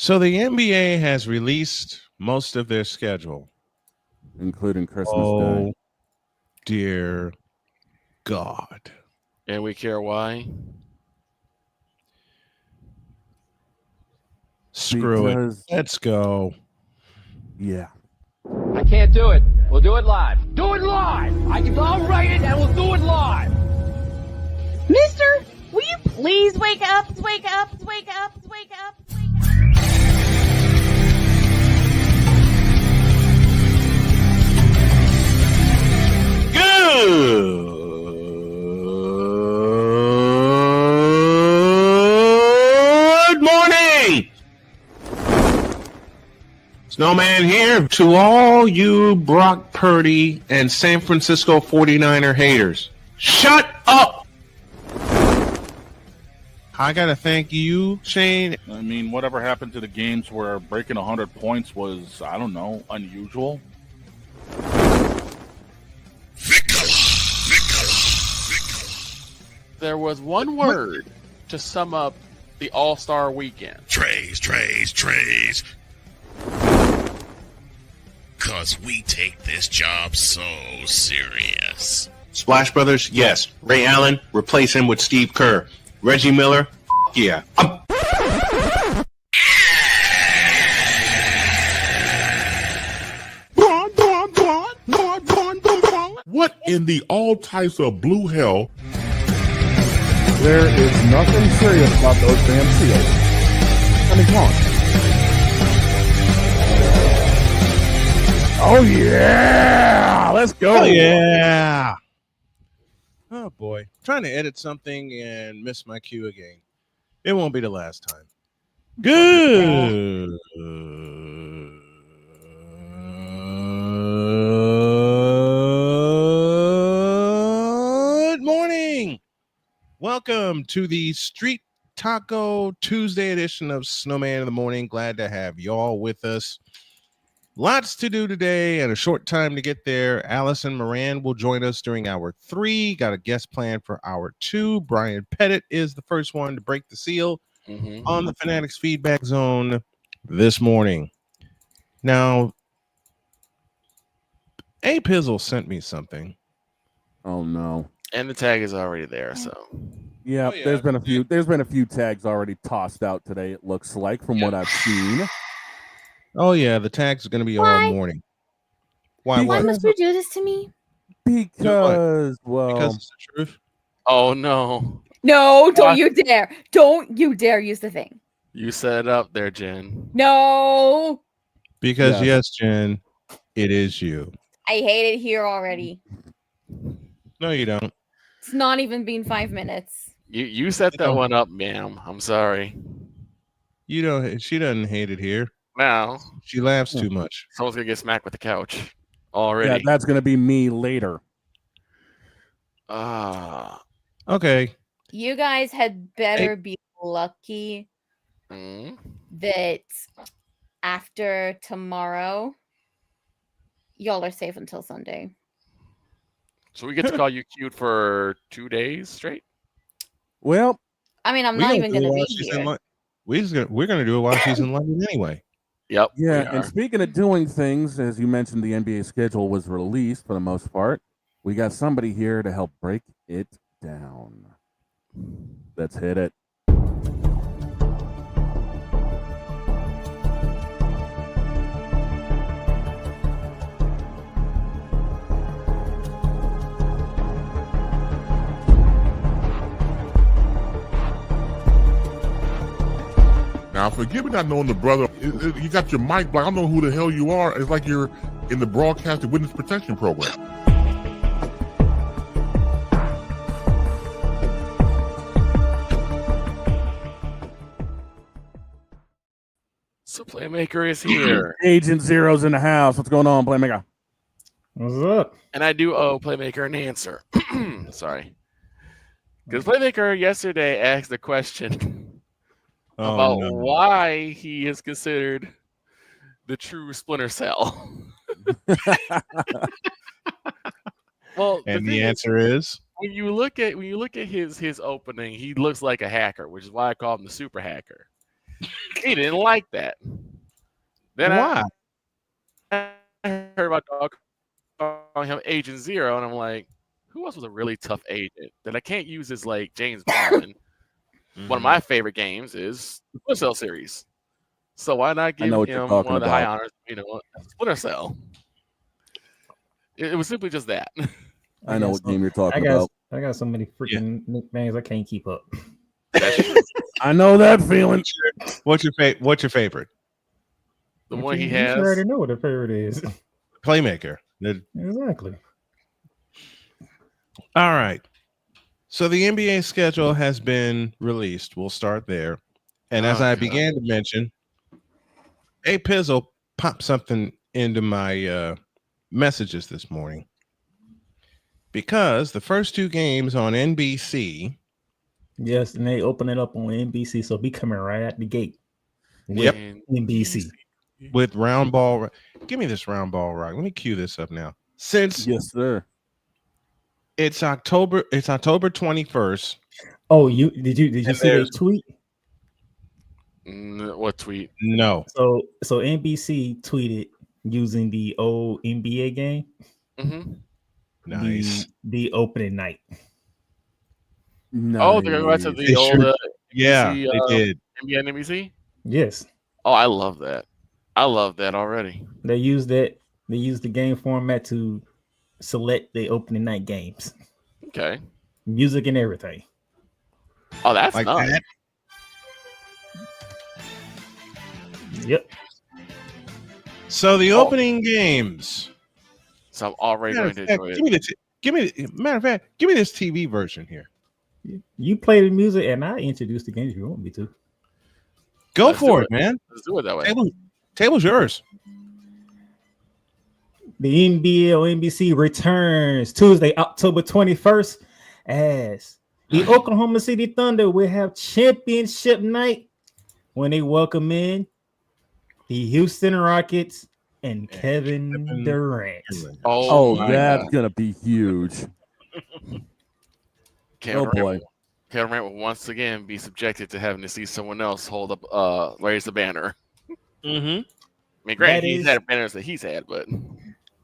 So the NBA has released most of their schedule, including Christmas oh, Day. Dear God. And we care why? Screw it. Let's go. Yeah. I can't do it. We'll do it live. Do it live! I'll write it and we'll do it live! Mister, will you please wake up, wake up, wake up, wake up, wake up? Good morning! Snowman here to all you Brock Purdy and San Francisco 49er haters. Shut up! I gotta thank you, Shane. I mean, whatever happened to the games where breaking 100 points was, I don't know, unusual? There was one word to sum up the All-Star weekend. Trays. Cause we take this job so serious. Splash Brothers, yes. Ray Allen, replace him with Steve Kerr. Reggie Miller, yeah. What in the all types of blue hell? There is nothing serious about those damn seals. I mean, come on. Oh, yeah! Let's go! Oh, yeah! Oh, boy. Trying to edit something and miss my cue again. It won't be the last time. Good morning. Welcome to the Street Taco Tuesday edition of Snowman in the Morning. Glad to have y'all with us. Lots to do today and a short time to get there. Alison Morran will join us during hour 3. Got a guest plan for hour 2. Brian Pettit is the first one to break the seal on the Fanatics Feedback Zone this morning. Now, A Pizzle sent me something. Oh, no. And the tag is already there, so. Yeah, there's been a few tags already tossed out today, it looks like, from what I've seen. Oh, yeah, the tags are going to be all morning. Why must you do this to me? Because it's the truth. Oh, no. No, don't you dare. Don't you dare use the thing. You set it up there, Jen. No. Because, yes, Jen, it is you. I hate it here already. No, you don't. It's not even been 5 minutes. You set that one up, ma'am. I'm sorry. You don't. She doesn't hate it here. Now she laughs too much. Someone's gonna get smacked with the couch already. Yeah, that's gonna be me later. Okay. You guys had better be lucky that after tomorrow, y'all are safe until Sunday. So we get to call you cute for 2 days straight? Well, I mean, I'm not even going to be here. We're going to do it while she's in London anyway. Yep. Yeah, and speaking of doing things, as you mentioned, the NBA schedule was released for the most part. We got somebody here to help break it down. Let's hit it. Now, forgive me not knowing the brother. You got your mic black. I don't know who the hell you are. It's like you're in the broadcasting witness protection program. So Playmaker is here. Agent Zero's in the house. What's going on, Playmaker? What's up? And I do owe Playmaker an answer. Sorry. Because Playmaker yesterday asked a question about why he is considered the true Splinter Cell. Well, and the answer is when you look at his opening, he looks like a hacker, which is why I call him the super hacker. He didn't like that. Then Why? I heard about dog calling him Agent Zero, and I'm like, who else was a really tough agent that I can't use as like James Bond? One of my favorite games is the Splinter Cell series. So why not give him one of the high honors, Splinter Cell? It was simply just that. I know what game you're talking about. I got so many freaking nicknames I can't keep up. I know that feeling. What's your favorite? The one he has. You already know what the favorite is. Playmaker. Exactly. All right. So the NBA schedule has been released. We'll start there. And as I began to mention, A Pizzle popped something into my messages this morning. Because the first two games on NBC. Yes, and they open it up on NBC, so be coming right at the gate. With NBC. With round ball. Give me this round ball rock. Let me cue this up now. Since yes, sir. It's October 21st. Oh, did you see the tweet? What tweet? No. So NBC tweeted using the old NBA game. Mm-hmm. Nice. The opening night. Nice. Oh, they're going to the old NBC, they did. NBA and NBC? Yes. Oh, I love that. I love that already. They used that. They used the game format to select the opening night games. Okay. Music and everything. Oh, that's like nice. That? Yep. So the opening games. So I'm already going to enjoy it. Matter of fact, give me this TV version here. You play the music and I introduce the games if you want me to. Go for it, man. Let's do it that way. Table's yours. The NBA on NBC returns Tuesday, October 21st, as the Oklahoma City Thunder will have championship night when they welcome in the Houston Rockets and Kevin Durant. Oh, that's gonna be huge. Kevin Durant will once again be subjected to having to see someone else hold up, raise the banner. Mm-hmm. I mean, granted, he's had banners that he's had, but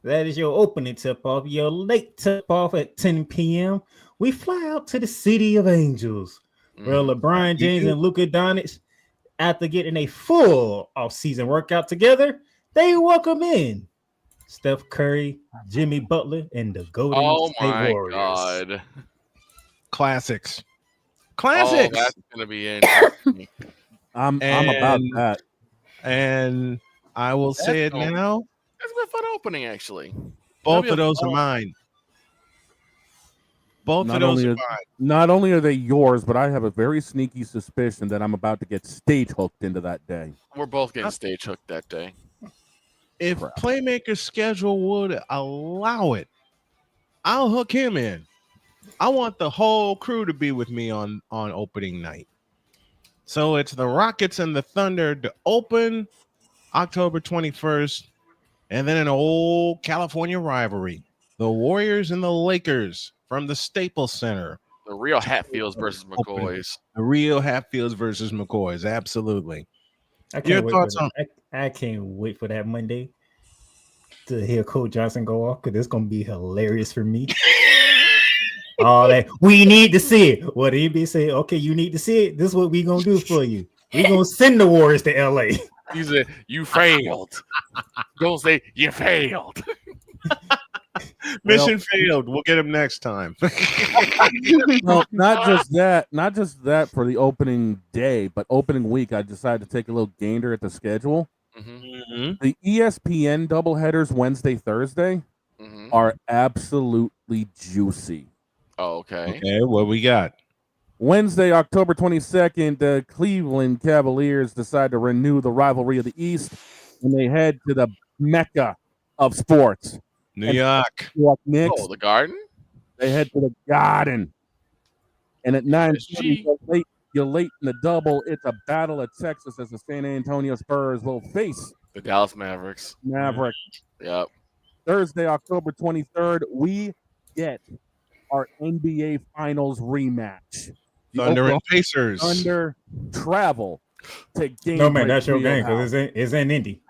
that is your opening tip-off. Your late tip-off at 10 p.m. We fly out to the City of Angels, where LeBron James and Luka Doncic, after getting a full off-season workout together, they welcome in Steph Curry, Jimmy Butler, and the Golden State Warriors. Oh, my God. Classics. Oh, that's going to be interesting. I'm about that. And I will say it now. That's a fun opening, actually. Both of those are mine. Both of those are mine. Not only are they yours, but I have a very sneaky suspicion that I'm about to get stage hooked into that day. We're both getting stage hooked that day. If Playmaker's schedule would allow it, I'll hook him in. I want the whole crew to be with me on opening night. So it's the Rockets and the Thunder to open October 21st. And then an old California rivalry. The Warriors and the Lakers from the Staples Center. The real Hatfields versus McCoys. The real Hatfields versus McCoys. Absolutely. Your thoughts on I can't wait for that Monday to hear Coach Johnson go off because it's going to be hilarious for me. All that we need to see it. What the NBA say? Okay, you need to see it. This is what we're going to do for you. We're going to send the Warriors to LA. He said, you failed. Don't say you failed. Mission failed. We'll get him next time. No, not just that for the opening day, but opening week, I decided to take a little gander at the schedule. Mm-hmm. The ESPN doubleheaders Wednesday, Thursday are absolutely juicy. Oh, okay. Okay, what we got? Wednesday, October 22nd, the Cleveland Cavaliers decide to renew the rivalry of the East, and they head to the Mecca of sports. New York. Knicks. Oh, the Garden? They head to the Garden. And at 9:30, you're late in the double. It's a battle at Texas as the San Antonio Spurs will face the Dallas Mavericks. Yep. Thursday, October 23rd, we get our NBA Finals rematch. Thunder and Pacers. Thunder travel to game. No man, that's your game because it's in Indy.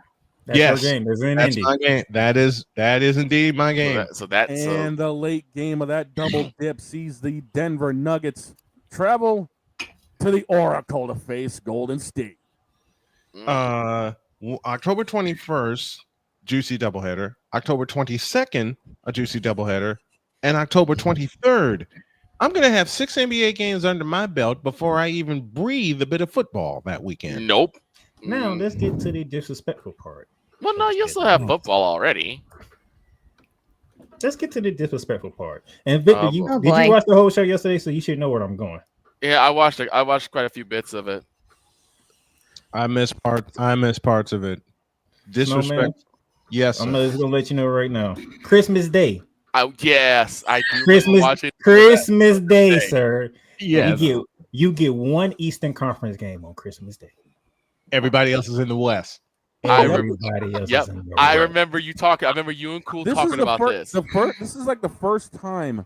That's your game. It's in Indy. My game. That is indeed my game. And the late game of that double dip sees the Denver Nuggets travel to the Oracle to face Golden State. October 21st, juicy doubleheader. October 22nd, a juicy doubleheader, and October 23rd. I'm going to have 6 NBA games under my belt before I even breathe a bit of football that weekend. Nope. Now let's get to the disrespectful part. Well, no, you still have football already. Let's get to the disrespectful part. And Victor, did you watch the whole show yesterday? So you should know where I'm going. Yeah, I watched it. I watched quite a few bits of it. I missed parts of it. Disrespect. Snowman, yes, I'm just gonna let you know right now. Christmas Day. Yes, I do. Christmas Day, sir. Yes. You get one Eastern Conference game on Christmas Day. Everybody else is in the West. Everybody else is in the West. I remember you talking. I remember you and Cool talking about this. This is like the first time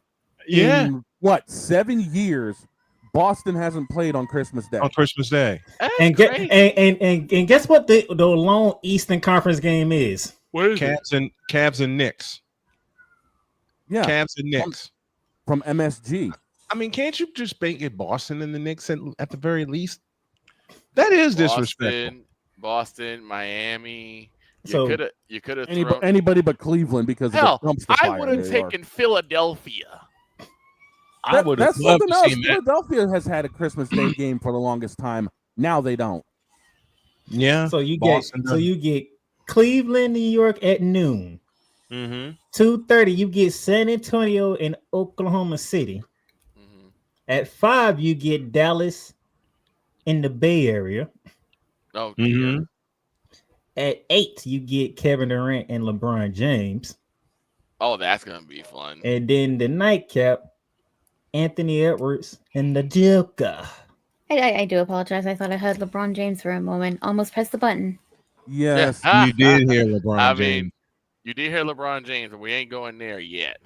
in 7 years Boston hasn't played on Christmas Day. On Christmas Day. And guess what the lone Eastern Conference game is? What is Cavs and Knicks. Yeah. Cavs and Knicks. From MSG. I mean, can't you just make it Boston and the Knicks at the very least? That is disrespectful. Boston, Miami. So You could have anybody but Cleveland because hell, of the dumpster fire. I would have taken Philadelphia. I would have That's loved something to else. see that. Philadelphia has had a Christmas Day game for the longest time. Now they don't. Yeah. So you get Cleveland, New York at noon. 2:30, you get San Antonio and Oklahoma City. At 5, you get Dallas in the Bay Area. Oh, At 8, you get Kevin Durant and LeBron James. Oh, that's gonna be fun. And then the nightcap, Anthony Edwards and the Joker. I do apologize. I thought I heard LeBron James for a moment. Almost pressed the button. Yes, you did hear LeBron James. You did hear LeBron James, but we ain't going there yet.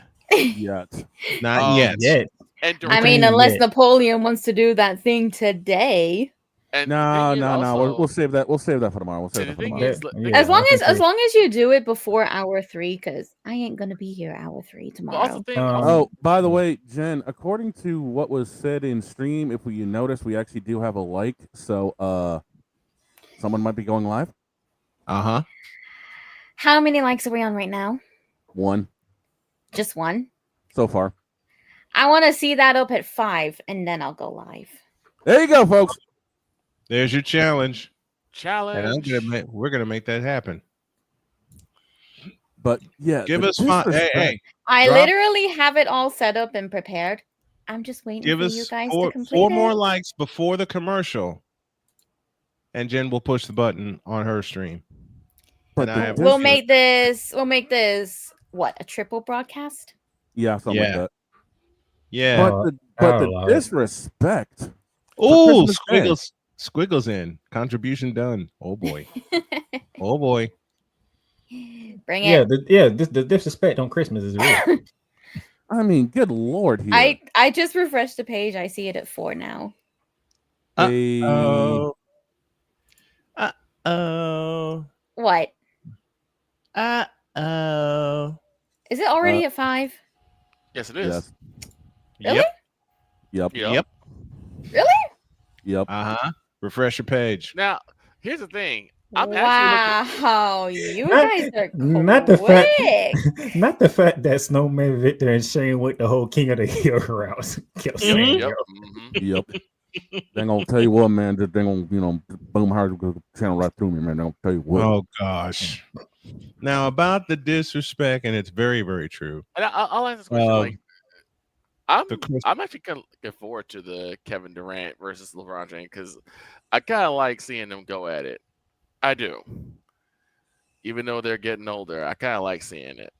Not yet. And I mean, unless Napoleon wants to do that thing today. No. We'll save that. We'll save that for tomorrow. As long as you do it before hour 3, because I ain't gonna be here hour 3 tomorrow. By the way, Jen, according to what was said in stream, if you notice, we actually do have a like. So, someone might be going live. How many likes are we on right now? 1. Just 1. So far. I want to see that up at 5, and then I'll go live. There you go, folks. There's your challenge. And we're gonna make that happen. But yeah, give us 5. Hey, I literally have it all set up and prepared. I'm just waiting for you guys to complete 4 more likes before the commercial, and Jen will push the button on her stream. But we'll make this what, a triple broadcast? Yeah, something like that. Yeah, but the disrespect. Oh, squiggles in. Contribution done. Oh boy. Oh boy. Bring it. The disrespect on Christmas is real. I mean, good Lord. Here. I just refreshed the page. I see it at 4 now. Oh. What? Is it already at 5? Yes, it is. Really? Yep. Really? Yep. Refresh your page. Now, here's the thing. I'm you guys are not the fact that Snowman, Victor, and Shane went the whole King of the Hill route. Yep. They're gonna tell you what, man. They're gonna, boom hard channel right through me, man. They're gonna tell you what. Oh gosh. Now about the disrespect, and it's very, very true. And I'll ask this question. I'm actually kind of looking forward to the Kevin Durant versus LeBron James because I kind of like seeing them go at it. I do. Even though they're getting older, I kind of like seeing it.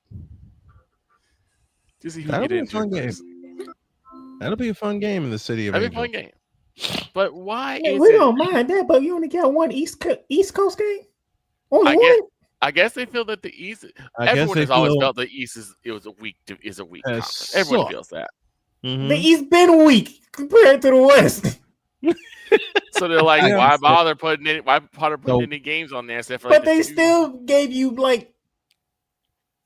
To see who That'll get be a into fun game. That'll be a fun game in the city of Angels. That'll be a fun game. But why is we don't mind that, but you only got one East Coast game? Only one? I guess they feel that the East. Everyone has always felt the East is a weak conference. Everyone feels that. The East been weak compared to the West. So they're like, why bother putting any games on there? Except for but they still gave you like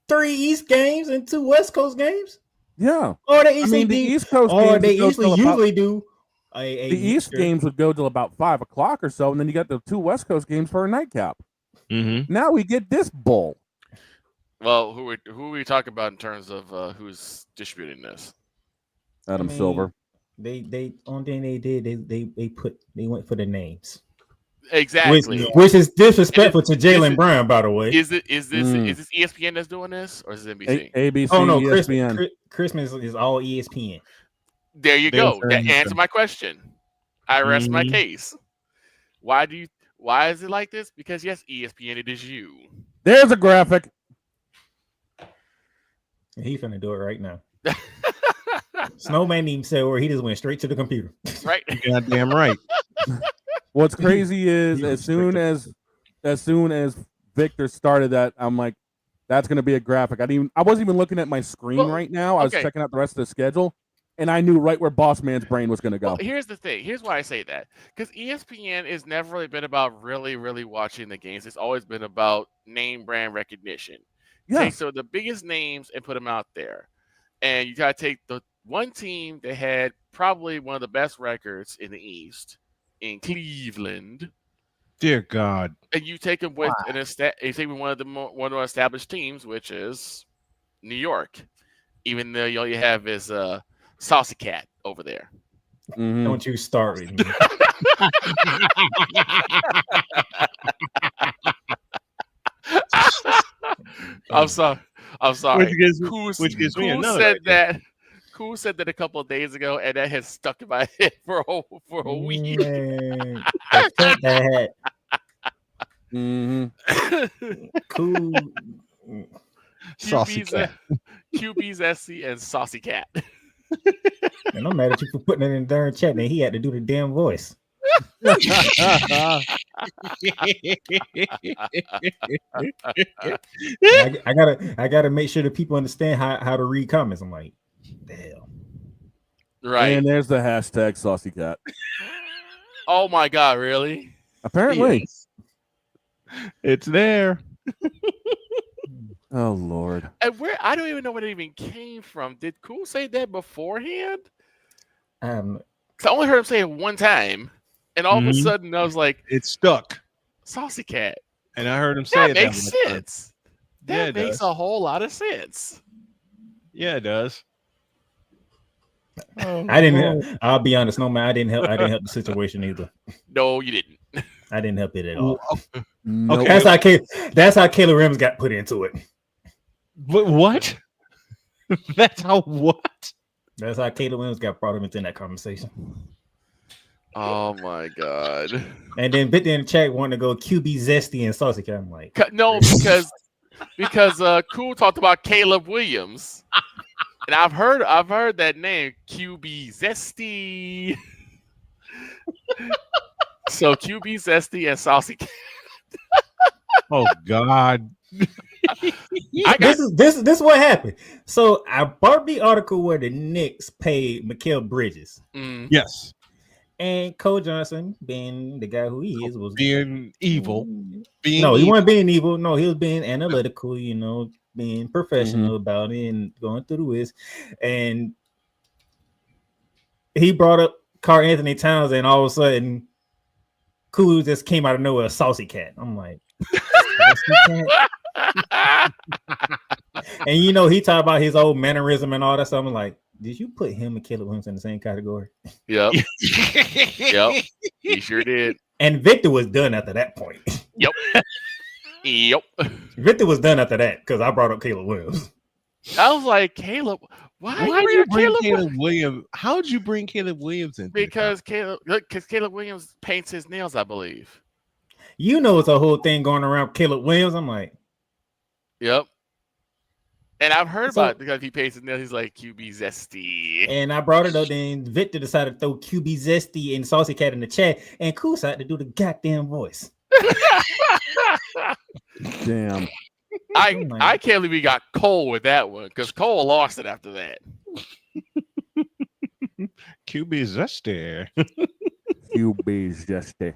3 East games and 2 West Coast games. Yeah, or the East Coast or games they usually do. The East games would go till about 5 o'clock or so, and then you got the 2 West Coast games for a nightcap. Mm-hmm. Now we get this bull. Well, who are we talking about in terms of who's distributing this? Adam Silver. They only thing they did they went for the names. Exactly, which is disrespectful to Jaylen Brown, by the way. Is this ESPN that's doing this, or is it NBC? ABC. Oh no, ESPN. Christmas is all ESPN. There you go. That answered my question. I rest my case. Why is it like this? Because yes, ESPN, it is you. There's a graphic. He finna do it right now. Snowman even said where he just went straight to the computer. Right. Goddamn right. What's crazy is as soon as Victor started that, I'm like, that's gonna be a graphic. I wasn't even looking at my screen right now. I was checking out the rest of the schedule, and I knew right where Boss Man's brain was gonna go. Well, here's the thing. Here's why I say that. Because ESPN has never really been about really, really watching the games. It's always been about name brand recognition. Yeah. Take some of the biggest names and put them out there. And you gotta take the one team that had probably one of the best records in the East in Cleveland. Dear God. And you take them with one of the established teams, which is New York. Even though all you have is Saucy Cat over there. Mm-hmm. Don't you start with me. I'm sorry. Which gives me another said idea. that. Cool said that a couple of days ago, and that has stuck in my head for a week. Cool. Saucy Cat. QB's SC and Saucy Cat. And I'm mad at you for putting it in the darn chat, and he had to do the damn voice. I gotta make sure that people understand how to read comments. I'm like, the hell. Right. And there's the hashtag Saucy Cat. Oh my God, really? Apparently. Yes. It's there. Oh Lord. And I don't even know where it even came from. Did Cool say that beforehand? I only heard him say it one time. And all of a sudden I was like, it stuck. Saucy Cat. And I heard him say that it. Makes sense. That makes a whole lot of sense. Yeah, it does. I'll be honest, no man, I didn't help the situation either. No, you didn't. I didn't help it at all. No. Okay. That's how Kayla Rims got put into it. What? That's how what? That's how Kayla Williams got brought into that conversation. Oh my God. And then Victor in the chat wanted to go QB Zesty and Saucy Cat. I'm like, no, because Cool talked about Caleb Williams. And I've heard that name, QB Zesty. So QB Zesty and Saucy Cat. Oh God. This is what happened. So I bought the article where the Knicks paid Mikal Bridges. Yes. And Cole Johnson, being the guy who he is, was being evil. He wasn't being evil. No, he was being analytical, being professional about it and going through the whiz. And he brought up Karl Anthony Towns, and all of a sudden, Cool just came out of nowhere, Saucy Cat. I'm like, Saucy Cat? And he talked about his old mannerism and all that stuff. I'm like, did you put him and Caleb Williams in the same category? Yep. Yep. He sure did. And Victor was done after that point. Yep. Yep. Victor was done after that because I brought up Caleb Williams. I was like, Caleb, why did you bring Caleb Williams? How did you bring Caleb Williams in? Because Caleb Williams paints his nails, I believe. It's a whole thing going around Caleb Williams. I'm like, yep. And I've heard about it because he paints his nails. He's like QB Zesty. And I brought it up. Then Victor decided to throw QB Zesty and Saucy Cat in the chat. And Cool decided to do the goddamn voice. Damn. I can't believe we got Cole with that one because Cole lost it after that. QB Zesty. QBs yesterday.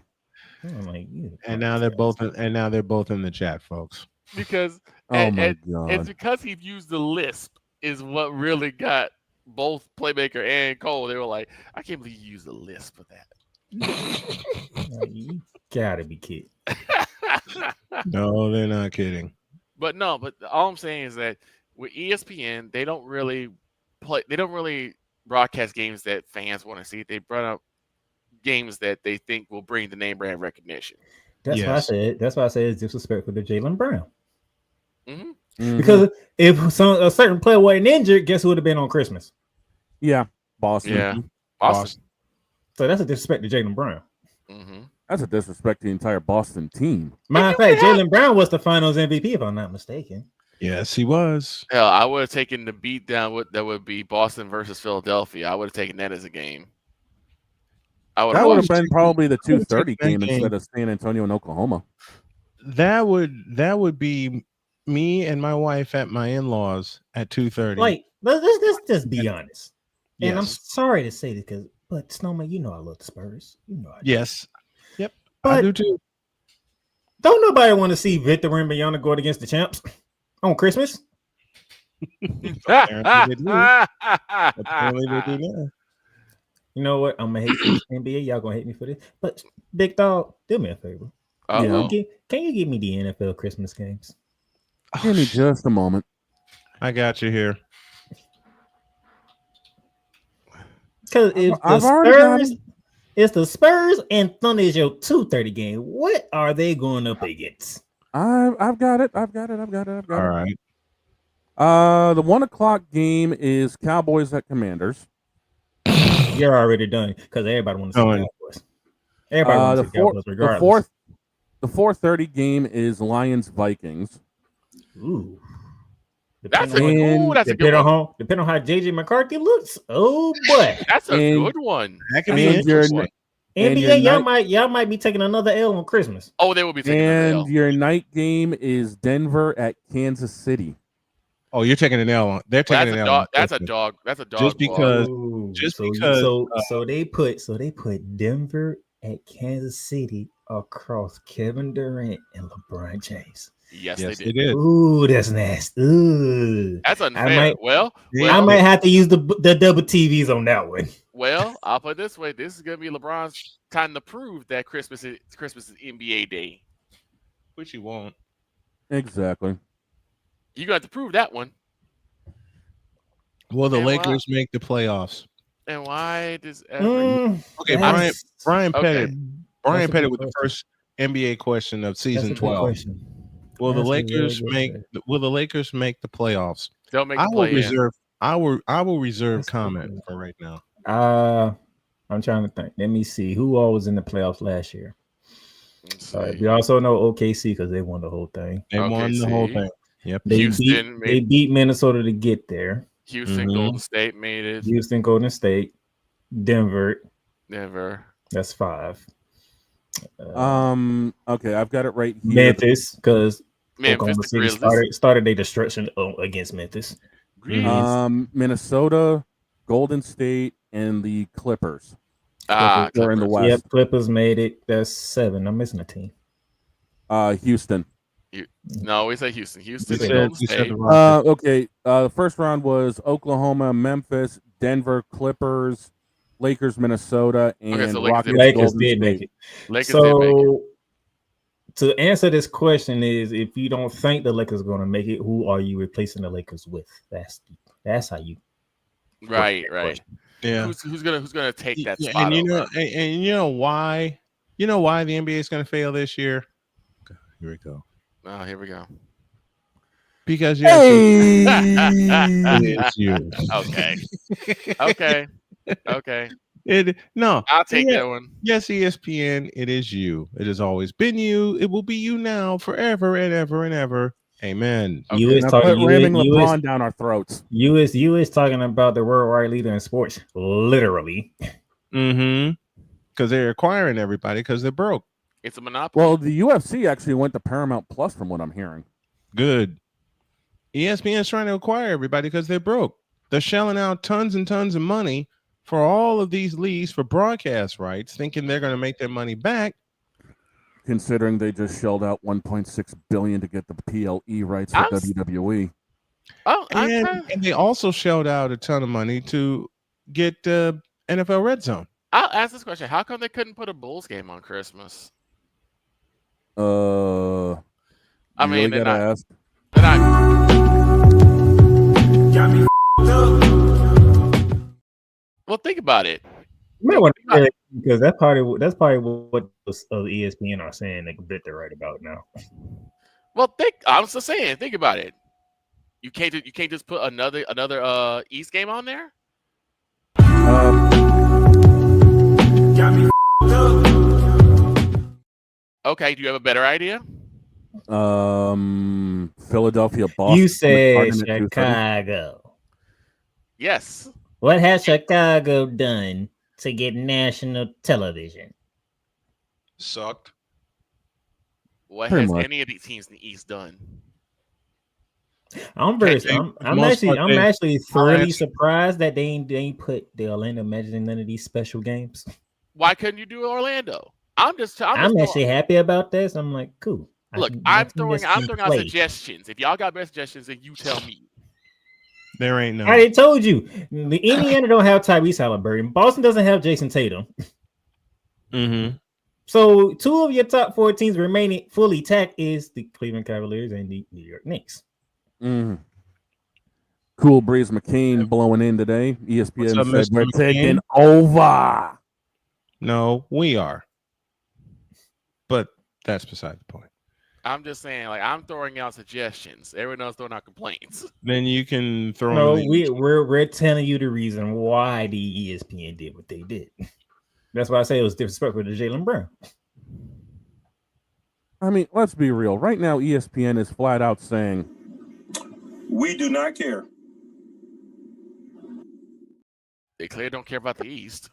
And now they're both in the chat, folks. Because my God. it's because he used the lisp is what really got both Playmaker and Cole. They were like, I can't believe you used the lisp for that. You gotta be kidding. No, they're not kidding. But all I'm saying is that with ESPN, they don't really broadcast games that fans want to see. They brought up games that they think will bring the name brand recognition. That's why I said it's disrespectful to Jaylen Brown. Mm-hmm. Because if a certain player wasn't injured, guess who would have been on Christmas? Yeah, Boston. Yeah, Boston. So that's a disrespect to Jaylen Brown. Mm-hmm. That's a disrespect to the entire Boston team. Matter of fact, Jaylen Brown was the Finals MVP, if I'm not mistaken. Yes, he was. Hell, I would have taken the beat down. That would be Boston versus Philadelphia. I would have taken that as a game. That would have been probably the 2:30 game instead of San Antonio and Oklahoma. That would be me and my wife at my in-laws at 2:30. Like, let's just be honest. Yes. And I'm sorry to say this, but Snowman, you know I love the Spurs. You know I do. Yes. Yep. But I do too. Don't nobody want to see Victor Wembanyama go against the champs on Christmas. Apparently they do now. You know what? I'm gonna hate this NBA. Y'all gonna hate me for this. But Big Dog, do me a favor. Can you give me the NFL Christmas games? Give me just a moment. I got you here. Because it's the Spurs and Thunder is your 2:30 game. What are they going up against? I've got it. All right. The 1 o'clock game is Cowboys at Commanders. You're already done because everybody wants to see Cowboys. Everybody wants to see Cowboys regardless. The 4:30 game is Lions Vikings. Ooh. That's a good one. Depending on how JJ McCarthy looks. Oh boy. That's a good one. That can be interesting. NBA, y'all might be taking another L on Christmas. Oh, they will be taking another L. And your night game is Denver at Kansas City. Oh, you're taking an L on. They're taking an L. That's a dog. That's a dog. Just because. So they put Denver at Kansas City across Kevin Durant and LeBron James. Yes, they did. Ooh, that's nasty. Ooh. That's unfair. I might have to use the double TVs on that one. Well, I'll put it this way: this is going to be LeBron's time to prove that Christmas is NBA Day, which you won't. Exactly. You got to prove that one. Will the Lakers make the playoffs? And why does okay, Brian Pettit. Brian Pettit with the first NBA question of season 12. Will the Lakers make the playoffs? They'll make. I will reserve comment for right now. I'm trying to think. Let me see who all was in the playoffs last year. We also know OKC because they won the whole thing. They won the whole thing. Yep. They beat Minnesota to get there. Houston, Golden State made it. Houston, Golden State, Denver. That's 5. Okay, I've got it right here. Memphis, because Oklahoma City started their destruction against Memphis. Minnesota, Golden State, and the Clippers. Clippers. In the West. Yep, Clippers made it. That's 7. I'm missing a team. Houston. No, we say Houston. Houston and Golden State. Okay. The first round was Oklahoma, Memphis, Denver, Clippers, Lakers, Minnesota, and Rockets. Lakers did make it. So to answer this question is, if you don't think the Lakers are going to make it, who are you replacing the Lakers with? That's how you. Right. Yeah. Who's gonna take that spot? And you know why the NBA is going to fail this year? Here we go. Oh, here we go. Because it's you. Okay. I'll take that one. Yes, ESPN, it is you. It has always been you. It will be you now, forever and ever and ever. Amen. Okay. You is talking ramming LeBron down our throats. You is talking about the worldwide leader in sports, literally. Because they're acquiring everybody because they're broke. It's a monopoly. Well, the UFC actually went to Paramount Plus, from what I'm hearing. Good. ESPN is trying to acquire everybody because they're broke. They're shelling out tons and tons of money for all of these leagues for broadcast rights, thinking they're going to make their money back. Considering they just shelled out $1.6 billion to get the PLE rights for WWE. And they also shelled out a ton of money to get NFL Red Zone. I'll ask this question: how come they couldn't put a Bulls game on Christmas? I mean, really gotta ask. They're not. Well, think about it. You might want to because that's probably what ESPN are saying that they're right about now. Well, I'm just saying. Think about it. You can't just put another East game on there. Okay, do you have a better idea? Philadelphia, Boston. You said Chicago. Yes. What has Chicago done to get national television? Sucked. What has any of these teams in the East done? I'm actually thoroughly surprised that they ain't put the Orlando Magic in none of these special games. Why couldn't you do Orlando? I'm actually happy about this. I'm like, cool. Look, I'm throwing out suggestions. If y'all got better suggestions, then you tell me. There ain't no. I already told you. The Indiana don't have Tyrese Halliburton. Boston doesn't have Jason Tatum. Mm-hmm. So 2 of your top 4 teams remaining fully tacked is the Cleveland Cavaliers and the New York Knicks. Mm. Cool Breeze McCain blowing in today. ESPN said we're taking over. No, we are. But that's beside the point. I'm just saying, like, I'm throwing out suggestions. Everyone else throwing out complaints. Then you can throw. No, we're telling you the reason why the ESPN did what they did. That's why I say it was disrespectful to Jaylen Brown. I mean, let's be real. Right now, ESPN is flat out saying, we do not care. They clearly don't care about the East.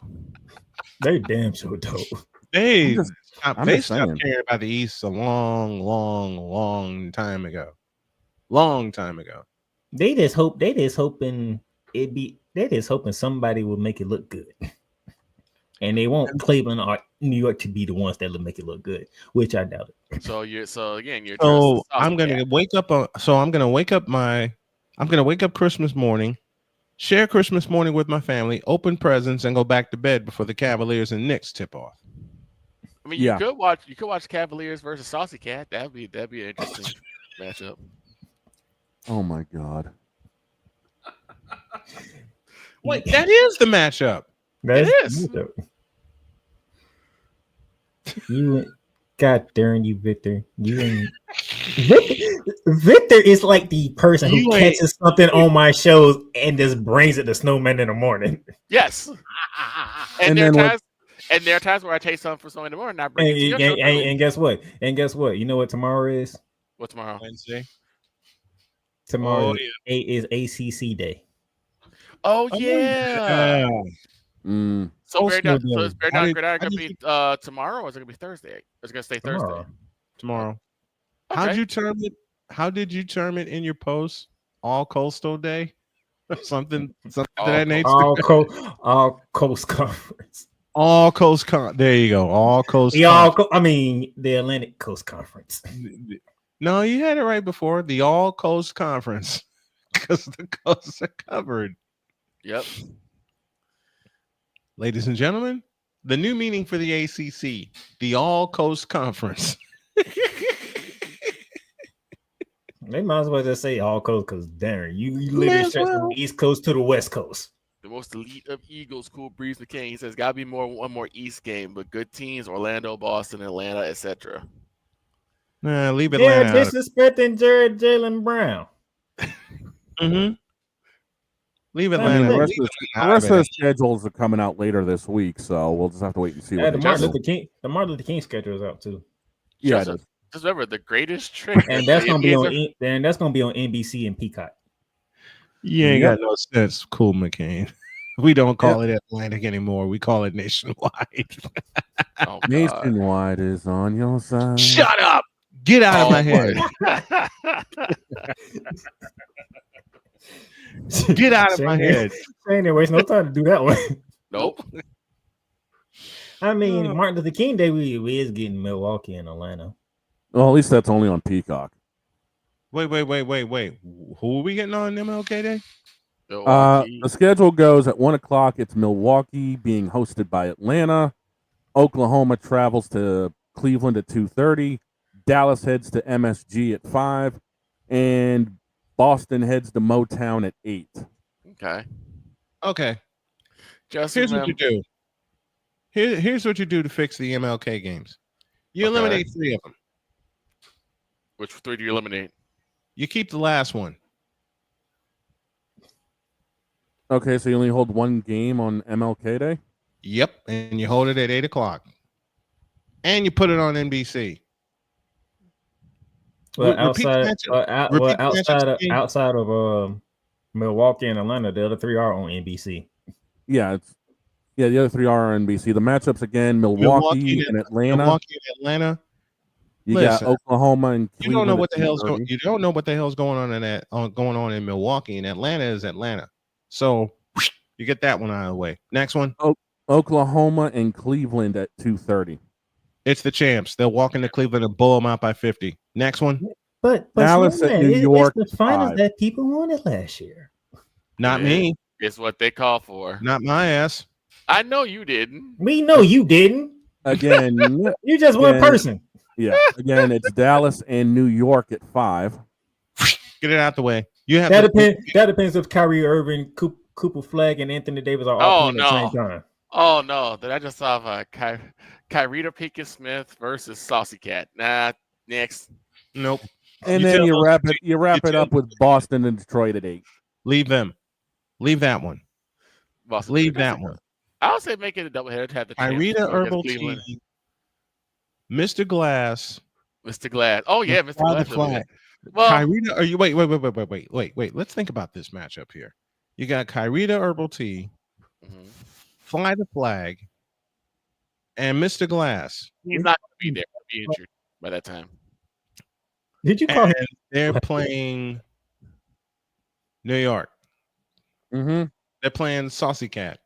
They damn sure don't. They stopped caring about the East a long time ago. Long time ago. They just hoping somebody will make it look good. And they want Cleveland or New York to be the ones that will make it look good, which I doubt it. So I'm gonna wake up Christmas morning, share Christmas morning with my family, open presents, and go back to bed before the Cavaliers and Knicks tip off. I mean, you could watch Cavaliers versus Saucy Cat. That'd be an interesting matchup. Oh my God! Wait, that is the matchup. It is. God darn you, Victor. Victor is like the person who catches something on my shows and just brings it to Snowman in the morning. Yes. And there are times where I taste something for Snowman in the morning and I bring it to your show. And guess what? You know what tomorrow is? What tomorrow? Wednesday. Tomorrow is ACC Day. Oh yeah. Mm. So is Bear Down going to be tomorrow, or is it going to be Thursday? It's going to stay Thursday. Tomorrow. Okay. How did you term it in your post? All Coastal Day? something to all, that nature? All Coast Conference. All Coast There you go. All Coast. The Atlantic Coast Conference. No, you had it right before. The All Coast Conference. Because the coasts are covered. Yep. Ladies and gentlemen, the new meaning for the ACC, the All Coast Conference. They might as well just say All Coast because, darn, you literally stretch from the East Coast to the West Coast. The most elite of Eagles, Cool Breeze McCain. He says, got to be one more East game, but good teams, Orlando, Boston, Atlanta, etc. Nah, leave Atlanta. They're disrespecting Jaylen Brown. Mm-hmm. Leave Atlanta. The rest of the schedules are coming out later this week, so we'll just have to wait and see. The Martin Luther King schedule is out too. Yeah, just remember the greatest trick, and that's gonna be on NBC and Peacock. You ain't got no sense, Cool McCain. We don't call it Atlantic anymore. We call it nationwide. Nationwide is on your side. Shut up! Get out of my head. Get out of my head. Ain't there waste no time to do that one. Nope. I mean, Martin Luther King Day, we is getting Milwaukee and Atlanta. Well, at least that's only on Peacock. Wait. Who are we getting on MLK Day? The schedule goes at 1:00. It's Milwaukee being hosted by Atlanta. Oklahoma travels to Cleveland at 2:30. Dallas heads to MSG at 5, and Boston heads to Motown at 8. Okay. Just here's remember. what you do. Here's what you do to fix the MLK games. You eliminate 3 of them. Which 3 do you eliminate? You keep the last one. Okay, so you only hold 1 game on MLK Day? Yep, and you hold it at 8:00. And you put it on NBC. Well, outside of Milwaukee and Atlanta, the other 3 are on NBC. Yeah, the other 3 are on NBC. The matchups again: Milwaukee and Atlanta. You got Oklahoma and Cleveland. You don't know what the hell's going. You don't know what the hell's going on in Milwaukee, and Atlanta is Atlanta. So you get that one out of the way. Next one. Oklahoma and Cleveland at 2:30. It's the champs. They'll walk into Cleveland and blow them out by 50. Next one. But Dallas at New York. It's the finals that people wanted last year. Not me. It's what they call for. Not my ass. I know you didn't. We know you didn't. Again, you just one person. Yeah. Again, it's Dallas and New York at 5. Get it out the way. You have that depends if Kyrie Irving, Cooper Flag, and Anthony Davis are all playing at the same time. Oh no! Then I just saw Kyrita Pinkett-Smith versus Saucy Cat. Nah, next. Nope. And then you wrap it up with Boston and Detroit at 8. Leave them. Leave that one. Boston, leave that one. I would say make it a doubleheader to have the Kyrita Herbal Tea, Mr. Glass. Mr. Glass. Oh yeah, Mr. Glass. Really well, Kyrita, are you wait. Let's think about this matchup here. You got Kyrita Herbal Tea, Fly the Flag, and Mr. Glass. He's not going to be there. He'll be injured by that time. Did you call him? They're playing New York. Mm-hmm. They're playing Saucy Cat.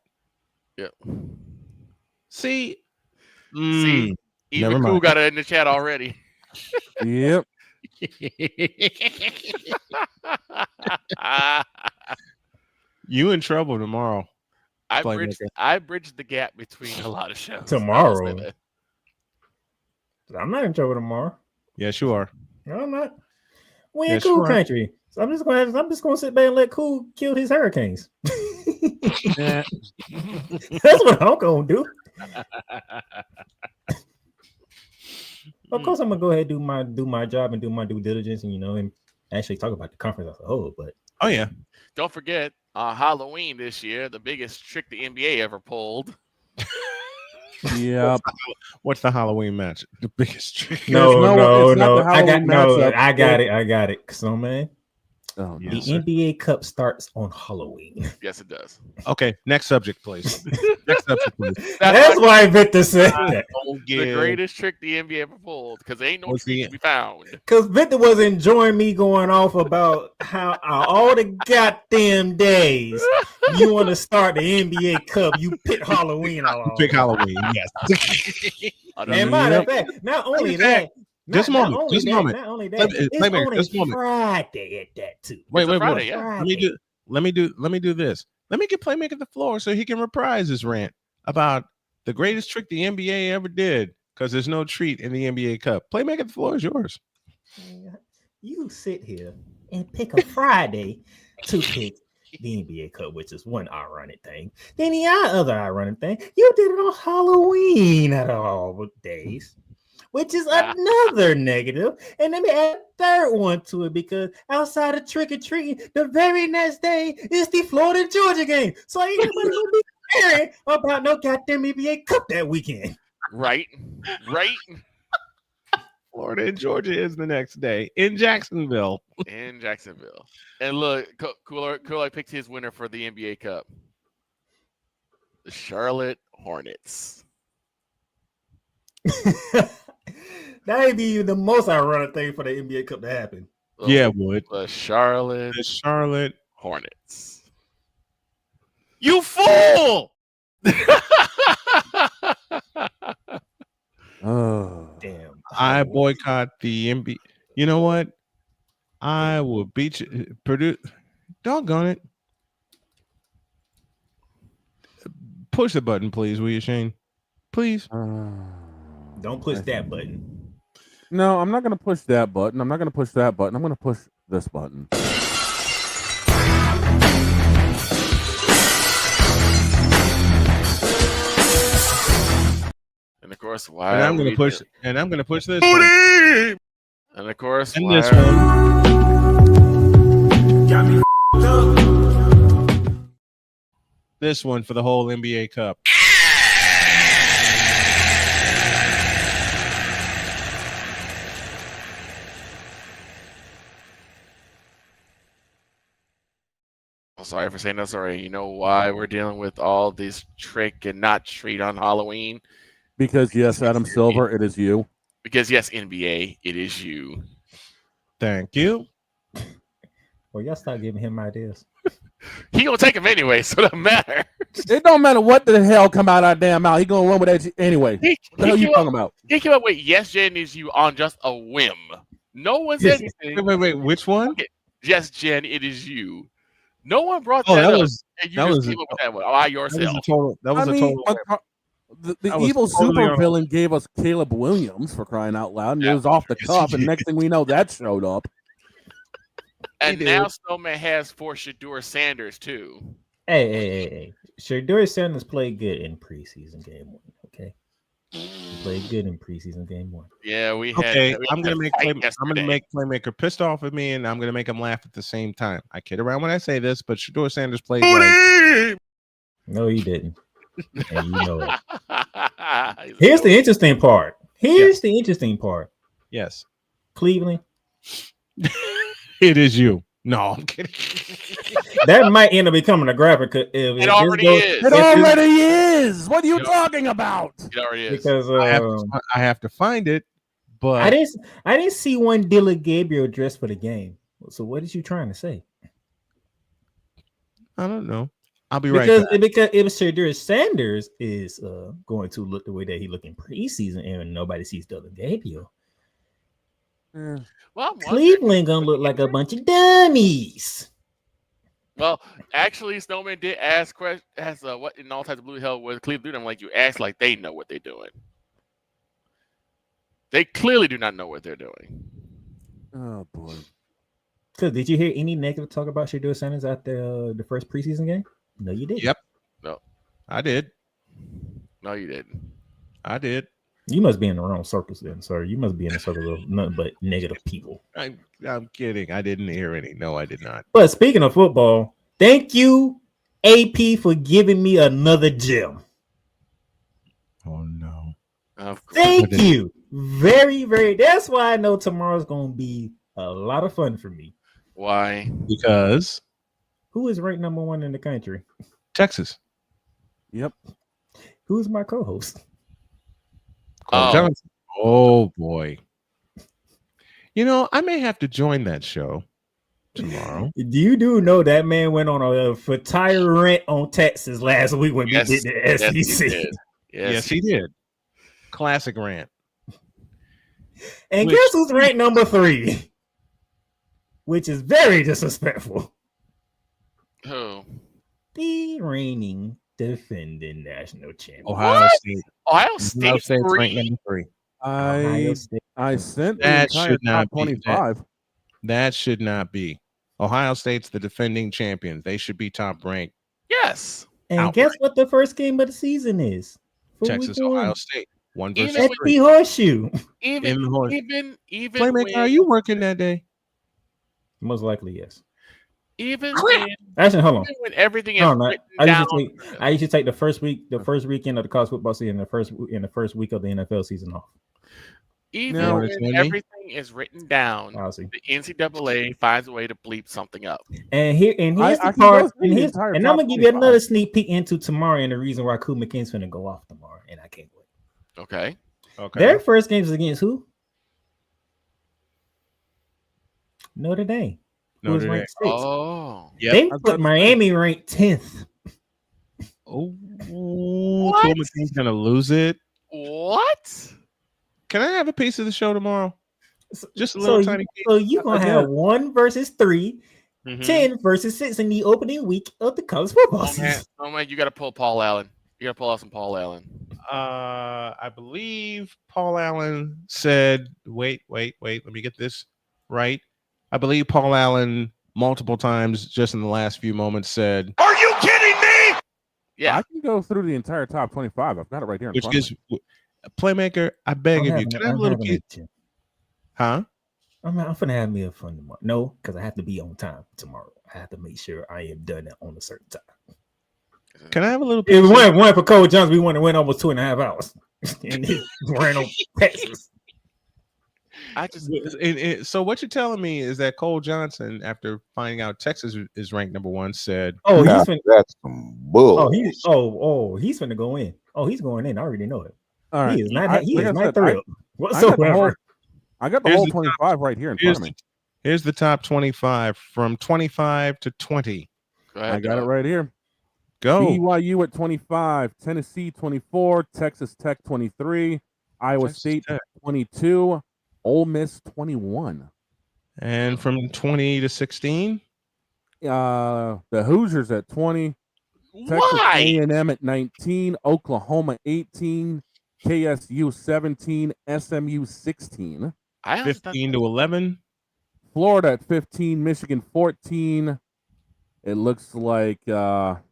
Yep. See, even Cool got it in the chat already. Yep. You in trouble tomorrow. I bridged the gap between a lot of shows. Tomorrow. I'm not in trouble tomorrow. Yes, you are. No, I'm not. We in Cool country. So I'm just gonna sit back and let Cool kill his hurricanes. That's what I'm gonna do. Of course, I'm gonna go ahead and do my job and do my due diligence, and actually talk about the conference as a whole. But oh yeah, don't forget Halloween this year, the biggest trick the NBA ever pulled. Yeah. What's the Halloween match? The biggest trick? No. I got it. So man. Oh, the NBA Cup starts on Halloween. Yes, it does. Okay, next subject, please. That's why Victor said that. The greatest trick the NBA ever pulled, because there ain't no trick to be found. Because Victor was enjoying me going off about how all the goddamn days you want to start the NBA Cup, you pick Halloween. Pick Halloween, yes. And matter of fact, not only that. Just a moment. Not only that, it's on a Friday at that too. Wait. Let me do this. Let me get Playmaker the floor so he can reprise his rant about the greatest trick the NBA ever did, because there's no treat in the NBA Cup. Playmaker the floor is yours. You sit here and pick a Friday to pick the NBA Cup, which is one ironic thing. Then the other ironic thing, you did it on Halloween out of all days, which is another negative. And let me add a third one to it, because outside of trick-or-treating, the very next day is the Florida-Georgia game. So ain't nobody going to be caring about no goddamn NBA Cup that weekend. Right. Florida and Georgia is the next day in Jacksonville. And look, Cooler picked his winner for the NBA Cup. The Charlotte Hornets. That'd be the most ironic thing for the NBA Cup to happen. Yeah, it would. The Charlotte Hornets. You fool! Oh, damn! I boycott the NBA. You know what? I will beat you. Purdue. Doggone it. Push the button, please, will you, Shane? Please. Don't push that button. No, I'm not going to push that button. I'm not going to push that button. I'm going to push this button. And of course, why? And I'm going to push. And I'm going to push this. And of course, and why this one. Got me up. This one for the whole NBA Cup. I'm sorry for saying that. Sorry. You know why we're dealing with all this trick and not treat on Halloween? Because yes, Adam Silver, it is you. Because yes, NBA, it is you. Thank you. Well, y'all start giving him ideas. He gonna take him anyway, so it doesn't matter. It don't matter what the hell come out of our damn mouth. He gonna run with that anyway. What the hell you talking about? He came up with yes, Jen is you on just a whim. No one said anything. Wait. Which one? Okay. Yes, Jen, it is you. No one brought Oh, that that up. was- And you that just was came a- up with that one by yourself. That was a total. The That was evil totally super on- villain gave us Caleb Williams for crying out loud, and Yeah. it was off the Yes, cuff. he And did. next thing we know, that showed up. And He now did. Snowman has for Shador Sanders too. Hey. Shador Sanders played good in preseason game 1. Okay, he played good in preseason game 1. Yeah, we had. Okay, we I'm had gonna a make fight I'm gonna yesterday. make Playmaker pissed off at me, and I'm gonna make him laugh at the same time. I kid around when I say this, but Shador Sanders played like No, he didn't. And you know it. He's Here's a- the interesting part. The interesting part. yes. Cleveland. It is you. No, I'm kidding. That might end up becoming a graphic. It already is. It already is. What are you talking about? It already is. Because I have to find it, but I didn't see one Dylan Gabriel dressed for the game. So what is you trying to say? I don't know. I'll be right Because back. because if Shador Sanders is going to look the way that he looked in preseason, and nobody sees Dylan Gabriel, Well, I'm wondering- Cleveland gonna look like a bunch of dummies. Well, actually, Snowman did ask what in all types of blue hell was Cleveland doing? I'm like, you ask like they know what they're doing. They clearly do not know what they're doing. Oh boy. Because did you hear any negative talk about Shador Sanders at the first preseason game? No, you didn't. Yep. No, I did. no, you didn't. I did. You must be in the wrong circles then, sir. You must be in a circle of nothing but negative people. I'm kidding. I didn't hear any. No, I did not. But speaking of football, thank you, AP, for giving me another gem. Oh no. Of course. Thank you. Very, very. That's why I know tomorrow's gonna be a lot of fun for me. Why? Because Who is ranked number 1 in the country? Texas. Yep. Who's my co-host? Oh. Johnson. Oh boy. You know, I may have to join that show tomorrow. Do you know that man went on a for tire rant on Texas last week when Yes, we did the yes, he SEC? did. Yes, he did. Classic rant. And Which- guess who's ranked number 3? Which is very disrespectful. Who? The reigning defending national champion. Ohio State. Ohio Ohio State State's ranked three. number 3. Ohio State. I sent the That entire should not top be 25. That should not be. Ohio State's the defending champions. They should be top ranked. Yes. And outright. guess what the first game of the season is? For Texas, week 1. Ohio State. 1 Even versus At the 3. horseshoe. Even In the horse. even Playmaker, when, are you working that day? Most likely, yes. even when, Actually, hold on. even when everything is No, no, written I down. usually take the first weekend of the college football season, the first week of the NFL season off. Even No, when it's me. everything is written down, Honestly. the NCAA finds a way to bleep something up. And here's I the can part, go through and, the here's, entire and I'm top gonna give you 25. another sneak peek into tomorrow, and the reason why Cool McKinn's gonna go off tomorrow, and I can't wait. Okay. Okay. Their first game is against who? Notre Dame. Who was Notre Dame. ranked 6th. Oh. Yep. They I was about put to Miami ranked 10th. Clementine's gonna lose it. What? Can I have a piece of the show tomorrow? Just a little tiny piece. So you're gonna have 1 versus 3, 10 versus 6 in the opening week of the college football season. Oh man, you gotta pull Paul Allen. You gotta pull out some Paul Allen. I believe Paul Allen said, wait, let me get this right. I believe Paul Allen multiple times just in the last few moments said, "Are you kidding me?" Yeah. I can go through the entire top 25. I've got it right here in front of me. Playmaker, I beg of you. Can I have a little kid? Huh? I'm finna have me a fun tomorrow. No, because I have to be on time tomorrow. I have to make sure I am done on a certain time. Can I have a little? If we went for Cole Johnson, we want to win almost 2.5 hours. And he ran on Texas. So what you're telling me is that Cole Johnson, after finding out Texas is ranked number 1, said, "Oh, that's some bull." He's finna go in. Oh, he's going in. I already know it. All right. He is not thrilled whatsoever. I got the whole 25 right here in front of me. Here's the top 25 from 25 to 20. I got it right here. Go. BYU at 25, Tennessee 24, Texas Tech 23, Iowa State 22, Ole Miss 21. And from 20 to 16? The Hoosiers at 20, Texas A&M at 19, Oklahoma 18, KSU 17, SMU 16. 15 to 11. Florida at 15, Michigan 14. It looks like South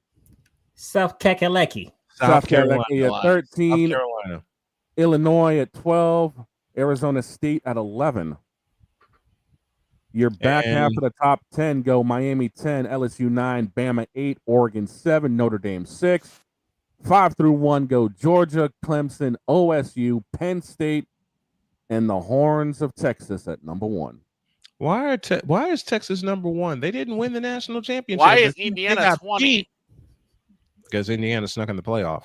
Kakalaki. South Carolina at 13. South Carolina. Illinois at 12. Arizona State at 11. Your back half of the top 10 go Miami 10, LSU 9, Bama 8, Oregon 7, Notre Dame 6. 5 through 1 go Georgia, Clemson, OSU, Penn State, and the Horns of Texas at number 1. Why is Texas number 1? They didn't win the national championship. Why is Indiana 20? Because Indiana snuck in the playoff.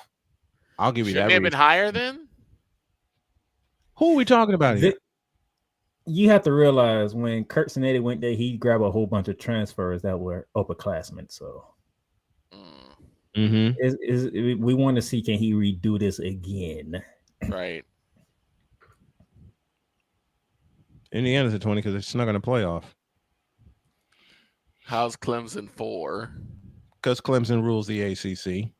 I'll give you that. Shouldn't they have been higher then? Who are we talking about here? You have to realize when Kurt Cinetti went there, he grabbed a whole bunch of transfers that were upperclassmen. So we want to see, can he redo this again? Right. Indiana's at 20 because they snuck in the playoff. How's Clemson 4? Because Clemson rules the ACC,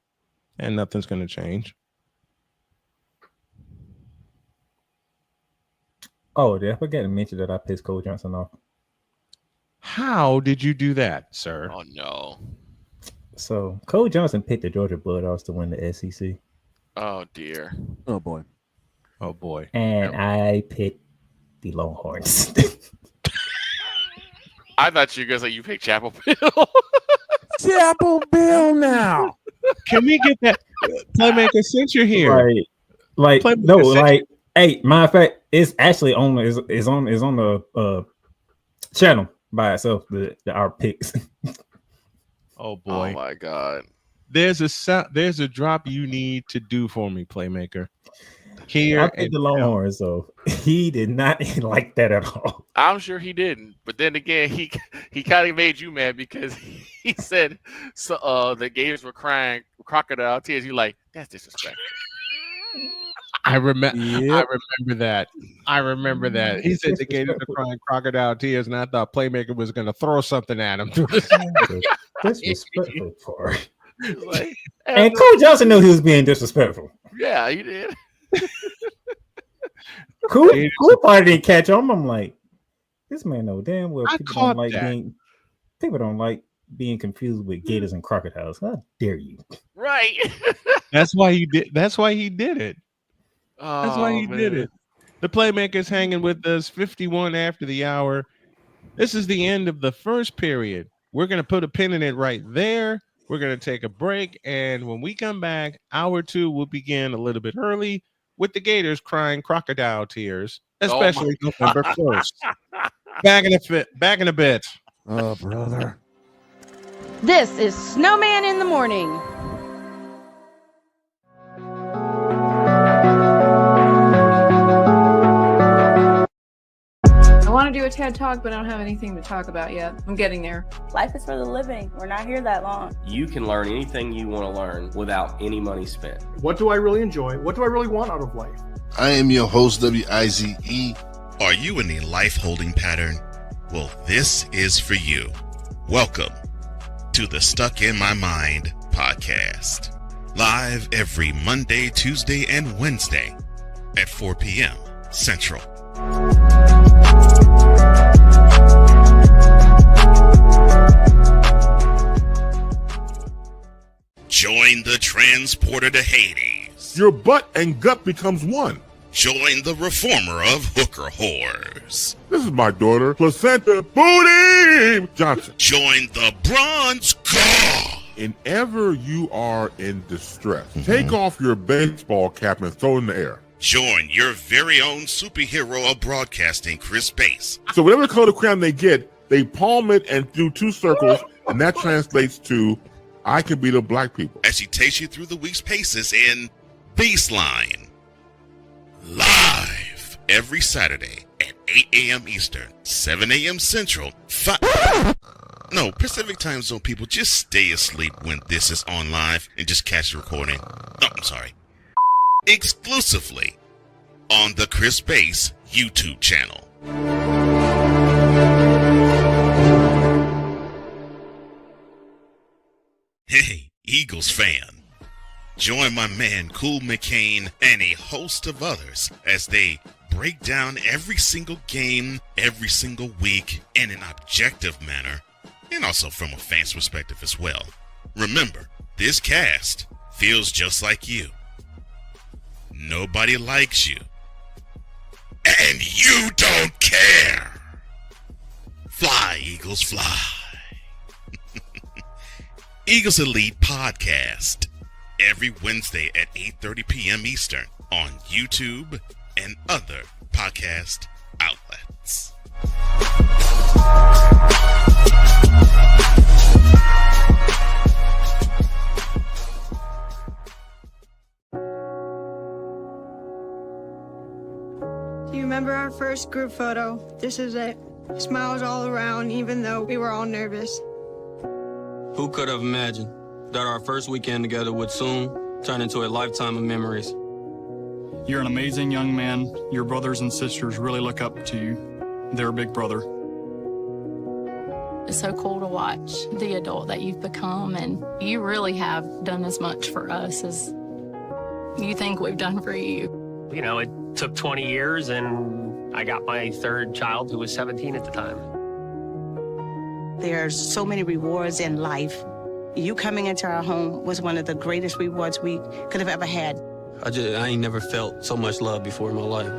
and nothing's going to change. Oh, did I forget to mention that I pissed Cole Johnson off? How did you do that, sir? Oh, no. So, Cole Johnson picked the Georgia Bulldogs to win the SEC. Oh, dear. Oh, boy. Oh, boy. And I picked the Longhorns. I thought you were going to say you picked Chapel Hill. Chapel Bill now. Can we get that playmaker since you're here? Like no, like hey, matter of fact, it's actually on is on the channel by itself. Our picks. Oh boy! Oh my god! There's a drop you need to do for me, playmaker. Here, I picked the Longhorns, so he did not like that at all. I'm sure he didn't, but then again, he kind of made you mad because he said the Gators were crying crocodile tears. You're like, that's disrespectful. I remember that. I remember that. He said the Gators were crying crocodile tears, and I thought playmaker was going to throw something at him. Disrespectful for like, and Cole Johnson knew he was being disrespectful. Yeah, he did. Cool part didn't catch on. I'm like, this man know damn well people don't like being confused with gators and crocodiles. How dare you? Right. That's why he did. That's why he did it. Oh, that's why he did it. The playmaker's hanging with us. 51 after the hour. This is the end of the first period. We're gonna put a pin in it right there. We're gonna take a break, and when we come back, hour 2 will begin a little bit early with the Gators crying crocodile tears, especially November 1st. Back in a bit. Oh, brother. This is Snowman in the Morning. want to do a TED Talk, but I don't have anything to talk about yet. I'm getting there. Life is for the living. We're not here that long. You can learn anything you want to learn without any money spent. What do I really enjoy? What do I really want out of life? I am your host, WIZE. Are you in a life holding pattern? Well, this is for you. Welcome to the Stuck in My Mind podcast. Live every Monday, Tuesday, and Wednesday at 4 p.m. Central. Join the transporter to Hades. Your butt and gut becomes one. Join the reformer of hooker whores. This is my daughter, Placenta Booty Johnson. Join the bronze car. Whenever you are in distress, take off your baseball cap and throw it in the air. Join your very own superhero of broadcasting, Chris Bass. So whatever color crayon they get, they palm it and do 2 circles, and that translates to, I can beat up black people. As she takes you through the week's paces in Baseline. Live every Saturday at 8 a.m. Eastern, 7 a.m. Central, Pacific Time Zone people, just stay asleep when this is on live and just catch the recording. Oh, I'm sorry. Exclusively on the Chris Bass YouTube channel. Hey, Eagles fan. Join my man Cool McCain and a host of others as they break down every single game, every single week in an objective manner, and also from a fan's perspective as well. Remember, this cast feels just like you. Nobody likes you. And you don't care. Fly, Eagles, fly. Eagles Elite Podcast. Every Wednesday at 8:30 p.m. Eastern on YouTube and other podcast outlets. Do you remember our first group photo? This is it. Smiles all around, even though we were all nervous. Who could have imagined that our first weekend together would soon turn into a lifetime of memories? You're an amazing young man. Your brothers and sisters really look up to you. They're a big brother. It's so cool to watch the adult that you've become, and you really have done as much for us as you think we've done for you. You know, it took 20 years, and I got my third child, who was 17 at the time. There's so many rewards in life. You coming into our home was one of the greatest rewards we could have ever had. I ain't never felt so much love before in my life.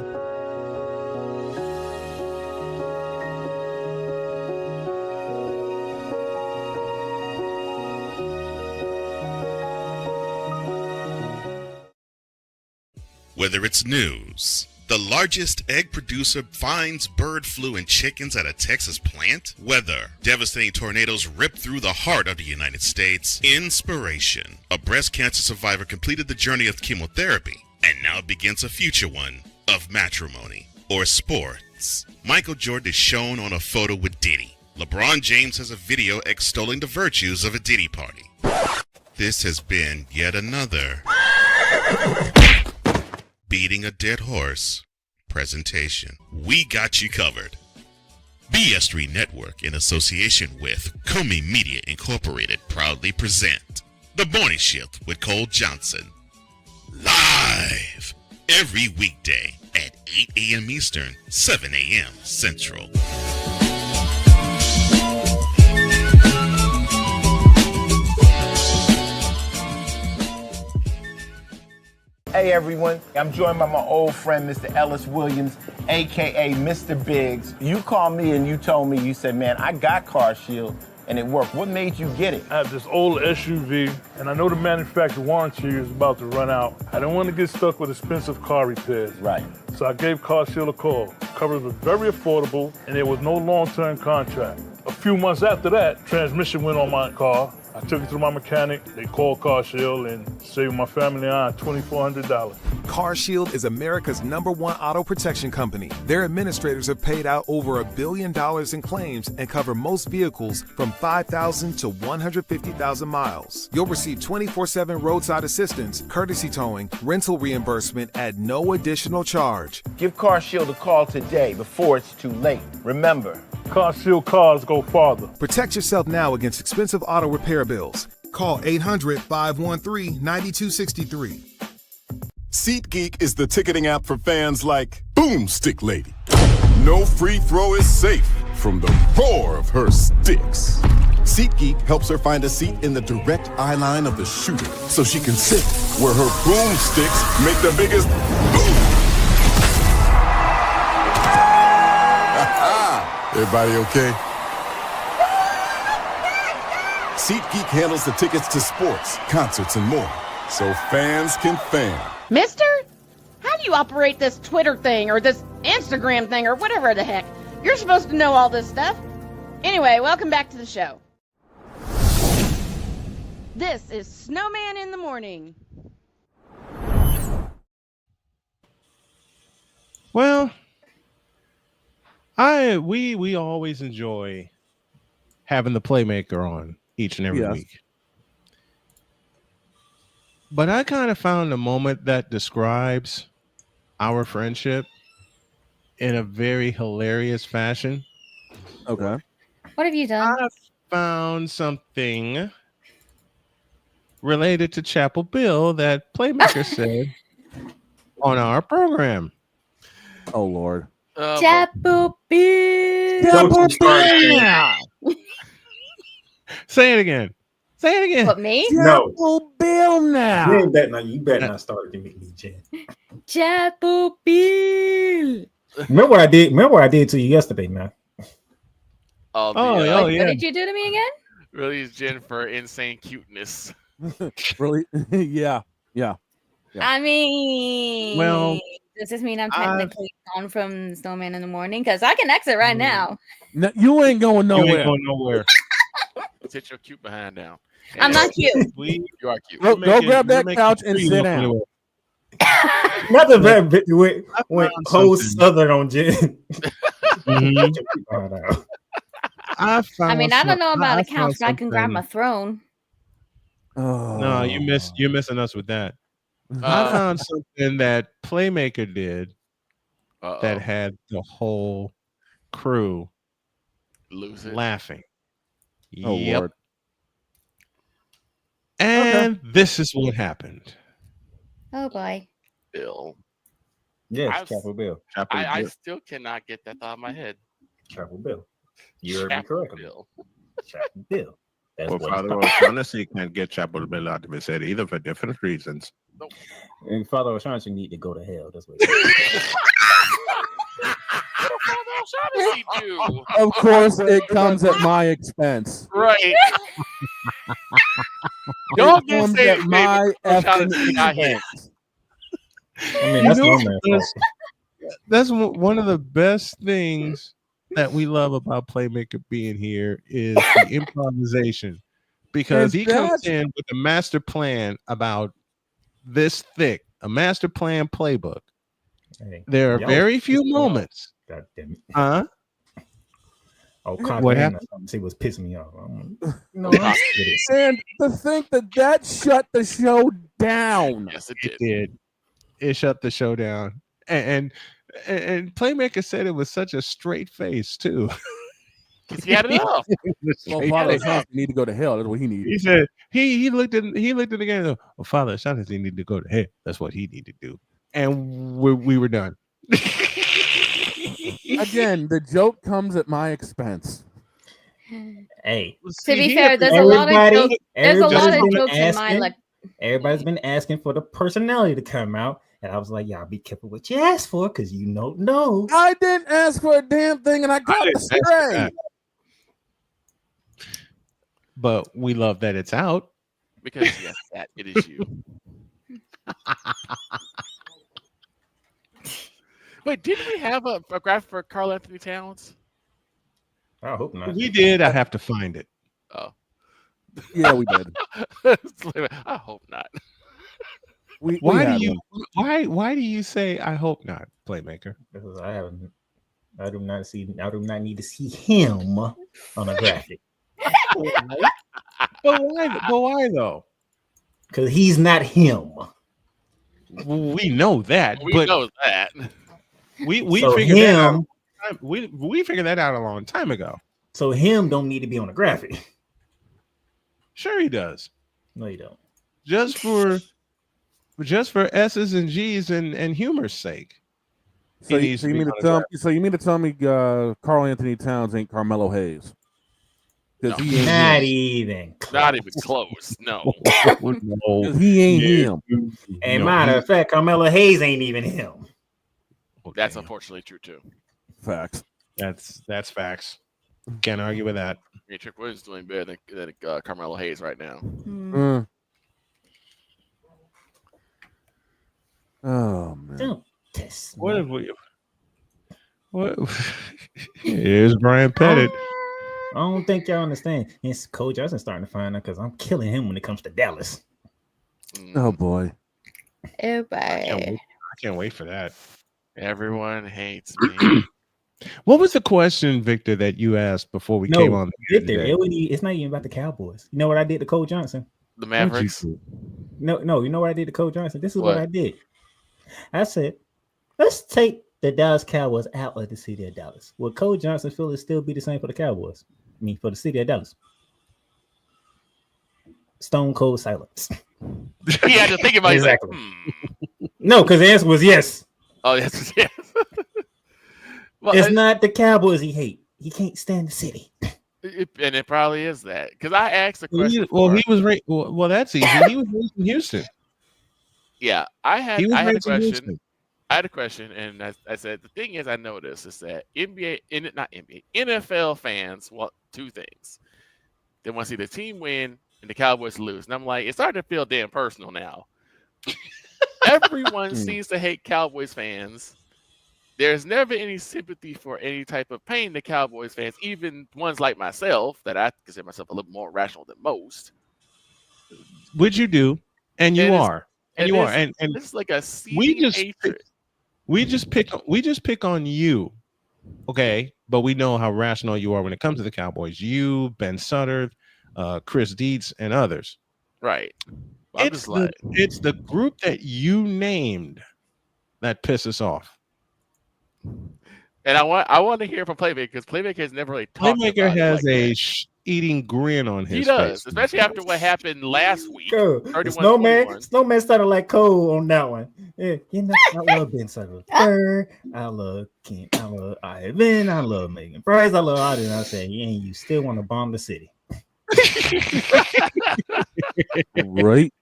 Whether it's news, the largest egg producer finds bird flu in chickens at a Texas plant, weather, devastating tornadoes rip through the heart of the United States, inspiration, a breast cancer survivor completed the journey of chemotherapy and now begins a future one of matrimony, or sports. Michael Jordan is shown on a photo with Diddy. LeBron James has a video extolling the virtues of a Diddy party. This has been yet another Beating a Dead Horse presentation. We got you covered. BS3 Network, in association with Comey Media Incorporated, proudly present The Morning Shift with Cole Johnson. Live every weekday at 8 a.m. Eastern, 7 a.m. Central. Hey everyone, I'm joined by my old friend, Mr. Ellis Williams, AKA Mr. Biggs. You called me and you told me, you said, man, I got Car Shield and it worked. What made you get it? I have this old SUV and I know the manufacturer warranty is about to run out. I didn't want to get stuck with expensive car repairs. Right. So I gave Car Shield a call. Coverage was very affordable and there was no long-term contract. A few months after that, transmission went on my car. I took it to my mechanic, they called Car Shield and saved my family and I $2,400. CarShield is America's #1 auto protection company. Their administrators have paid out over $1 billion in claims and cover most vehicles from 5,000 to 150,000 miles. You'll receive 24/7 roadside assistance, courtesy towing, rental reimbursement at no additional charge. Give CarShield a call today before it's too late. Remember, CarShield cars go farther. Protect yourself now against expensive auto repair bills. Call 800-513-9263. SeatGeek is the ticketing app for fans like Boomstick Lady. No free throw is safe from the roar of her sticks. SeatGeek helps her find a seat in the direct eye line of the shooter so she can sit where her boomsticks make the biggest boom. Everybody okay? SeatGeek handles the tickets to sports, concerts, and more, so fans can fan. Mister, how do you operate this Twitter thing or this Instagram thing or whatever the heck? You're supposed to know all this stuff. Anyway, welcome back to the show. This is Snowman in the Morning. Well, we always enjoy having the playmaker on each and every week. But I kind of found a moment that describes our friendship in a very hilarious fashion. Okay. What have you done? I found something related to Chapel Bill that Playmaker said on our program. Oh, Lord. Chapel Bill. Chapel Bill. Say it again. Say it again. What, me? No. Chapel Bill now. You better not start to make me, Jen. Chapel Bill. Remember what I did? Remember what I did to you yesterday, man? Yeah. What did you do to me again? Really, is Jen for insane cuteness. Really? Yeah. I mean, well, does this mean I'm technically gone from Snowman in the Morning? Because I can exit right now. No, you ain't going nowhere. You ain't going nowhere. Sit your cute behind down. I'm not cute. You are cute. Go grab that couch and sit down. Not the bad bit went whole southern on Jen. I don't know about a couch, but I can grab my throne. Oh. No, you're missing us with that. I found something that Playmaker did that had the whole crew laughing. Oh, yep. Lord. And this is what happened. Oh boy. Bill. Yes, Chapel Bill. I still cannot get that out of my head. Chapel Bill. You heard me correctly. Chapel Bill. That's Well, what Father it's called. O'Shaughnessy can't get Chapel Bill out of his head either for different reasons. And Father O'Shaughnessy need to go to hell. That's what Of course, it comes at my expense. Right. Don't get comes saved, at my O'Shaughnessy not effing here. expense. I mean, that's no man's fault. That's one of the best things that we love about Playmaker being here is the improvisation, because he comes in with a master plan about this thick, a master plan playbook. Hey, There are very few moments. God damn it. Huh? Oh, What happened? He was pissing me off. And to think that shut the show down. Yes, it It did. It shut the show down. And Playmaker said it was such a straight face too. He had it up. Well, Father O'Shaughnessy need to go to hell. That's what he needed. He said he looked at the game and said, well, Father O'Shaughnessy need to go to hell. That's what he needed to do. And we were done. Again, the joke comes at my expense. Hey, To be fair, there's a lot of jokes. There's a lot of jokes in my like. Everybody's been asking for the personality to come out, and I was like, "Y'all be careful what you ask for, because you don't know." I didn't ask for a damn thing, and I got the stray. But we love that it's out. Because yes, that it is you. Wait, didn't we have a graphic for Karl Anthony Towns? I hope not. We did. I have to find it. Oh. Yeah, we did. I hope not. Why do you say I hope not, Playmaker? Because I do not need to see him on a graphic. But why though? Because he's not him. We know that. We know that. We So figured that out. him- We figured that out a long time ago. So him don't need to be on a graphic. Sure he does. No, you don't. Just for S's and G's and humor's sake. So you mean to tell me Karl Anthony Towns ain't Carmelo Hayes? Because he ain't Not him. Not even close. No. No. He ain't him. And matter of fact, Carmelo Hayes ain't even him. That's unfortunately true too. Facts. That's facts. Can't argue with that. Yeah, Trick Williams is doing better than Carmelo Hayes right now. Oh man. Don't test What if we? What? Here's Brian Pettit. I don't think y'all understand. It's Coach Johnson starting to find out because I'm killing him when it comes to Dallas. Oh boy. Everybody. I can't wait for that. Everyone hates me. What was the question, Victor, that you asked before we came on? Victor, it's not even about the Cowboys. You know what I did to Cole Johnson? The Mavericks. No. You know what I did to Cole Johnson? This is what I did. I said, let's take the Dallas Cowboys out of the city of Dallas. Will Cole Johnson feel it still be the same for the Cowboys? I mean, for the city of Dallas. Stone cold silence. He had to think about it. Exactly. Like, No, because the answer was yes. Oh, yes. Well, It's not the Cowboys he hate. He can't stand the city. And it probably is that. Because I asked the question. He was right. Well, that's easy. He was raised in Houston. Yeah, I had a raised in question. Houston. I had a question, and I said the thing is, I noticed is that NFL fans want two things. They want to see the team win and the Cowboys lose, and I'm like, it's starting to feel damn personal now. Everyone seems to hate Cowboys fans. There's never any sympathy for any type of pain to Cowboys fans, even ones like myself that I consider myself a little more rational than most. Which you do, and you are. And you are, and it's like a seething hatred. We just pick on you, okay? But we know how rational you are when it comes to the Cowboys. You, Ben Sutter, Chris Dietz, and others. Right. It's the group that you named that pisses off. And I want to hear from Playmaker because Playmaker has never really talked Playmaker about has it like a that. eating grin on his face. He does, especially after what happened last week. Snowman started like Cole on that one. Yeah, you know, I love Ben Sutter. I love Ken. I love Ivan. I love Megan Price. I love Auden. I say, yeah, you still want to bomb the city. Right.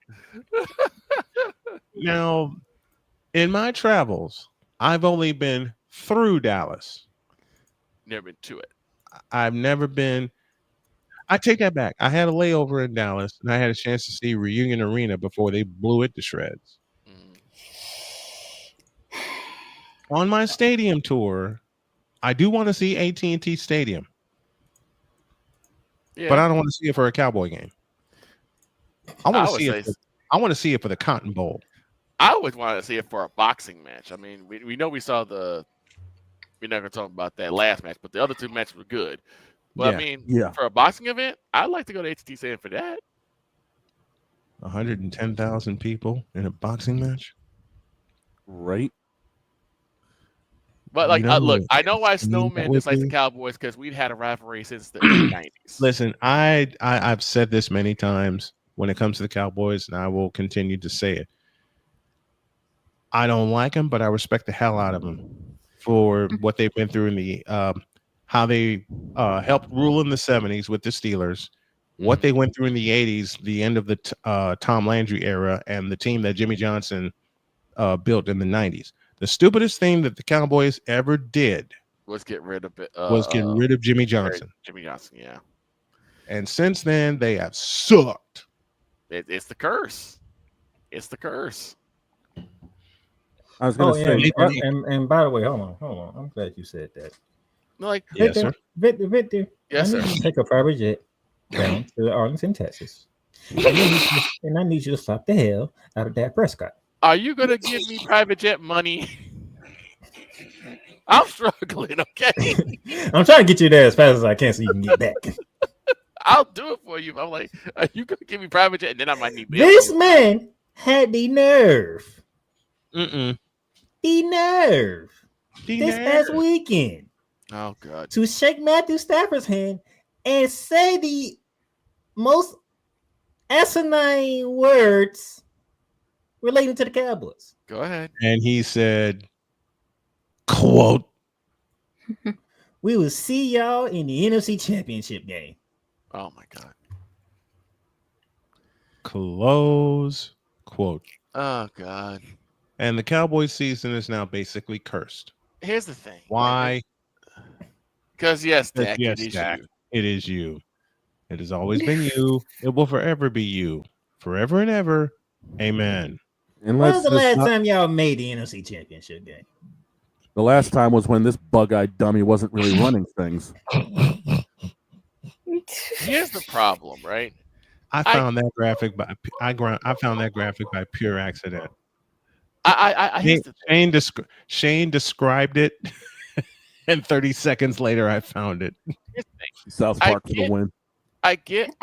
Now, in my travels, I've only been through Dallas. Never been to it. I've never been. I take that back. I had a layover in Dallas, and I had a chance to see Reunion Arena before they blew it to shreds. On my stadium tour, I do want to see AT&T Stadium, but I don't want to see it for a Cowboy game. I want to see it for the Cotton Bowl. I always wanted to see it for a boxing match. I mean, we know we saw we're not going to talk about that last match, but the other two matches were good. But I mean, for a boxing event, I'd like to go to AT&T Stadium for that. 110,000 people in a boxing match, right? But like, look, I know why Snowman dislikes the Cowboys because we've had a rivalry since the early 90s. Listen, I've said this many times when it comes to the Cowboys, and I will continue to say it. I don't like them, but I respect the hell out of them for what they've been through in the how they helped rule in the 70s with the Steelers, what they went through in the 80s, the end of the Tom Landry era, and the team that Jimmy Johnson built in the 90s. The stupidest thing that the Cowboys ever did was get rid of Jimmy Johnson. Jimmy Johnson, yeah. And since then, they have sucked. It's the curse. It's the curse. I was going to say, and by the way, hold on. I'm glad you said that. Like, yes, sir. Victor, yes, sir. I need you to take a private jet down to Arlington, Texas, and I need you to slap the hell out of Dak Prescott. Are you gonna give me private jet money? I'm struggling, okay? I'm trying to get you there as fast as I can so you can get back. I'll do it for you. I'm like, are you gonna give me private jet? And then I might need this man had the nerve. The nerve. This past weekend. Oh God. To shake Matthew Stafford's hand and say the most asinine words relating to the Cowboys. Go ahead. And he said, quote, we will see y'all in the NFC Championship game. Oh my God. Close quote. Oh God. And the Cowboys season is now basically cursed. Here's the thing. Why? Because yes, Dak, yes, it is Dak, you. it is you. It has always been you. It will forever be you. Forever and ever. Amen. And when was the last time y'all made the NFC Championship game? The last time was when this bug-eyed dummy wasn't really running things. Here's the problem, right? I found that graphic by pure accident. Shane described it, and 30 seconds later, I found it. South Park for the win. I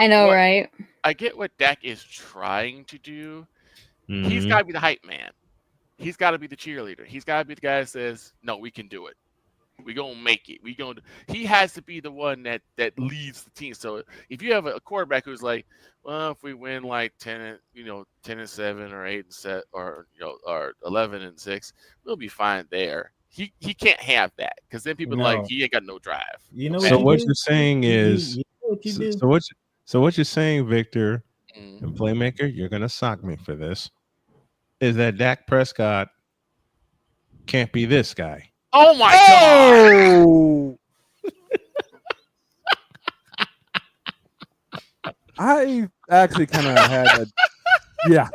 know, right? I get what Dak is trying to do. He's got to be the hype man. He's got to be the cheerleader. He's got to be the guy that says, "No, we can do it. We're gonna make it. He has to be the one that leads the team. So if you have a quarterback who's like, well, if we win like 10-7 or 8-7 or 11-6, we'll be fine there. He can't have that because then people are like he ain't got no drive. So what you're saying is, so what you're saying, Victor and Playmaker, you're gonna sock me for this. Is that Dak Prescott can't be this guy? Oh my God! I actually kind of had a yeah.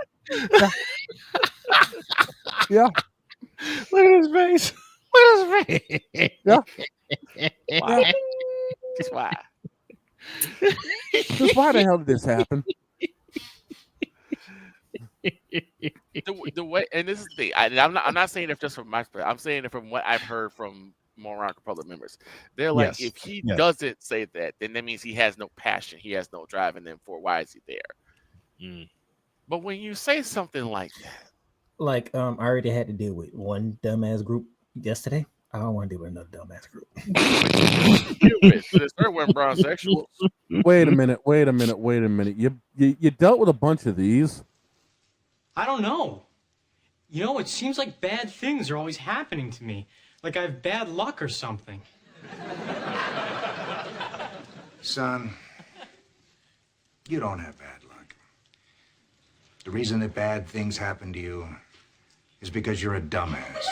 Look at his face. Look at his face. Yeah. Why? Just why? Just why the hell did this happen? The way, and this is the thing. I'm not saying it just from my perspective. I'm saying it from what I've heard from Morran Republic members. They're like, if he doesn't say that, then that means he has no passion, he has no drive, and then why is he there? But when you say something like that, like I already had to deal with one dumbass group yesterday. I don't want to deal with another dumbass group. We're bronsexuals. Wait a minute. You dealt with a bunch of these. I don't know. It seems like bad things are always happening to me. Like I have bad luck or something. Son, you don't have bad luck. The reason that bad things happen to you is because you're a dumbass.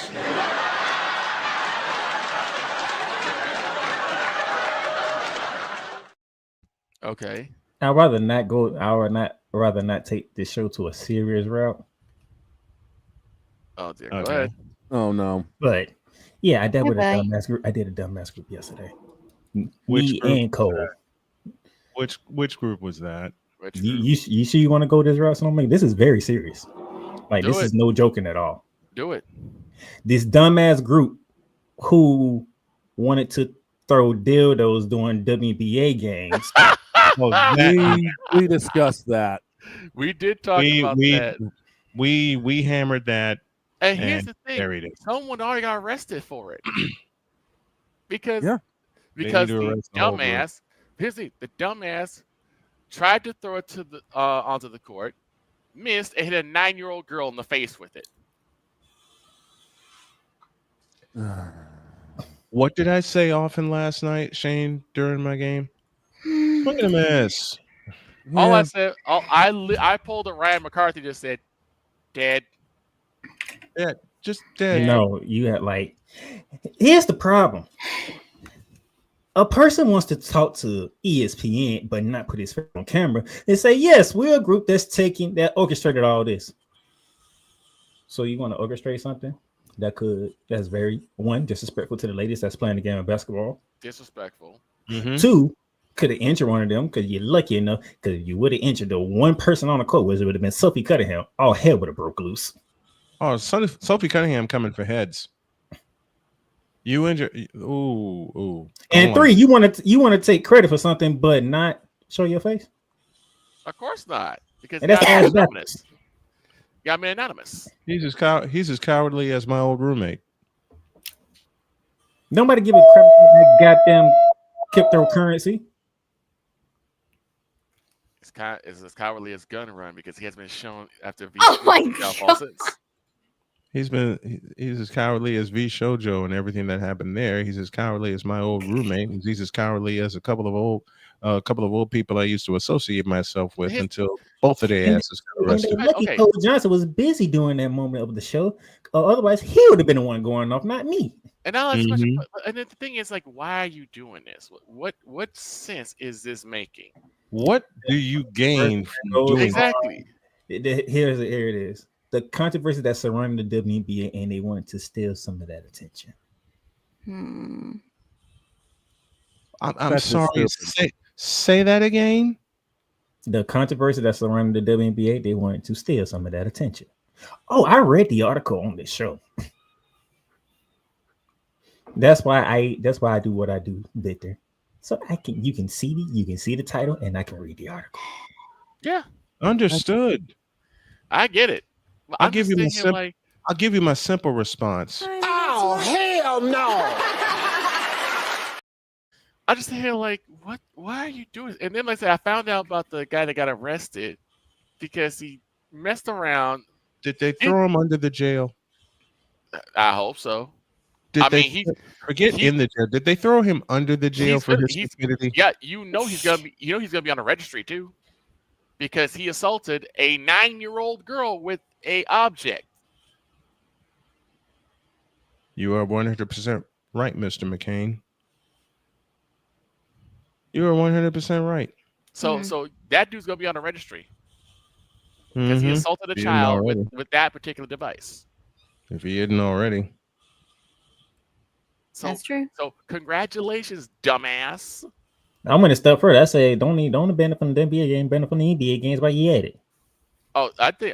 Okay. I'd rather not take this show to a serious route. Oh dear. Go ahead. Oh no. But yeah, I dealt with a dumbass group. I did a dumbass group yesterday. Which group and Cole. Which group was that? You sure you want to go this route? So this is very serious. Like this is no joking at all. Do it. This dumbass group who wanted to throw dildos during WNBA games. We discussed that. We did talk about that. We hammered that. And here's the thing: someone already got arrested for it because the dumbass. Here's the dumbass tried to throw it to the onto the court, missed, and hit a 9-year-old girl in the face with it. What did I say often last night, Shane, during my game? Look at a mess. All I said, I pulled a Ryan McCarthy, just said, dead. Dead. Just dead. No, you had here's the problem. A person wants to talk to ESPN, but not put his face on camera and say, yes, we're a group that orchestrated all this. So you want to orchestrate something that's very, one, disrespectful to the ladies that's playing the game of basketball. Disrespectful. Two, could have injured one of them because you're lucky enough, because you would have injured the one person on the court, which would have been Sophie Cunningham. All hell would have broke loose. Oh, Sophie Cunningham coming for heads. You injured. Ooh. And 3, you want to take credit for something, but not show your face. Of course not, because And that's anonymous. Got me anonymous. He's as cowardly as my old roommate. Nobody give a crap about that goddamn cryptocurrency. It's as cowardly as Gun Run because he has been shown after V. Oh my God. He's as cowardly as V Shoujo and everything that happened there. He's as cowardly as my old roommate. He's as cowardly as a couple of old people I used to associate myself with until both of their asses got arrested. Lucky Cole Johnson was busy during that moment of the show. Otherwise, he would have been the one going off, not me. And now, and the thing is, like, why are you doing this? What sense is this making? What do you gain from doing exactly? Here it is. The controversy that surrounded the WNBA, and they wanted to steal some of that attention. I'm sorry. Say that again. The controversy that surrounded the WNBA, they wanted to steal some of that attention. Oh, I read the article on this show. That's why I do what I do, Victor. So you can see the title, and I can read the article. Yeah, understood. I get it. I'll give you my simple response. Oh, hell no. I just hear like, what? Why are you doing? And then, like I said, I found out about the guy that got arrested because he messed around. Did they throw him under the jail? I hope so. In the jail. Did they throw him under the jail for his stupidity? Yeah, he's gonna be on a registry too, because he assaulted a 9-year-old girl with a object. You are 100% right, Mr. McCain. You are 100% right. So that dude's gonna be on a registry because he assaulted a child with that particular device. If he isn't already. That's true. So congratulations, dumbass. I'm gonna step further. I say don't benefit from the NBA game, benefit from the NBA games while you at it. Oh, I think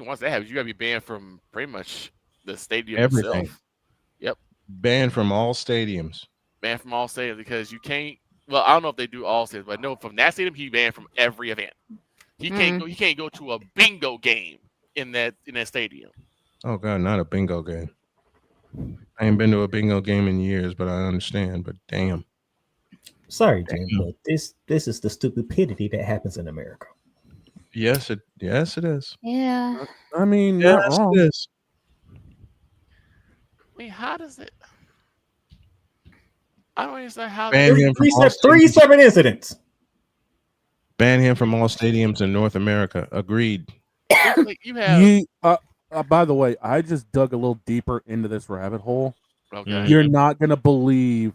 once that happens, you gotta be banned from pretty much the stadium Everything. itself. Yep. Banned from all stadiums. Banned from all stadiums because you can't. Well, I don't know if they do all stadiums, but I know from that stadium he banned from every event. He can't go to a bingo game in that stadium. Oh God, not a bingo game. I ain't been to a bingo game in years, but I understand. But damn. Sorry, Jim, but this is the stupidity that happens in America. Yes, it is. Yeah. I mean, yes, not wrong. It is. I mean, how does it? I don't understand how. Three separate incidents. Ban him from all stadiums in North America. Agreed. You have. By the way, I just dug a little deeper into this rabbit hole. Okay. You're not gonna believe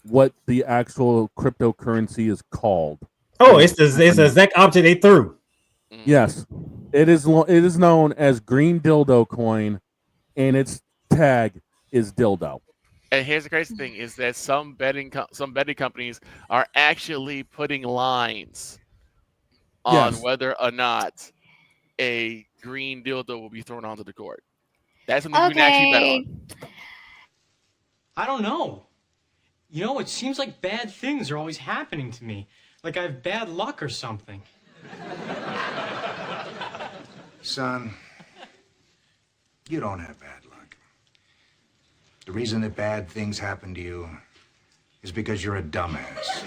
what the actual cryptocurrency is called. Oh, it's the exact object they threw. Yes, it is known as Green Dildo Coin, and its tag is dildo. And here's the crazy thing: is that some betting companies are actually putting lines on whether or not a green dildo will be thrown onto the court. That's something you can actually bet on. I don't know. You know, it seems like bad things are always happening to me. Like I have bad luck or something. Son, you don't have bad luck. The reason that bad things happen to you is because you're a dumbass.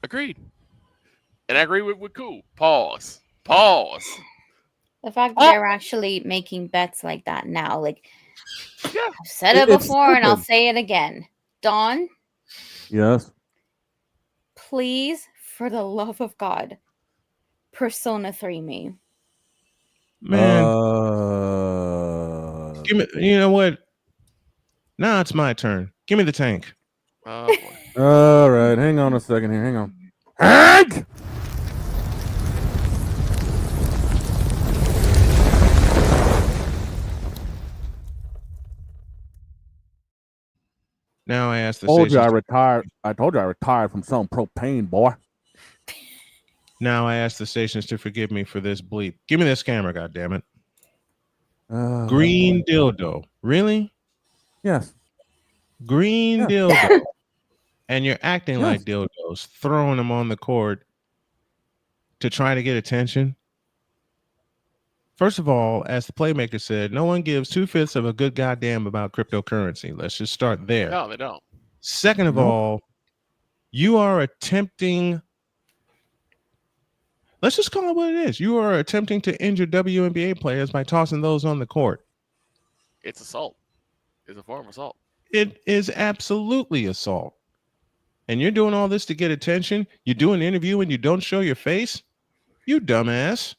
Agreed. And I agree with Cool. Pause. The fact that they're actually making bets like that now, like I've said it before and I'll say it again. Dawn. Yes. Please, for the love of God, Persona 3 me. Man. Give me, you know what? Now it's my turn. Give me the tank. Oh, boy. All right, hang on a second here. Hang on. Hank! Now I asked the I told you I retired from selling propane, boy. Now I ask the stations to forgive me for this bleep. Give me this camera, goddammit. Green dildo. Really? Yes. Green dildo. And you're acting Yes. like dildos, throwing them on the court to try to get attention. First of all, as the playmaker said, no one gives 2/5 of a good goddamn about cryptocurrency. Let's just start there. No, they don't. Second of all, you are attempting. Let's just call it what it is. You are attempting to injure WNBA players by tossing those on the court. It's assault. It's a form of assault. It is absolutely assault. And you're doing all this to get attention. You do an interview and you don't show your face. You dumbass.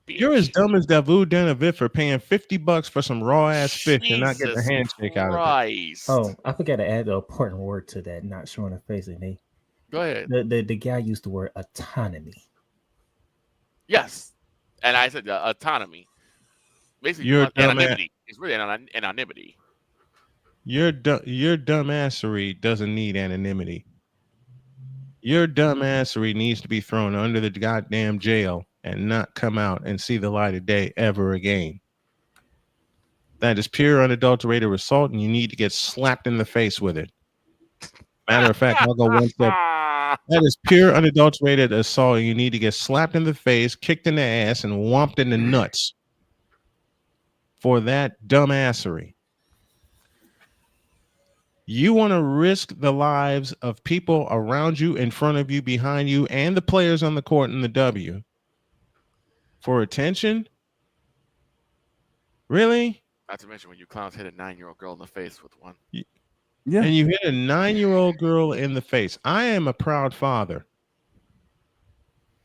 You're as dumb as Davu Denavit for paying $50 for some raw ass fish and not getting a handshake out of it. Oh, I forgot to add the important word to that, not showing a face. And Go ahead. The guy used the word autonomy. Yes. And I said autonomy. Basically, You're anonymity. It's really anonymity. Your dumbassery doesn't need anonymity. Your dumbassery needs to be thrown under the goddamn jail and not come out and see the light of day ever again. That is pure unadulterated assault, and you need to get slapped in the face with it. Matter of fact, I'll go one step. That is pure unadulterated assault, and you need to get slapped in the face, kicked in the ass, and whomped in the nuts for that dumbassery. You want to risk the lives of people around you, in front of you, behind you, and the players on the court in the W for attention? Really? Not to mention when you clowns hit a 9-year-old girl in the face with one. Yeah. And you hit a 9-year-old girl in the face. I am a proud father.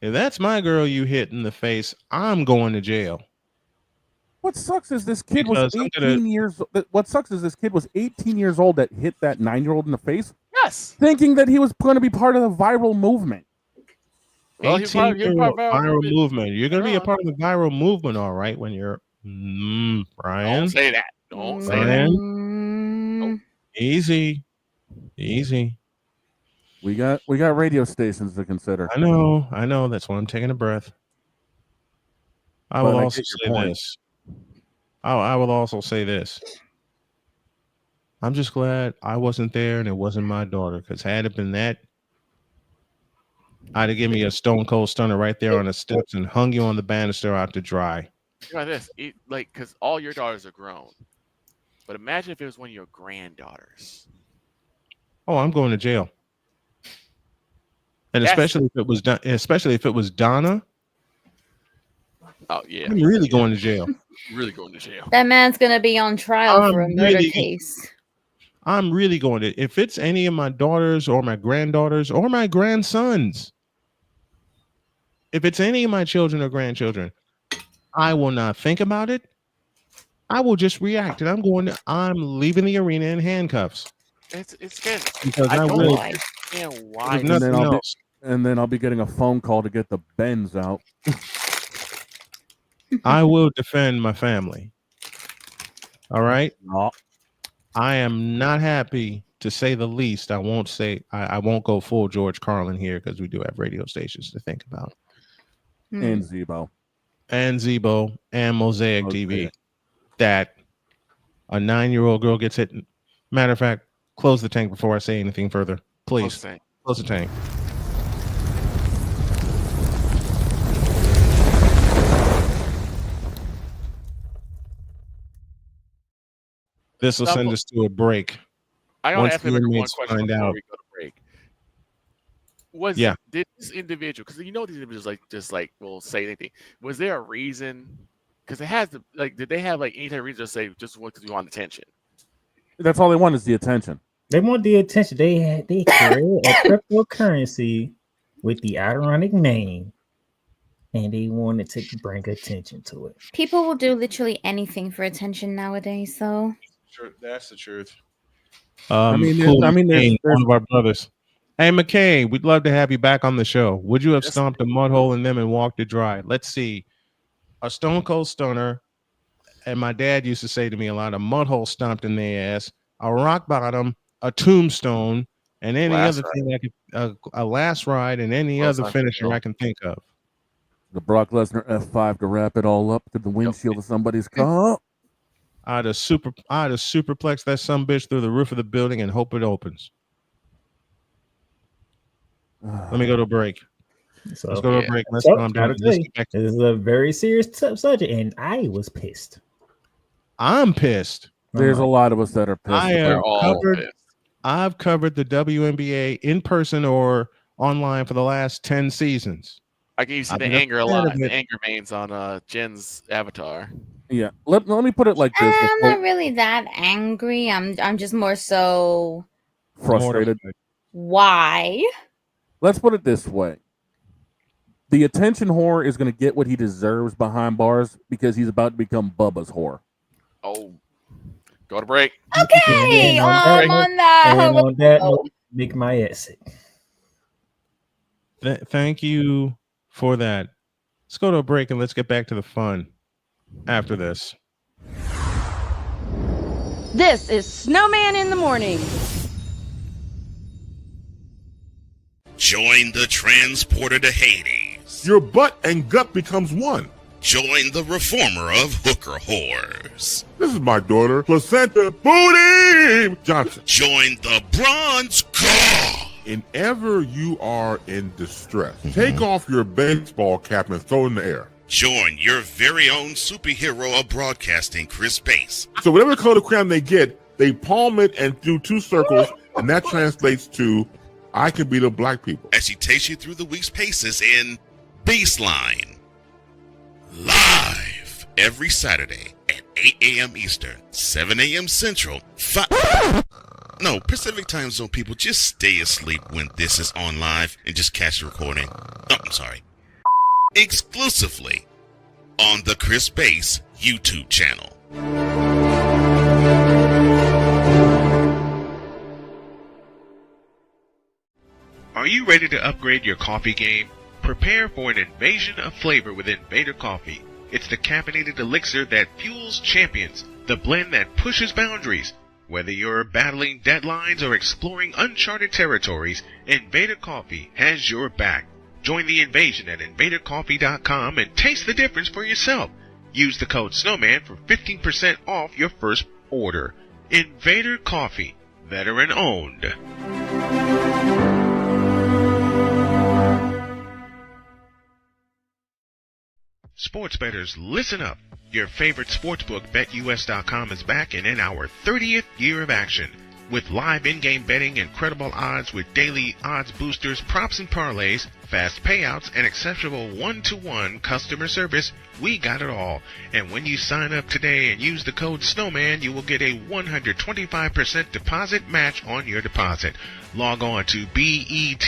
If that's my girl you hit in the face, I'm going to jail. What sucks is this kid was 18 years. What sucks is this kid was 18 years old that hit that 9-year-old in the face. Yes. Thinking that he was going to be part of the viral movement. Well, 18-year-old viral movement. You're going to be a part of the viral movement, all right, when you're Brian. Don't say that. Don't say Brian. that. Nope. Easy. We got radio stations to consider. I know. That's why I'm taking a breath. I will also say this. I will also say this. I'm just glad I wasn't there and it wasn't my daughter, because had it been that, I'd have given me a stone cold stunner right there on the steps and hung you on the banister out to dry. Think about this, because all your daughters are grown. But imagine if it was one of your granddaughters. Oh, I'm going to jail. And especially if it was Donna. Oh yeah. I'm really going to jail. Really going to jail. That man's gonna be on trial for a murder case. I'm really going to. If it's any of my daughters or my granddaughters or my grandsons, if it's any of my children or grandchildren, I will not think about it. I will just react, and I'm leaving the arena in handcuffs. It's good. Because I don't will. understand why. And then I'll be getting a phone call to get the Benz out. I will defend my family. All right. No. I am not happy, to say the least. I won't go full George Carlin here, because we do have radio stations to think about. And Zebo. And Mosaic TV. That a 9-year-old girl gets hit. Matter of fact, close the tank before I say anything further. Please. Close the tank. This will send us to a break. I want to ask everyone one roommates question find before out. we go to break. Did this individual, because these individuals will say anything. Was there a reason? Because it has to, did they have any type of reason to say just because you want attention? That's all they want is the attention. They want the attention. They created a cryptocurrency with the ironic name, and they wanted to bring attention to it. People will do literally anything for attention nowadays, though. Sure, that's the truth. There's one of our brothers. Hey, McKay, we'd love to have you back on the show. Would you have stomped a mud hole in them and walked it dry? Let's see. A stone cold stunner, and my dad used to say to me a lot, a mud hole stomped in their ass, a rock bottom, a tombstone, and any Last other thing I could, a last ride and any Well, other finisher I can think of. The Brock Lesnar F5 to wrap it all up to the windshield of somebody's car. I'd have superplex that sumbitch through the roof of the building and hope it opens. Let me go to a break. So, let's go to a break. Let's so, calm down. this is a very serious subject, and I was pissed. I'm pissed. There's a lot of us that are pissed. I've covered the WNBA in person or online for the last 10 seasons. I can see the anger a lot. The anger veins on Jen's avatar. Yeah. Let me put it like this. I'm not really that angry. I'm just more so frustrated. Why? Let's put it this way. The attention whore is going to get what he deserves behind bars because he's about to become Bubba's whore. Oh, go to break. Okay, on that note, make my exit. Thank you for that. Let's go to a break and let's get back to the fun after this. This is Snowman in the Morning. Join the transporter to Hades. Your butt and gut becomes one. Join the reformer of hooker whores. This is my daughter, Placenta Booty Johnson. Join the bronze claw. Whenever you are in distress, take off your baseball cap and throw it in the air. Join your very own superhero of broadcasting, Chris Bass. So whatever color crayon they get, they palm it and do 2 circles, and that translates to I can beat up black people. As she takes you through the week's paces in Baseline. Live every Saturday at 8 a.m. Eastern, 7 a.m. Central, No, Pacific Time Zone people, just stay asleep when this is on live and just catch the recording. Oh, I'm sorry. Exclusively on the Chris Bass YouTube channel. Are you ready to upgrade your coffee game? Prepare for an invasion of flavor with Invader Coffee. It's the caffeinated elixir that fuels champions, the blend that pushes boundaries. Whether you're battling deadlines or exploring uncharted territories, Invader Coffee has your back. Join the invasion at invadercoffee.com and taste the difference for yourself. Use the code SNOWMAN for 15% off your first order. Invader Coffee, veteran owned. Sports bettors, listen up. Your favorite sportsbook, BetUS.com, is back and in our 30th year of action. With live in-game betting, incredible odds with daily odds boosters, props and parlays, fast payouts, and exceptional one-to-one customer service, we got it all. And when you sign up today and use the code SNOWMAN, you will get a 125% deposit match on your deposit. Log on to betus.com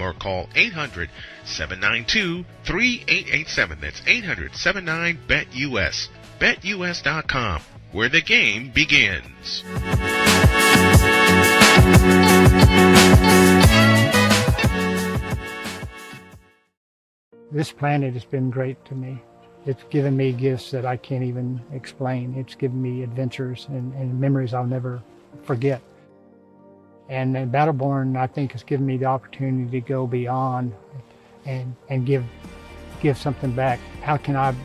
or call 800-792-3887. That's 800-79-BET-US. BetUS.com, where the game begins. This planet has been great to me. It's given me gifts that I can't even explain. It's given me adventures and memories I'll never forget. And Battleborn, I think, has given me the opportunity to go beyond and give something back. How can I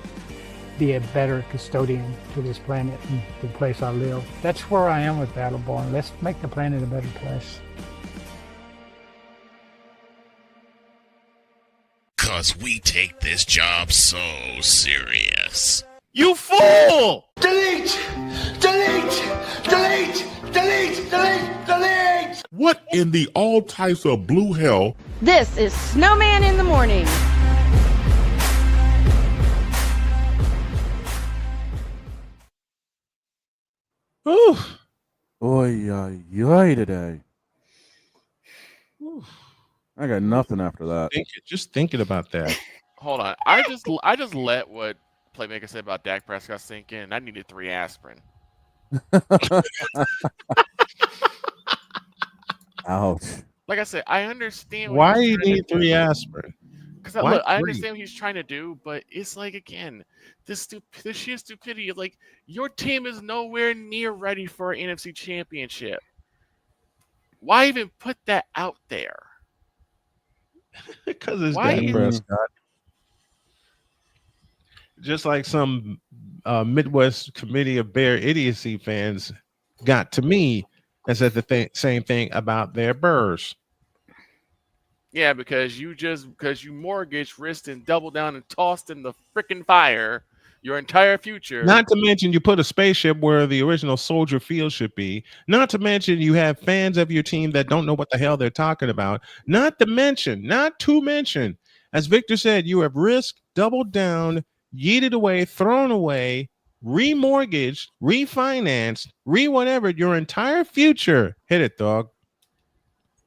be a better custodian to this planet and the place I live? That's where I am with Battleborn. Let's make the planet a better place. 'Cause we take this job so serious. You fool! Delete! Delete! Delete! Delete! Delete! Delete! What in the all types of blue hell? This is Snowman in the Morning. Ooh. Oy, oy, oy today. I got nothing after that. Just thinking about that. Hold on. I just let what Playmaker said about Dak Prescott sink in. I needed 3 aspirin. Ouch. Like I said, I understand. Why you need 3 aspirin? Because I understand what he's trying to do, but it's like, again, this sheer stupidity. Like, your team is nowhere near ready for an NFC championship. Why even put that out there? Because it's Dak Prescott. Just like some Midwest Committee of Bear Idiocy fans got to me and said the same thing about their Burrs. Yeah, because you mortgaged, risked, and doubled down and tossed in the freaking fire your entire future. Not to mention you put a spaceship where the original Soldier Field should be. Not to mention you have fans of your team that don't know what the hell they're talking about. Not to mention, as Victor said, you have risked, doubled down, yeeted away, thrown away, remortgaged, refinanced, whatever your entire future. Hit it, dog.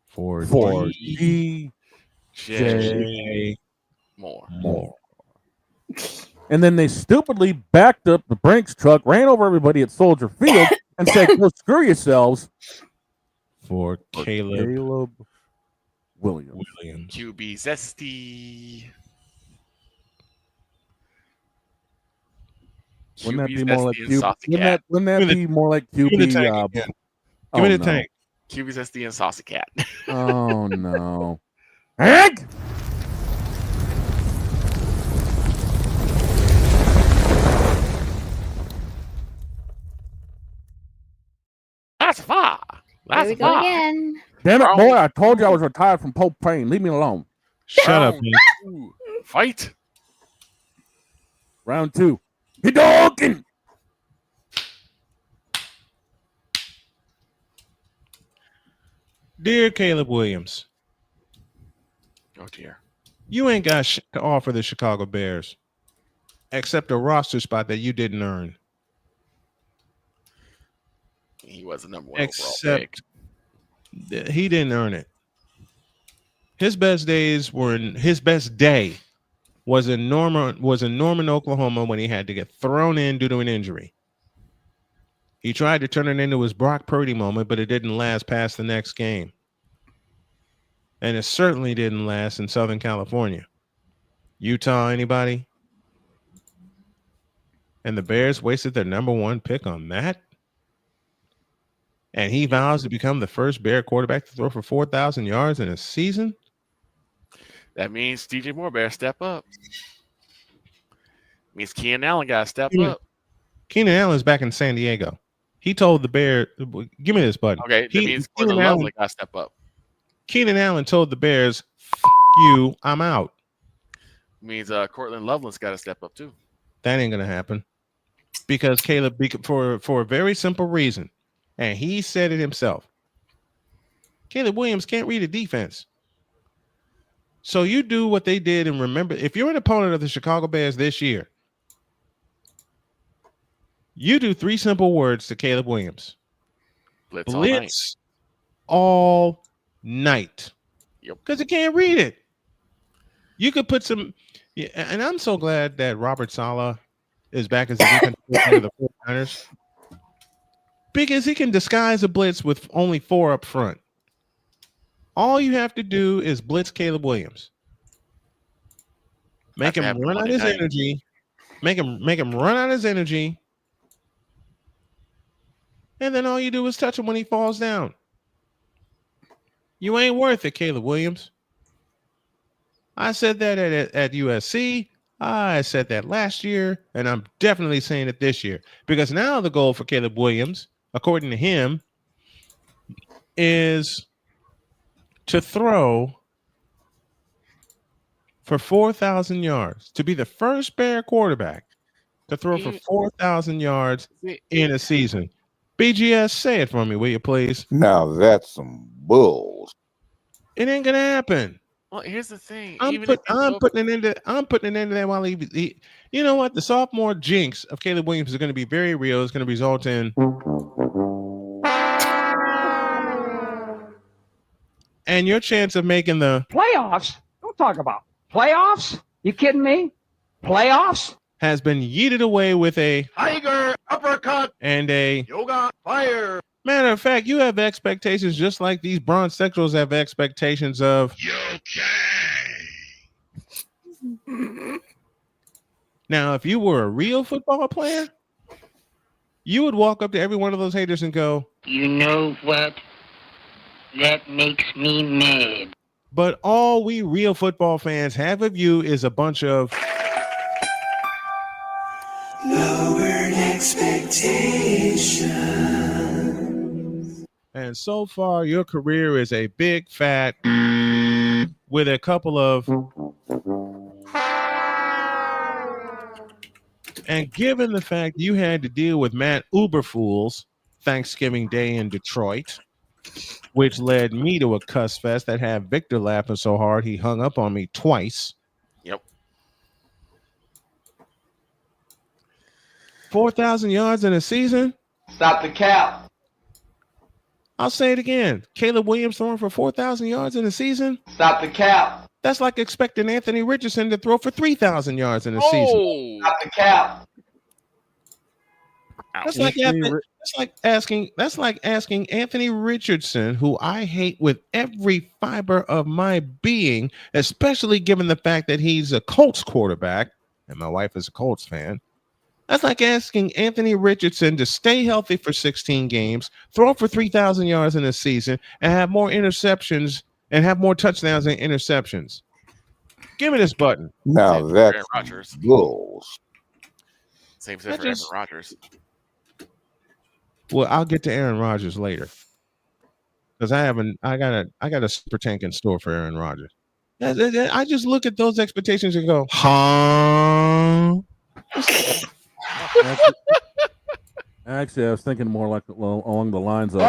For DJ more. And then they stupidly backed up the Brinks truck, ran over everybody at Soldier Field, and said, "Go screw yourselves." For Caleb Williams. QB Zesty. Wouldn't that be more like QB? Wouldn't that be more like QB? Give me the tank. QB Zesty and Saucy Cat. Oh no. Egg. That's far. Here we go again. Damn it, boy! I told you I was retired from propane. Leave me alone. Shut up, man. Fight. Round 2. You dogging. Dear Caleb Williams. Oh dear. You ain't got shit to offer the Chicago Bears except a roster spot that you didn't earn. He was the number 1 except he didn't earn it. His best day was in Norman, Oklahoma, when he had to get thrown in due to an injury. He tried to turn it into his Brock Purdy moment, but it didn't last past the next game. And it certainly didn't last in Southern California. Utah, anybody? And the Bears wasted their number 1 pick on that? And he vows to become the first Bear quarterback to throw for 4,000 yards in a season? That means DJ Moore better step up. Means Keenan Allen got to step up. Keenan Allen's back in San Diego. He told the Bears, give me this button. Okay, that means Keenan Allen got to step up. Keenan Allen told the Bears, "F you, I'm out." Means Cortland Loveland's got to step up too. That ain't going to happen. Because Caleb, for a very simple reason, and he said it himself, Caleb Williams can't read a defense. So you do what they did, and remember, if you're an opponent of the Chicago Bears this year, you do 3 simple words to Caleb Williams. Blitz all night. Yep. Because he can't read it. You could put some, and I'm so glad that Robert Saleh is back as the defensive coordinator of the 49ers, because he can disguise a blitz with only 4 up front. All you have to do is blitz Caleb Williams. Make him run out his energy. Make him run out his energy. And then all you do is touch him when he falls down. You ain't worth it, Caleb Williams. I said that at USC. I said that last year, and I'm definitely saying it this year. Because now the goal for Caleb Williams, according to him, is to throw for 4,000 yards, to be the first Bear quarterback to throw for 4,000 yards in a season. BGS, say it for me, will you please? Now that's some bull. It ain't gonna happen. Well, here's the thing. I'm putting it into that while he you know what? The sophomore jinx of Caleb Williams is going to be very real. It's going to result in and your chance of making the playoffs. Don't talk about playoffs. You kidding me? Playoffs has been yeeted away with a tiger uppercut and a yoga fire. Matter of fact, you have expectations just like these bronze sexuals have expectations of. Now, if you were a real football player, you would walk up to every one of those haters and go, "You know what? That makes me mad. But all we real football fans have of you is a bunch of lowered expectations. And so far, your career is a big fat with a couple of. And given the fact you had to deal with Matt Uberfools Thanksgiving Day in Detroit, which led me to a cuss fest that had Victor laughing so hard he hung up on me twice. Yep. 4,000 yards in a season? Stop the cap. I'll say it again. Caleb Williams throwing for 4,000 yards in a season? Stop the cap. That's like expecting Anthony Richardson to throw for 3,000 yards in a season. Stop the cap. That's like asking Anthony Richardson, who I hate with every fiber of my being, especially given the fact that he's a Colts quarterback, and my wife is a Colts fan. That's like asking Anthony Richardson to stay healthy for 16 games, throw for 3,000 yards in a season, and have more interceptions and have more touchdowns than interceptions. Give me this button. Now that's bulls. Same thing for Aaron Rodgers. Well, I'll get to Aaron Rodgers later, because I got a super tank in store for Aaron Rodgers. I just look at those expectations and go, huh? Actually, I was thinking more like along the lines of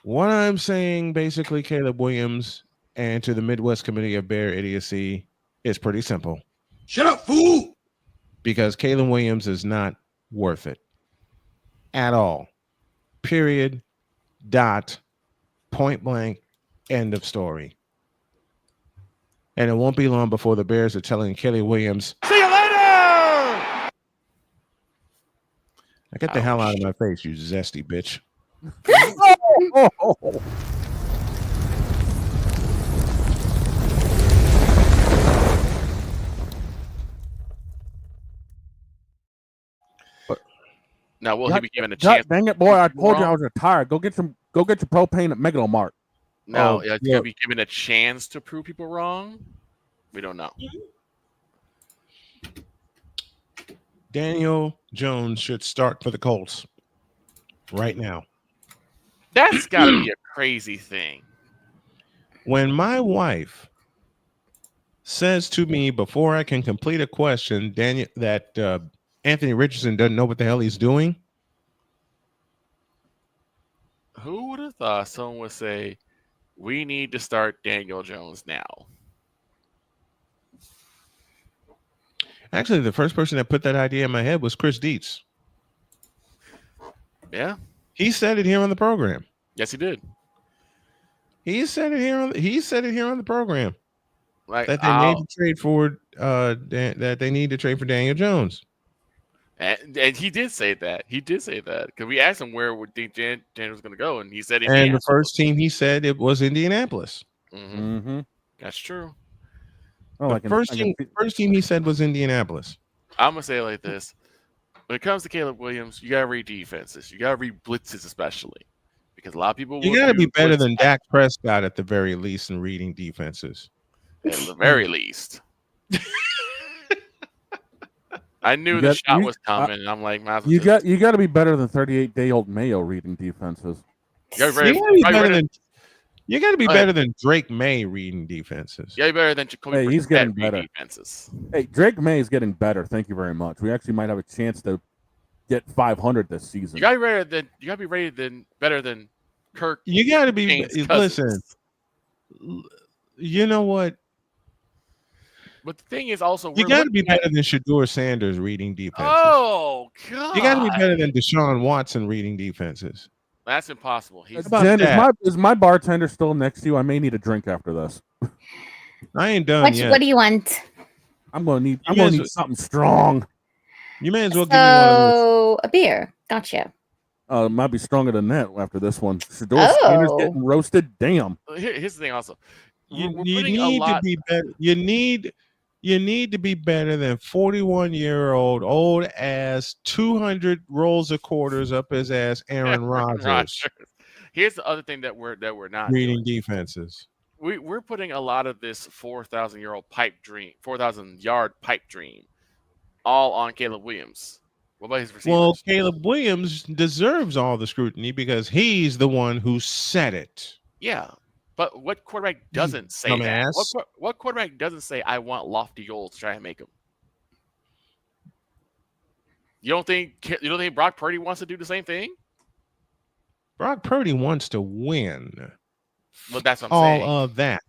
what I'm saying. Basically, Caleb Williams and to the Midwest Committee of Bear Idiocy is pretty simple. Shut up, fool! Because Caleb Williams is not worth it at all. Period. Dot. Point blank. End of story. And it won't be long before the Bears are telling Caleb Williams, "See you later!" Now get the hell out of my face, you zesty bitch. Now, will he be given a chance? Dang it, boy! I told you I was retired. Go get your propane at Megalomart. Now, is he gonna be given a chance to prove people wrong? We don't know. Daniel Jones should start for the Colts right now. That's got to be a crazy thing. When my wife says to me before I can complete a question, Anthony Richardson doesn't know what the hell he's doing. Who would have thought someone would say, "We need to start Daniel Jones now"? Actually, the first person that put that idea in my head was Chris Dietz. Yeah, he said it here on the program. Yes, he did. He said it here on the program. Like, that they need to trade for that they need to trade for Daniel Jones. And he did say that. He did say that because we asked him where would Daniel was going to go, and he said And the first team he said it was Indianapolis. Mm-hmm. That's true. First team he said was Indianapolis. I'm gonna say it like this: when it comes to Caleb Williams, you gotta read defenses. You gotta read blitzes, especially because a lot of people. You gotta be better than Dak Prescott at the very least in reading defenses. At the very least. I knew the shot was coming, and I'm like, you got to be better than 38-day-old Mayo reading defenses. You got to be better than Drake May reading defenses. You got to be better than Jacoby he's getting better. Defenses. Hey, Drake May is getting better. Thank you very much. We actually might have a chance to get 500 this season. You got to be better than Kirk. You got to be. Listen, you know what? But the thing is also you got to be better than Shedeur Sanders reading defenses. Oh God! You got to be better than Deshaun Watson reading defenses. That's impossible. Jen, is my bartender still next to you? I may need a drink after this. I ain't done yet. What do you want? I'm gonna need something strong. You may as well give me one of those. A beer. Gotcha. It might be stronger than that after this one. Shedeur Sanders getting roasted. Damn. Here's the thing. Also, You need to be better. You need You need to be better than 41-year-old old ass 200 rolls of quarters up his ass Aaron Rodgers. Here's the other thing that we're not reading doing. defenses. We're putting a lot of this 4,000-year-old pipe dream, 4,000-yard pipe dream, all on Caleb Williams. What about his receivers? Well, Caleb Williams deserves all the scrutiny because he's the one who said it. Yeah, but what quarterback doesn't say that? What quarterback doesn't say, I want lofty goals to try and make them? You don't think Brock Purdy wants to do the same thing? Brock Purdy wants to win. Well, that's what I'm saying. All of that.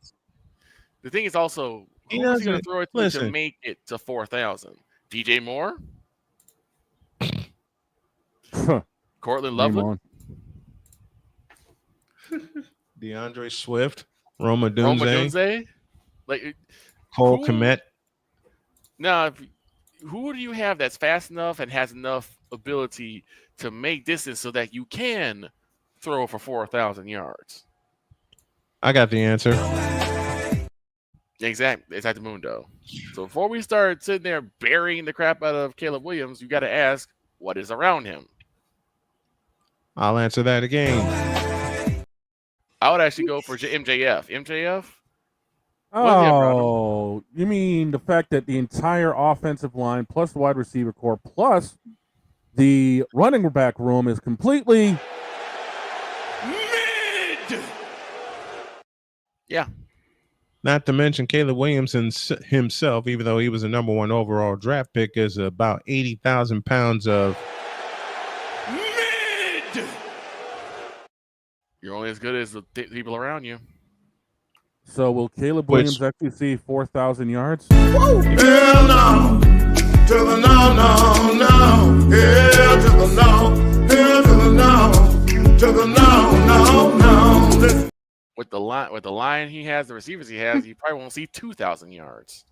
The thing is also, who's he going to throw it to make it to 4,000? DJ Moore? Cortland Loveland? DeAndre Swift? Roma Dunze? Like Cole Kmet? Now, who do you have that's fast enough and has enough ability to make distance so that you can throw for 4,000 yards? I got the answer. Exactly. It's at the Mundo. So before we start sitting there burying the crap out of Caleb Williams, you got to ask, what is around him? I'll answer that again. I would actually go for MJF. MJF? Oh, you mean the fact that the entire offensive line plus the wide receiver core plus the running back room is completely mid. Yeah. Not to mention Caleb Williams himself, even though he was a number 1 overall draft pick, is about 80,000 pounds of mid. You're only as good as the people around you. So will Caleb Williams actually see 4,000 yards? Hell no. To the no, no, no. Hell to the no. Hell to the no. To the no, no, no. With the line he has, the receivers he has, he probably won't see 2,000 yards.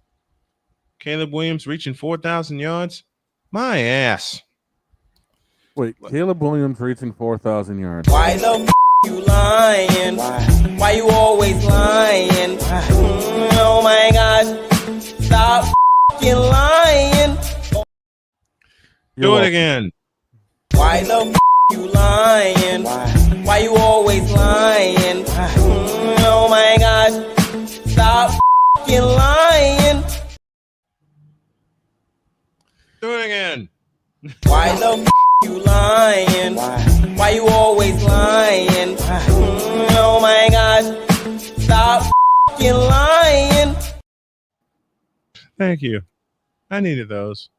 Caleb Williams reaching 4,000 yards? My ass. Wait, Caleb Williams reaching 4,000 yards. Why the you lying? Why you always lying? Oh my gosh. Stop lying. Do it again. Why the you lying? Why you always lying? Oh my gosh. Stop lying. Do it again. Why the you lying? Why you always lying? Oh my gosh. Stop lying. Thank you. I needed those.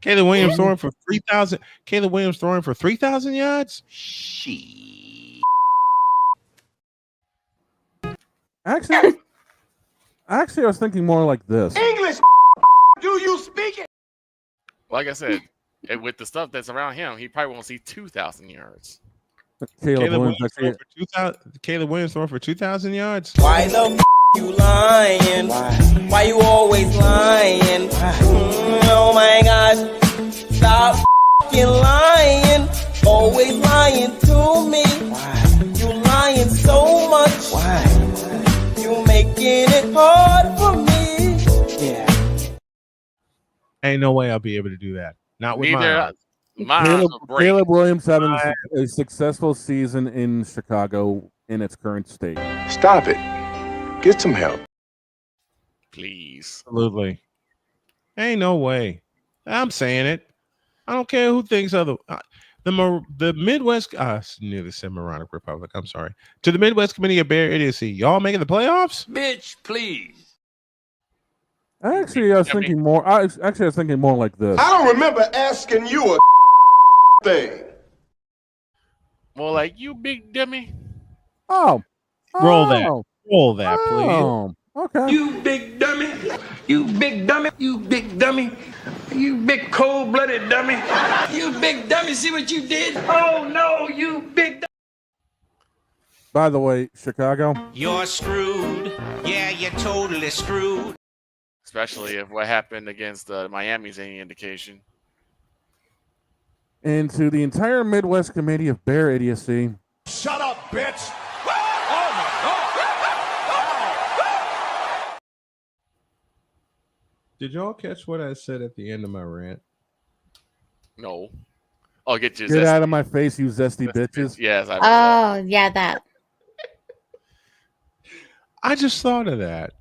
Caleb Williams throwing for 3,000. Caleb Williams throwing for 3,000 yards? Actually, I was thinking more like this. English. Do you speak it? Like I said, with the stuff that's around him, he probably won't see 2,000 yards. Caleb Williams throwing for 2,000 yards? Why the you lying? Why you always lying? Oh my gosh. Stop lying. Always lying to me. You lying so much. You making it hard for me. Yeah. Ain't no way I'll be able to do that. Not with Caleb Williams having a successful season in Chicago in its current state. Stop it. Get some help. Please. Absolutely. Ain't no way. I'm saying it. I don't care who thinks other. The Midwest. I nearly said Moronic Republic. I'm sorry. To the Midwest Committee of Bear Idiocy. Y'all making the playoffs? Bitch, please. Actually, I was thinking more. I was thinking more like this. I don't remember asking you a thing. More like, you big dummy. Oh. Roll that. Roll that, please. Oh, okay. You big dummy. You big dummy. You big dummy. You big cold-blooded dummy. You big dummy. See what you did? Oh, no, you big dummy. By the way, Chicago. You're screwed. Yeah, you're totally screwed. Especially if what happened against Miami's any indication. And to the entire Midwest Committee of Bear Idiocy. Shut up, bitch. Did y'all catch what I said at the end of my rant? No. Oh, get out of my face, you zesty bitches. Yes. Yeah, that. I just thought of that.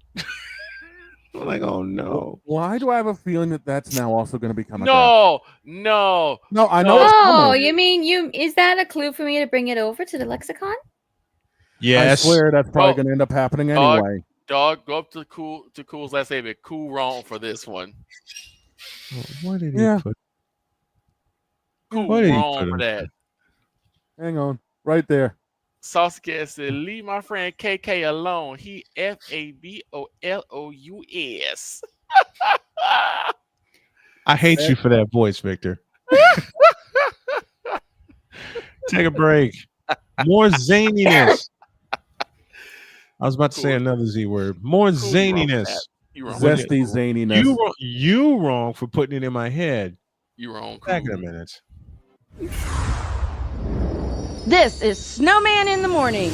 I'm like, oh no. Why do I have a feeling that that's now also going to become a No. I know it's Oh, coming. you mean is that a clue for me to bring it over to the lexicon? Yes. I swear that's probably going to end up happening anyway. Dog, go up to Cool's last name. Cool wrong for this one. What did he put? Cool What did he wrong put for in? that. Hang on. Right there. Sasuke said, leave my friend KK alone. He FABOLOUS. I hate you for that voice, Victor. Take a break. More zaniness. I was about to say another Z word. More zaniness. Zesty zaniness. You wrong for putting it in my head. You wrong. Back in a minute. This is Snowman in the Morning.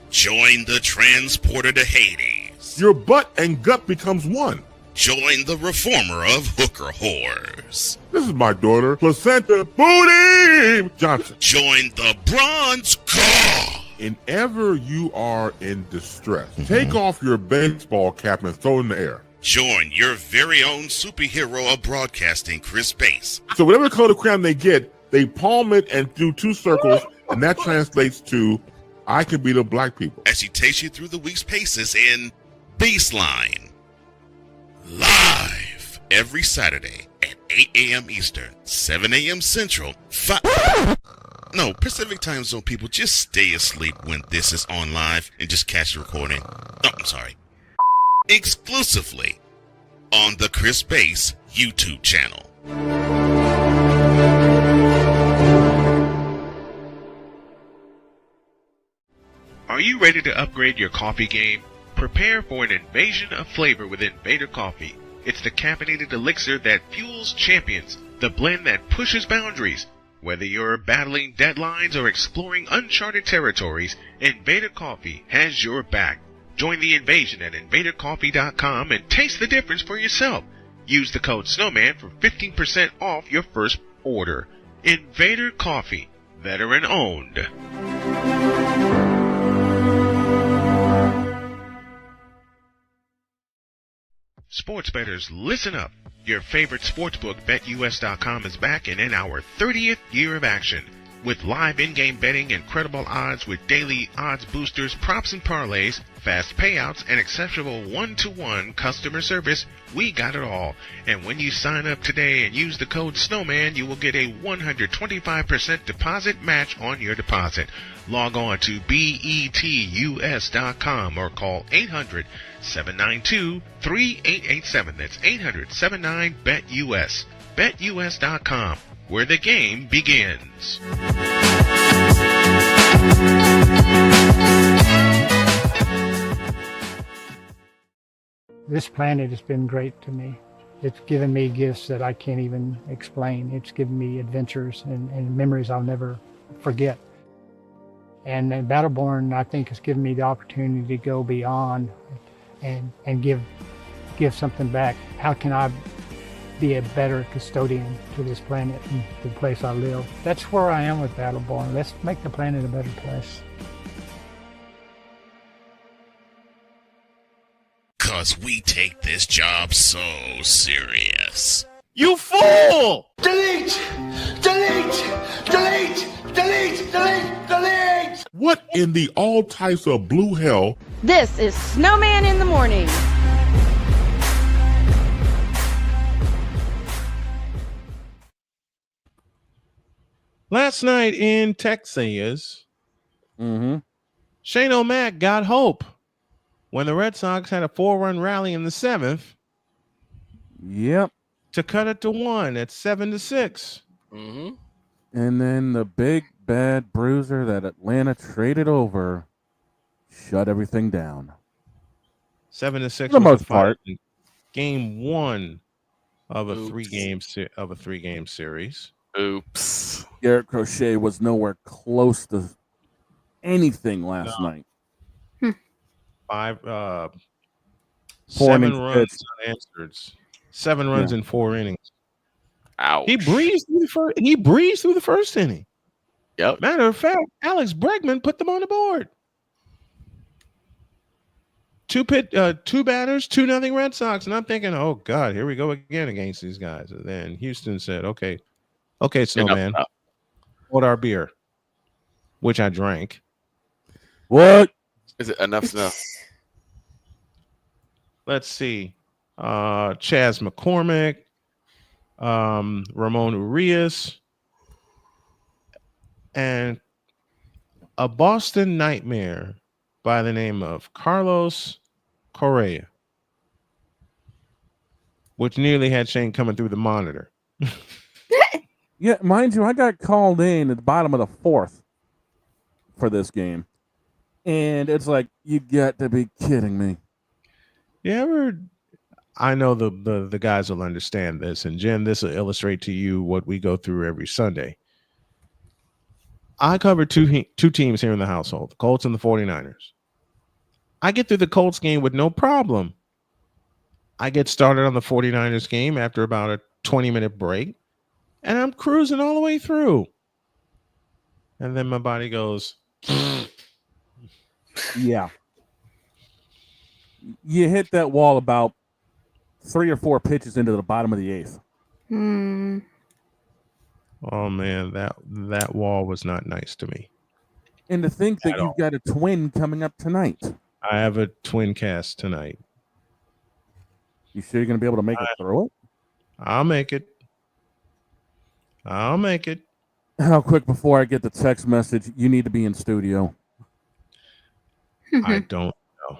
Join the transporter to Hades. Your butt and gut becomes one. Join the reformer of hooker whores. This is my daughter, Placenta Booty Johnson. Join the bronze car. Whenever you are in distress, take off your baseball cap and throw it in the air. Join your very own superhero of broadcasting, Chris Bass. So whatever color crayon they get, they palm it and do 2 circles, and that translates to, I can be the black people. As he takes you through the week's paces in Baseline. Live every Saturday at 8 a.m. Eastern, 7 a.m. Central, Pacific Time Zone people, just stay asleep when this is on live and just catch the recording. Oh, I'm sorry. Exclusively on the Chris Bass YouTube channel. Are you ready to upgrade your coffee game? Prepare for an invasion of flavor with Invader Coffee. It's the caffeinated elixir that fuels champions, the blend that pushes boundaries. Whether you're battling deadlines or exploring uncharted territories, Invader Coffee has your back. Join the invasion at invadercoffee.com and taste the difference for yourself. Use the code SNOWMAN for 15% off your first order. Invader Coffee, veteran owned. Sports bettors, listen up. Your favorite sportsbook, BetUS.com, is back and in our 30th year of action. With live in-game betting, incredible odds with daily odds boosters, props and parlays, fast payouts, and exceptional one-to-one customer service, we got it all. And when you sign up today and use the code SNOWMAN, you will get a 125% deposit match on your deposit. Log on to betus.com or call 800-792-3887. That's 800-79-BET-US. BetUS.com, where the game begins. This planet has been great to me. It's given me gifts that I can't even explain. It's given me adventures and memories I'll never forget. And Battleborn, I think, has given me the opportunity to go beyond and give something back. How can I be a better custodian to this planet and the place I live? That's where I am with Battleborn. Let's make the planet a better place. 'Cause we take this job so serious. You fool! Delete! Delete! Delete! Delete! Delete! Delete! What in the all types of blue hell? This is Snowman in the Morning. Last night in Texas, Shane O'Mac got hope when the Red Sox had a 4-run rally in the 7th. Yep. To cut it to 1 at 7-6. And then the big bad bruiser that Atlanta traded over shut everything down. 7-6 for the most part. Game 1 of a three-game series. Oops. Garrett Crochet was nowhere close to anything last night. 7 runs unanswered. 7 runs in 4 innings. Ouch. He breezed through the first inning. Yep. Matter of fact, Alex Bregman put them on the board. 2 batters, 2-0 Red Sox, and I'm thinking, oh God, here we go again against these guys. And then Houston said, "Okay, Snowman, hold our beer," which I drank. What is it? Enough snuff. Let's see, Chas McCormick, Ramon Urias, and a Boston Nightmare by the name of Carlos Correa, which nearly had Shane coming through the monitor. Yeah, mind you, I got called in at the bottom of the 4th for this game. And it's like, you got to be kidding me. I know the guys will understand this, and Jen, this will illustrate to you what we go through every Sunday. I cover two teams here in the household, the Colts and the 49ers. I get through the Colts game with no problem. I get started on the 49ers game after about a 20-minute break, and I'm cruising all the way through. And then my body goes, yeah. You hit that wall about 3 or 4 pitches into the bottom of the 8th. Oh man, that wall was not nice to me. And to think that you've got a twin coming up tonight. I have a twin cast tonight. You sure you're going to be able to make it through it? I'll make it. How quick before I get the text message, you need to be in studio? I don't know.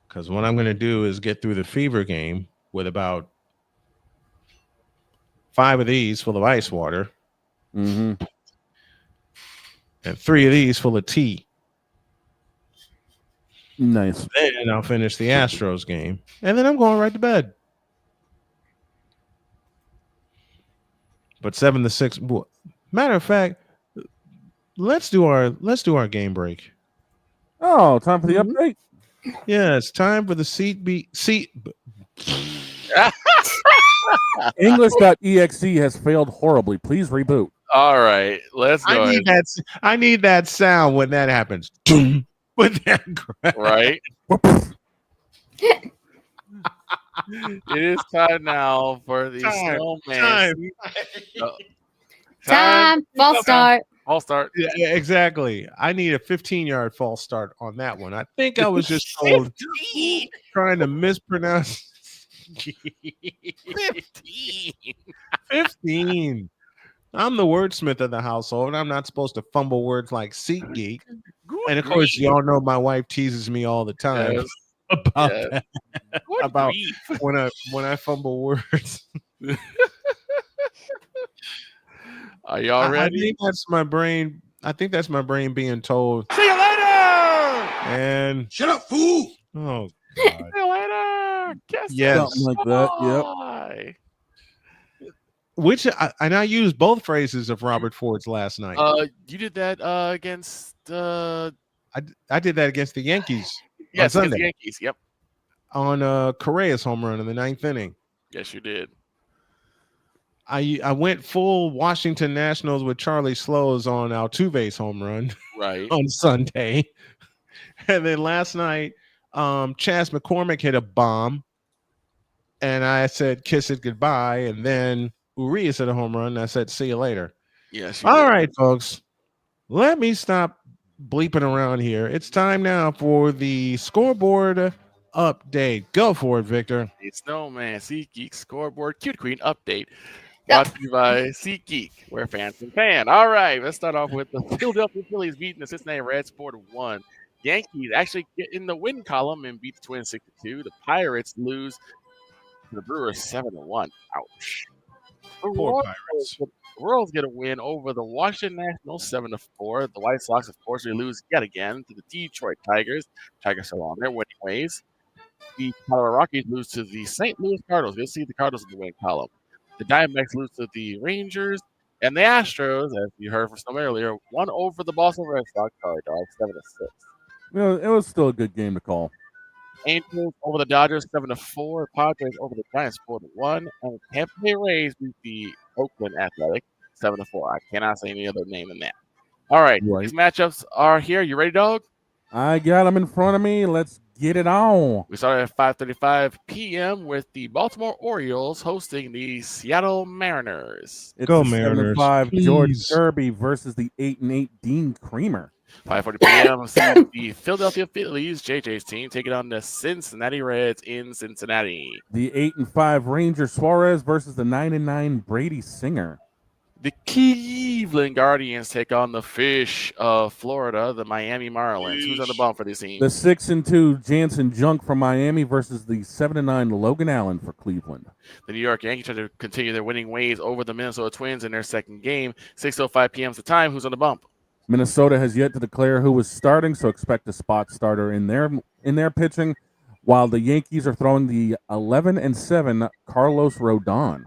Because what I'm going to do is get through the Fever game with about 5 of these full of ice water. Mm-hmm. And 3 of these full of tea. Nice. Then I'll finish the Astros game, and then I'm going right to bed. But 7-6. Matter of fact, let's do our game break. Oh, time for the update. Yeah, it's time for the seat. English.exe has failed horribly. Please reboot. All right, let's go. I need that sound when that happens. With that crap. Right. It is time now for the snowman. Time. False start. False start. Yeah, exactly. I need a 15-yard false start on that one. I think I was just told trying to mispronounce 15. I'm the wordsmith of the household, and I'm not supposed to fumble words like SeatGeek. And of course, y'all know my wife teases me all the time about that. About when I fumble words. Are y'all ready? I think that's my brain. Being told, See you later. And Shut up, fool. Oh, God. See you later. Yes. Something like that. Yep. Which I used both phrases of Robert Ford's last night. You did that against. I did that against the Yankees. Yes, on against Sunday. the Yankees. Yep. On Correa's home run in the 9th inning. Yes, you did. I went full Washington Nationals with Charlie Slows on Altuve's home run. Right. On Sunday. And then last night, Chas McCormick hit a bomb. And I said, kiss it goodbye. And then Urias hit a home run. And I said, see you later. Yes. All right, folks. Let me stop bleeping around here. It's time now for the scoreboard update. Go for it, Victor. It's Snowman SeatGeek scoreboard cute queen update. Brought to you by SeatGeek, where fans can fan. All right, let's start off with the Philadelphia Phillies beating the Cincinnati Reds 4-1. Yankees actually get in the win column and beat the Twins 6-2. The Pirates lose to the Brewers 7-1. Ouch. Poor Pirates. The Royals get a win over the Washington Nationals 7-4. The White Sox, of course, they lose yet again to the Detroit Tigers. Tigers are on their winning ways. The Colorado Rockies lose to the St. Louis Cardinals. You'll see the Cardinals in the win column. The Diamondbacks lose to the Rangers. And the Astros, as you heard from some earlier, won over the Boston Red Sox. Sorry, dog, 7-6. Well, it was still a good game to call. Angels over the Dodgers 7-4. Padres over the Giants 4-1. And Tampa Bay Rays beat the Oakland Athletics 7-4. I cannot say any other name than that. All right, these matchups are here. You ready, dog? I got them in front of me. Let's get it on. We started at 5:35 p.m. with the Baltimore Orioles hosting the Seattle Mariners. It's Go the Mariners, 7-5 George please. Kirby versus the 8-8 Dean Creamer. 5:40 p.m. see the Philadelphia Phillies, JJ's team, taking on the Cincinnati Reds in Cincinnati. The 8-5 Ranger Suarez versus the 9-9 Brady Singer. The Cleveland Guardians take on the Fish of Florida, the Miami Marlins. Who's on the bump for these teams? The 6-2 Jansen Junk from Miami versus the 7-9 Logan Allen for Cleveland. The New York Yankees try to continue their winning ways over the Minnesota Twins in their second game. 6:05 p.m. is the time. Who's on the bump? Minnesota has yet to declare who is starting, so expect a spot starter in their pitching, while the Yankees are throwing the 11-7 Carlos Rodon.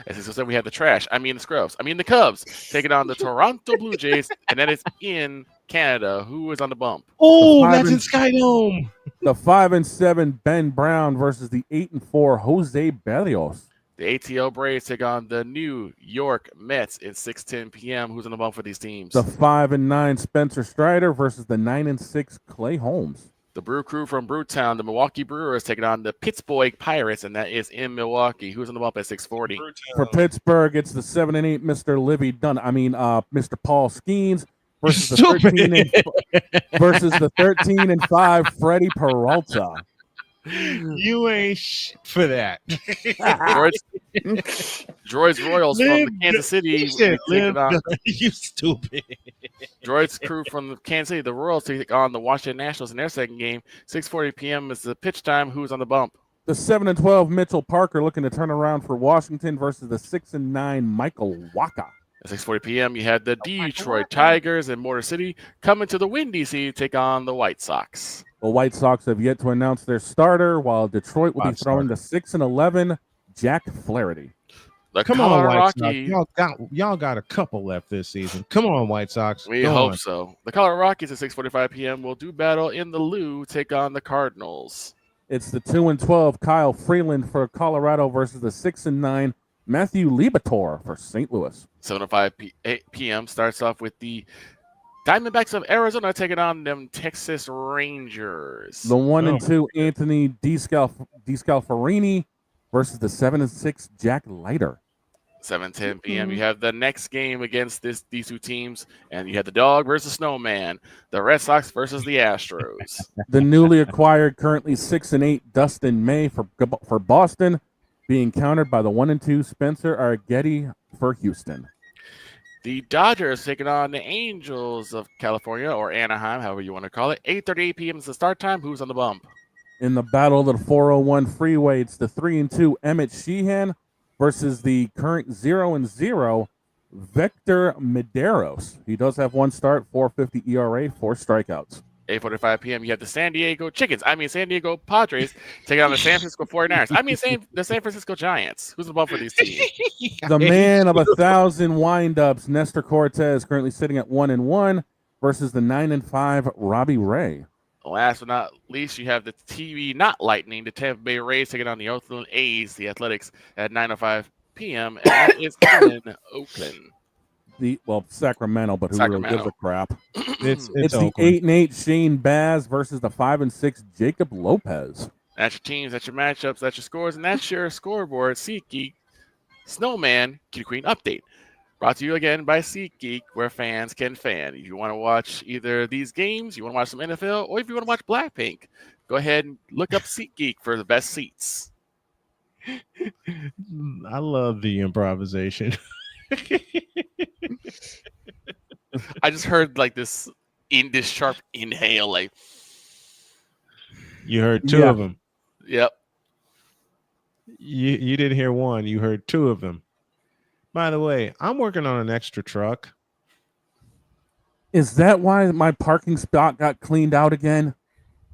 As I said, we have the the Cubs taking on the Toronto Blue Jays, and that is in Canada. Who is on the bump? Oh, that's in Skydome. The 5-7 Ben Brown versus the 8-4 Jose Berrios. The ATL Braves take on the New York Mets at 6:10 p.m. Who's on the bump for these teams? The 5-9 Spencer Strider versus the 9-6 Clay Holmes. The Brew Crew from Brewtown, the Milwaukee Brewers, taking on the Pittsburgh Pirates, and that is in Milwaukee. Who's on the bump at 6:40? For Pittsburgh, it's the 7-8 Mr. Livy Dunn. Mr. Paul Skeens versus the 13-5 Freddie Peralta. You ain't shit for that. Droids Royals from the Kansas City. You stupid. Droids crew from the Kansas City. The Royals take on the Washington Nationals in their second game. 6:40 p.m. is the pitch time. Who's on the bump? The 7-12 Mitchell Parker looking to turn around for Washington versus the 6-9 Michael Waka. At 6:40 p.m., you had the Detroit Tigers and Motor City coming to the Windy City to take on the White Sox. The White Sox have yet to announce their starter, while Detroit will be throwing the 6-11 Jack Flaherty. Come on, White Sox. Y'all got a couple left this season. Come on, White Sox. We hope so. The Colorado Rockies at 6:45 p.m. will do battle in the Lou, take on the Cardinals. It's the 2-12 Kyle Freeland for Colorado versus the 6-9 Matthew Liberatore for St. Louis. 7:05 p.m. starts off with the Diamondbacks of Arizona taking on them Texas Rangers. The 1-2 Anthony DeScalfarini versus the 7-6 Jack Leiter. 7:10 p.m. You have the next game against these two teams, and you have the Dog versus Snowman, the Red Sox versus the Astros. The newly acquired, currently 6-8 Dustin May for Boston, being countered by the 1-2 Spencer Arguetti for Houston. The Dodgers taking on the Angels of California, or Anaheim, however you want to call it. 8:38 p.m. is the start time. Who's on the bump? In the battle of the 401 freeway, it's the 3-2 Emmett Sheehan versus the current 0-0 Victor Medeiros. He does have one start, 4.50 ERA, 4 strikeouts. 8:45 p.m. You have the San Diego Padres taking on the San Francisco 49ers. The San Francisco Giants. Who's the bump for these teams? The man of 1,000 windups, Nestor Cortez, currently sitting at 1-1 versus the 9-5 Robbie Ray. Last but not least, you have the TV not Lightning, the Tampa Bay Rays taking on the Oakland A's, the Athletics, at 9:05 p.m. And that is in Oakland. Sacramento, but who really gives a crap? It's the 8-8 Shane Baz versus the 5-6 Jacob Lopez. That's your teams, that's your matchups, that's your scores, and that's your scoreboard. SeatGeek, Snowman, Kitty Queen update. Brought to you again by SeatGeek, where fans can fan. If you want to watch either of these games, you want to watch some NFL, or if you want to watch Blackpink, go ahead and look up SeatGeek for the best seats. I love the improvisation. I just heard like this sharp inhale, like you heard two of them. Yep. You didn't hear one. You heard two of them. By the way, I'm working on an extra truck. Is that why my parking spot got cleaned out again?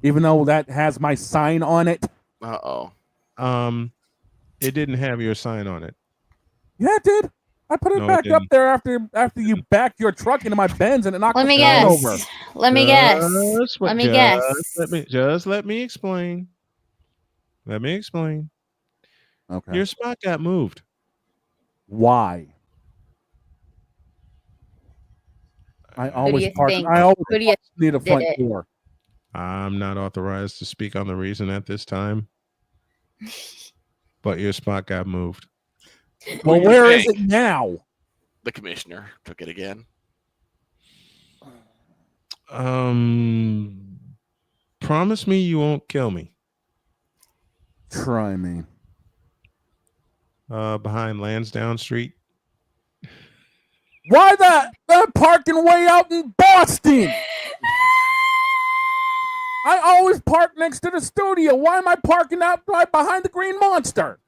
Even though that has my sign on it? Uh-oh. It didn't have your sign on it. Yeah, it did. I put it back up there after you backed your truck into my Benz and it knocked Let me the guess. over. Let me guess. Let me explain. Let me explain. Okay. Your spot got moved. Why? I always park. think? I always Who do you need a did front it? door. I'm not authorized to speak on the reason at this time. But your spot got moved. Well, where is it now? The commissioner took it again. Promise me you won't kill me. Try me. Behind Lansdowne Street. Why that parking way out in Boston? I always park next to the studio. Why am I parking out right behind the Green Monster?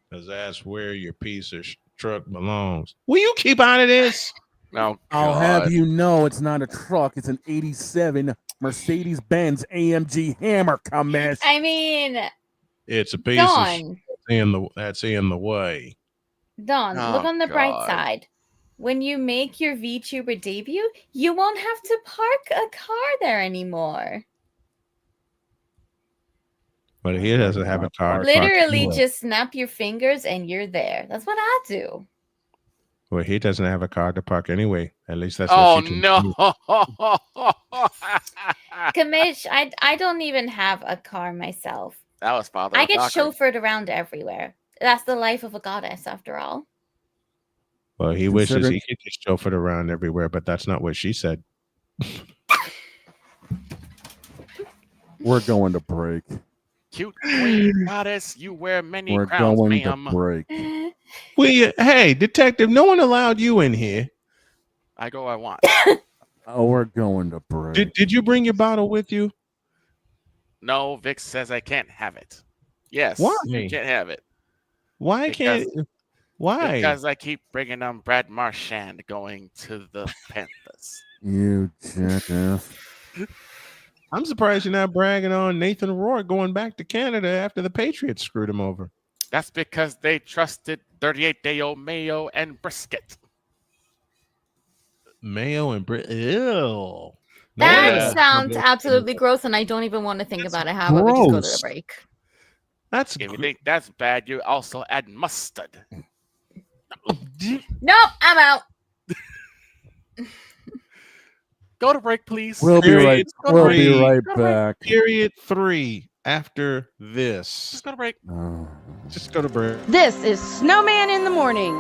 Because that's where your piece of truck belongs. Will you keep out of this? No. I'll have you know it's not a truck. It's an 87 Mercedes-Benz AMG Hammer, commish. I mean, It's a piece Dawn. that's in the way. Dawn, Oh, look on the bright God. side. When you make your VTuber debut, you won't have to park a car there anymore. But he doesn't have a car. Literally, just snap your fingers and you're there. That's what I do. Well, he doesn't have a car to park anyway. At least that's Oh what she no! Kamish, I don't even have a car myself. That was Father. I get Docker. chauffeured around everywhere. That's the life of a goddess, after all. Well, he wishes he could just chauffeur around everywhere, but that's not what she said. We're going to break. Cute queen goddess, you wear many We're crowns, going ma'am. to break. Hey, detective, no one allowed you in here. I go, I want. Oh, we're going to break. Did you bring your bottle with you? No, Vic says I can't have it. Yes, Why? you can't have it. Why Because- can't? Why? Because I keep bringing on Brad Marchand going to the Panthers. You jackass. I'm surprised you're not bragging on Nathan Rourke going back to Canada after the Patriots screwed him over. That's because they trusted 38-day-old Mayo and Brisket. Mayo and Ew. That Yeah. sounds absolutely gross, and I don't even want to think about it. How about we just go to the gross. break? That's If you think that's bad, you also add mustard. Nope, I'm out. Go to break, please. We'll be right. Go to We'll break. be right Go to break. back. Period 3 after this. Just go to break. Just go to break. This is Snowman in the Morning.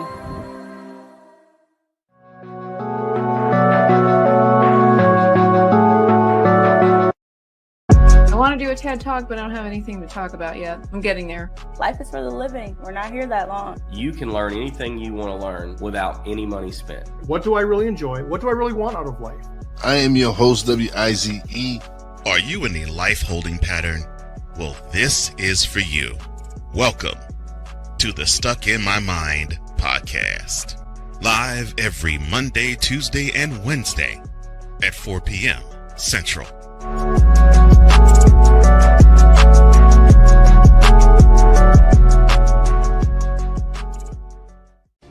I want to do a TED Talk, but I don't have anything to talk about yet. I'm getting there. Life is for the living. We're not here that long. You can learn anything you want to learn without any money spent. What do I really enjoy? What do I really want out of life? I am your host, WIZE. Are you in a life holding pattern? Well, this is for you. Welcome to the Stuck in My Mind podcast. Live every Monday, Tuesday, and Wednesday at 4 p.m. Central.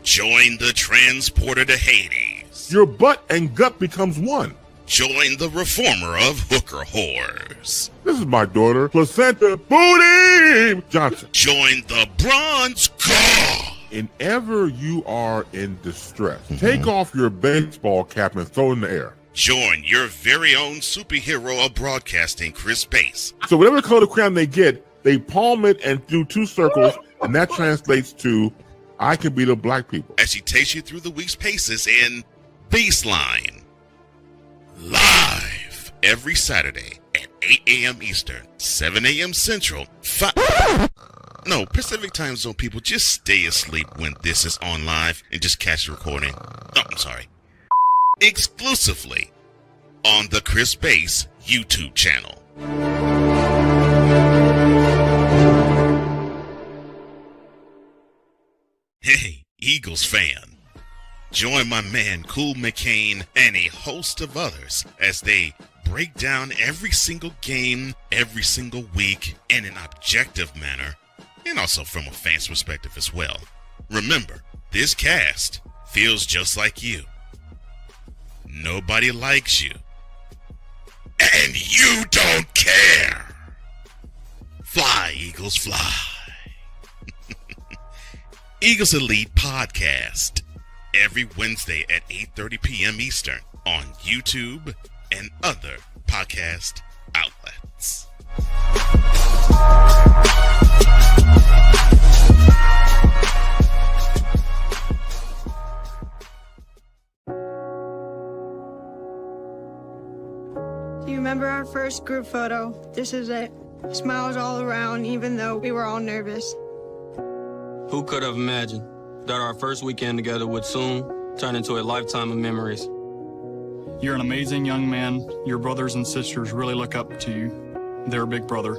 Join the transporter to Hades. Your butt and gut becomes one. Join the reformer of hooker whores. This is my daughter, Placenta Booty Johnson. Join the bronze car. Whenever you are in distress, take off your baseball cap and throw it in the air. Join your very own superhero of broadcasting, Chris Bass. So whatever color crayon they get, they palm it and do 2 circles, and that translates to I can be the black people. As he takes you through the week's paces in Baseline. Live every Saturday at 8 a.m. Eastern, 7 a.m. Central, Pacific Time Zone people, just stay asleep when this is on live and just catch the recording. Oh, I'm sorry. Exclusively on the Chris Bass YouTube channel. Hey, Eagles fan. Join my man Cool McCain and a host of others as they break down every single game, every single week in an objective manner, and also from a fan's perspective as well. Remember, This cast feels just like you. Nobody likes you. And you don't care. Fly, Eagles, fly. Eagles Elite Podcast. Every Wednesday at 8:30 p.m. Eastern on YouTube and other podcast outlets. Do you remember our first group photo? This is it. Smiles all around, even though we were all nervous. Who could have imagined that our first weekend together would soon turn into a lifetime of memories? You're an amazing young man. Your brothers and sisters really look up to you. They're a big brother.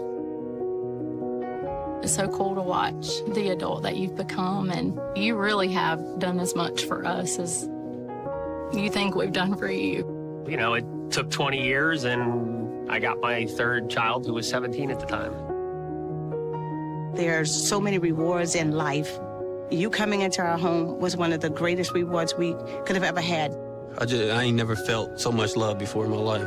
It's so cool to watch the adult that you've become, and you really have done as much for us as you think we've done for you. You know, it took 20 years, and I got my third child, who was 17 at the time. There's so many rewards in life. You coming into our home was one of the greatest rewards we could have ever had. I ain't never felt so much love before in my life.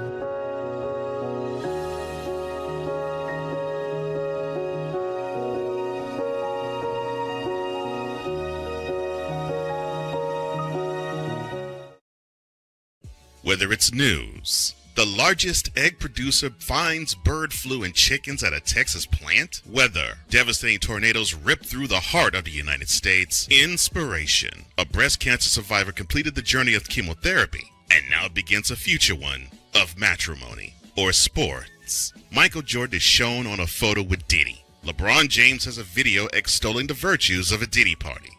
Whether it's news, the largest egg producer finds bird flu in chickens at a Texas plant, weather, devastating tornadoes rip through the heart of the United States, inspiration, a breast cancer survivor completed the journey of chemotherapy, and now begins a future one of matrimony, or sports. Michael Jordan is shown on a photo with Diddy. LeBron James has a video extolling the virtues of a Diddy party.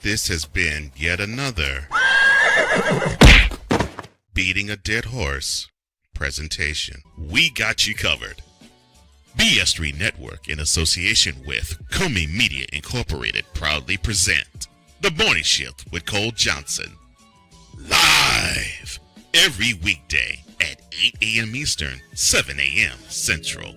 This has been yet another beating a dead horse presentation. We got you covered. BS3 Network, in association with Comey Media Incorporated, proudly present The Morning Shift with Cole Johnson. Live every weekday at 8 a.m. Eastern, 7 a.m. Central.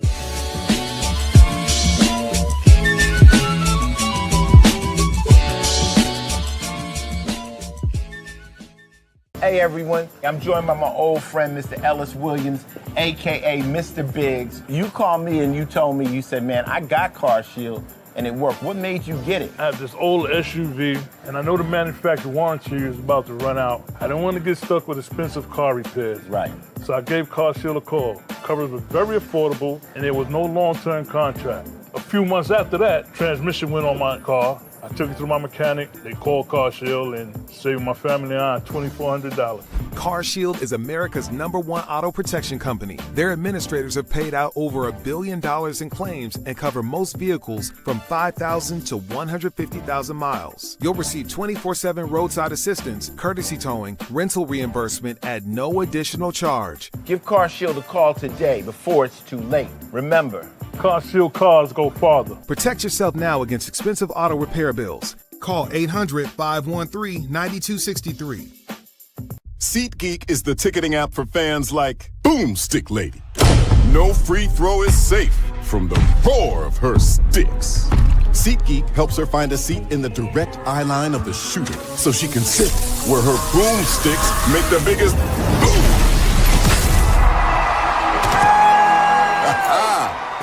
Hey everyone, I'm joined by my old friend, Mr. Ellis Williams, AKA Mr. Biggs. You called me and you told me, you said, man, I got Car Shield and it worked. What made you get it? I have this old SUV and I know the manufacturer warranty is about to run out. I don't want to get stuck with expensive car repairs. Right. So I gave Car Shield a call. Coverage was very affordable and there was no long-term contract. A few months after that, transmission went on my car. I took it to my mechanic, they called Car Shield and saved my family and I $2,400. Car Shield is America's #1 auto protection company. Their administrators have paid out over $1 billion in claims and cover most vehicles from 5,000 to 150,000 miles. You'll receive 24/7 roadside assistance, courtesy towing, rental reimbursement at no additional charge. Give Car Shield a call today before it's too late. Remember, Car Shield cars go farther. Protect yourself now against expensive auto repair bills. Call 800-513-9263. SeatGeek is the ticketing app for fans like Boomstick Lady. No free throw is safe from the roar of her sticks. SeatGeek helps her find a seat in the direct eye line of the shooter so she can sit where her boomsticks make the biggest boom.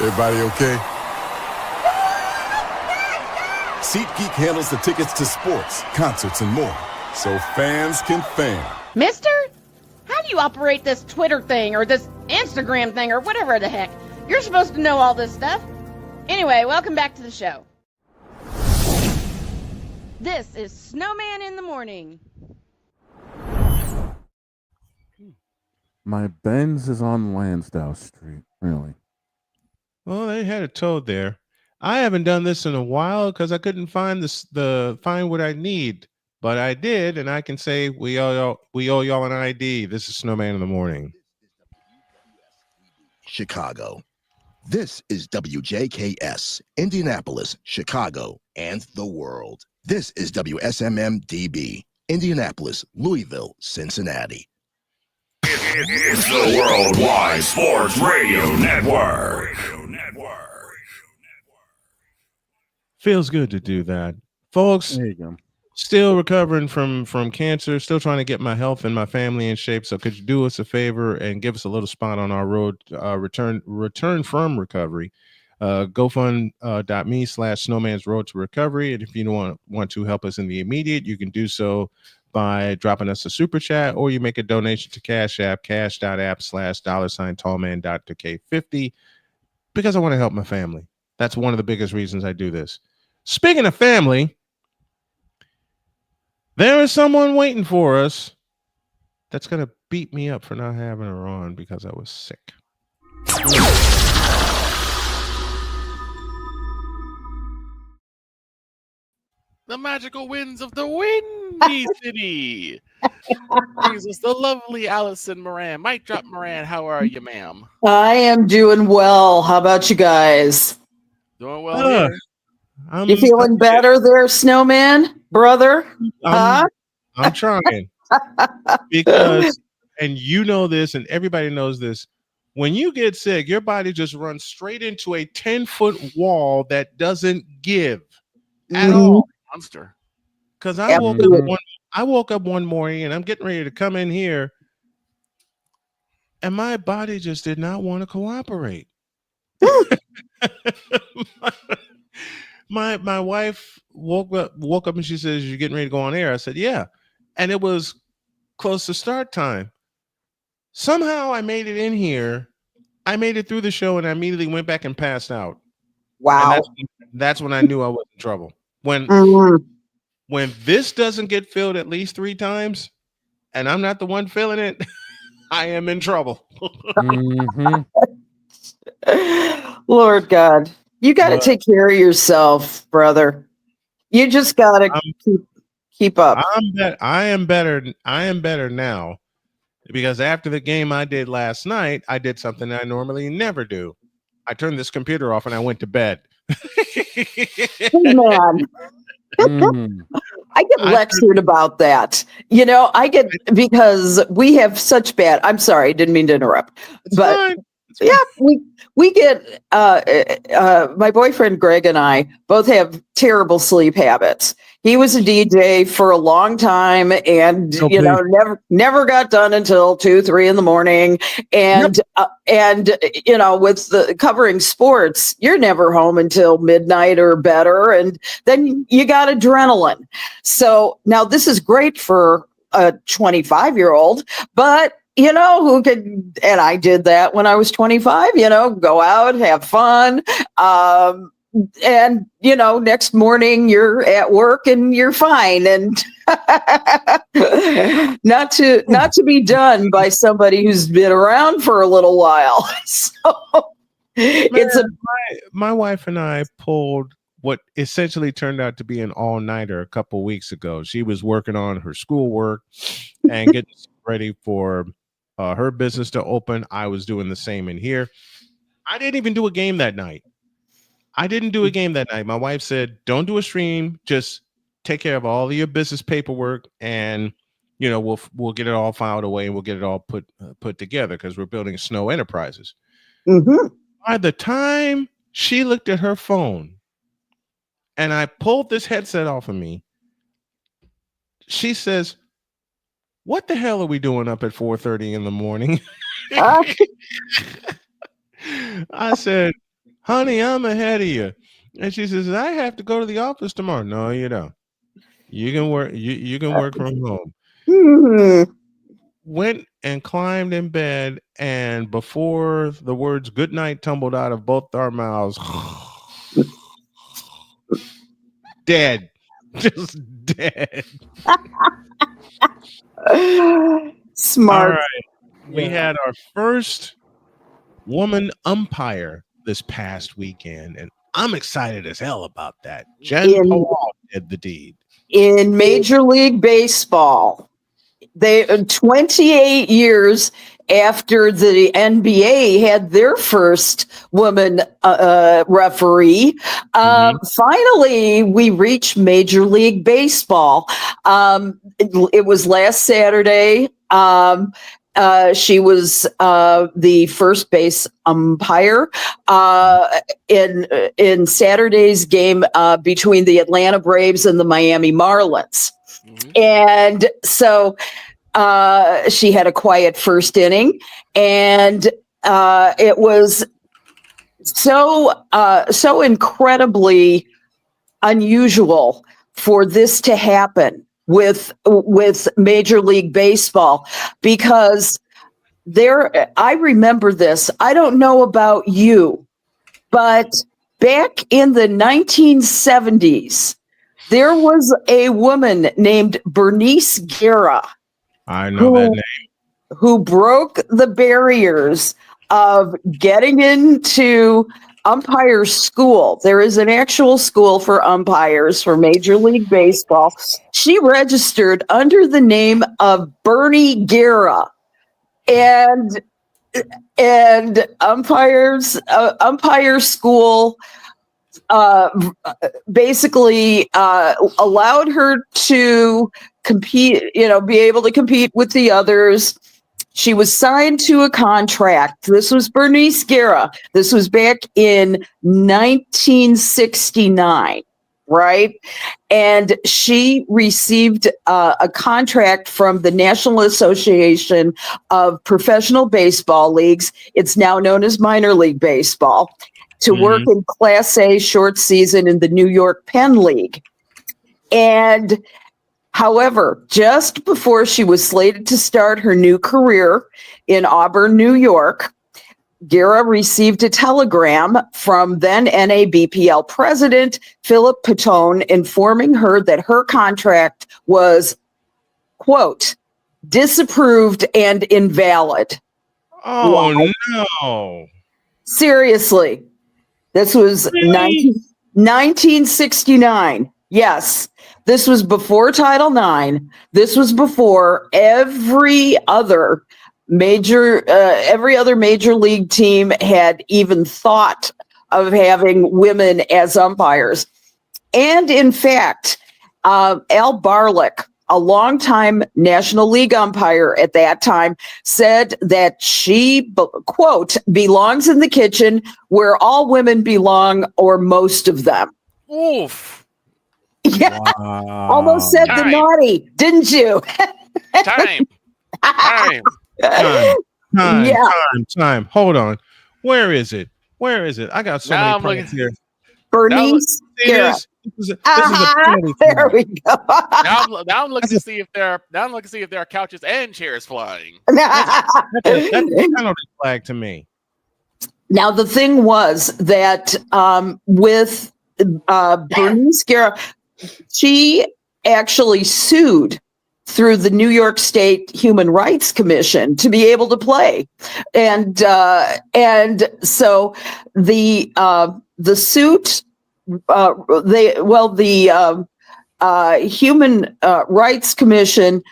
Everybody okay? SeatGeek handles the tickets to sports, concerts, and more, so fans can fan. Mister? How do you operate this Twitter thing or this Instagram thing or whatever the heck? You're supposed to know all this stuff. Anyway, welcome back to the show. This is Snowman in the Morning. My Benz is on Lansdowne Street. Really? Well, they had it towed there. I haven't done this in a while because I couldn't find find what I need, but I did, and I can say we owe y'all an ID. This is Snowman in the Morning. Chicago. This is WJKS, Indianapolis, Chicago, and the world. This is WSMM-DB, Indianapolis, Louisville, Cincinnati. It's the Worldwide Sports Radio Network. Feels good to do that. Folks, there you go. Still recovering from cancer, still trying to get my health and my family in shape. So could you do us a favor and give us a little spot on our road, return from recovery? GoFund.me/Snowman's Road to Recovery. And if you want to help us in the immediate, you can do so by dropping us a super chat, or you make a donation to Cash App, cash.app/$tallman.2K50, because I want to help my family. That's one of the biggest reasons I do this. Speaking of family, there is someone waiting for us that's going to beat me up for not having her on because I was sick. The magical winds of the Windy City brings us the lovely Alison Morran. Mic drop, Morran. How are you, ma'am? I am doing well. How about you guys? Doing well here. You feeling better there, Snowman, brother? I'm trying. Because, and you know this, and everybody knows this, when you get sick, your body just runs straight into a 10-foot wall that doesn't give at all. Monster. Because I woke up one morning and I'm getting ready to come in here, and my body just did not want to cooperate. My wife woke up and she says, "You're getting ready to go on air?" I said, "Yeah," and it was close to start time. Somehow I made it in here. I made it through the show, and I immediately went back and passed out. Wow! And that's when I knew I was in trouble. When this doesn't get filled at least 3 times, and I'm not the one filling it, I am in trouble. Lord God, you got to take care of yourself, brother. You just got to keep up. I am better now, because after the game I did last night, I did something I normally never do. I turned this computer off and I went to bed. Man. I get lectured about that. You know, because we have such bad. I'm sorry, didn't mean to interrupt. But yeah, we get my boyfriend Greg and I both have terrible sleep habits. He was a DJ for a long time, and never got done until 2-3 in the morning. And with the covering sports, you're never home until midnight or better, and then you got adrenaline. So now this is great for a 25-year-old, but who could, and I did that when I was 25, go out, have fun. And next morning you're at work and you're fine, and not to be done by somebody who's been around for a little while. So my wife and I pulled what essentially turned out to be an all-nighter a couple weeks ago. She was working on her schoolwork and getting ready for her business to open. I was doing the same in here. I didn't even do a game that night. My wife said, "Don't do a stream. Just take care of all of your business paperwork, and we'll get it all filed away, and we'll get it all put together, because we're building Snow Enterprises." By the time she looked at her phone, and I pulled this headset off of me, she says, "What the hell are we doing up at 4:30 in the morning?" I said, "Honey, I'm ahead of you." And she says, "I have to go to the office tomorrow." "No, you don't. You can work. You can work from home." Went and climbed in bed, and before the words "good night" tumbled out of both our mouths, dead, just dead. Smart. All right. We had our first woman umpire this past weekend, and I'm excited as hell about that. Jen Paul did the deed. In Major League Baseball, 28 years after the NBA had their first woman referee, finally we reached Major League Baseball. It was last Saturday. she was the first base umpire in Saturday's game between the Atlanta Braves and the Miami Marlins. And so she had a quiet first inning, and it was so incredibly unusual for this to happen with Major League Baseball, because I remember this. I don't know about you, but back in the 1970s, there was a woman named Bernice Guerra. I know that name. Who broke the barriers of getting into umpire school. There is an actual school for umpires for Major League Baseball. She registered under the name of Bernie Guerra, and umpire school basically allowed her to compete, be able to compete with the others. She was signed to a contract. This was Bernice Guerra. This was back in 1969, right? And she received a contract from the National Association of Professional Baseball Leagues. It's now known as Minor League Baseball, to work in Class A short season in the New York Penn League. And however, just before she was slated to start her new career in Auburn, New York, Guerra received a telegram from then NABPL president Philip Petone informing her that her contract was, quote, disapproved and invalid. Oh, no. Seriously. This was 1969. Yes. This was before Title IX. This was before every other major league team had even thought of having women as umpires. And in fact, Al Barlick, a longtime National League umpire at that time, said that she, quote, belongs in the kitchen where all women belong, or most of them. Oof. Yeah. Wow. Almost said the naughty, didn't you? Time. Time. Hold on. Where is it? I got so many points here. Bernice. There we go. Now I'm looking to see if there are couches and chairs flying. That's a flag to me. Now the thing was that with Bernice Guerra, she actually sued through the New York State Human Rights Commission to be able to play, and so the suit. The Human Rights Commission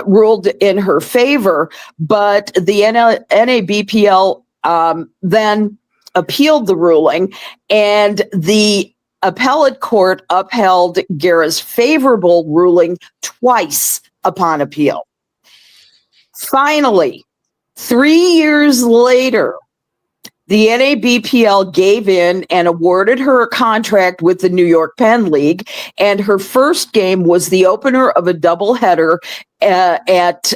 ruled in her favor, but the NABPL then appealed the ruling, and the appellate court upheld Guerra's favorable ruling twice upon appeal. Finally, 3 years later, the NABPL gave in and awarded her a contract with the New York Penn League, and her first game was the opener of a doubleheader at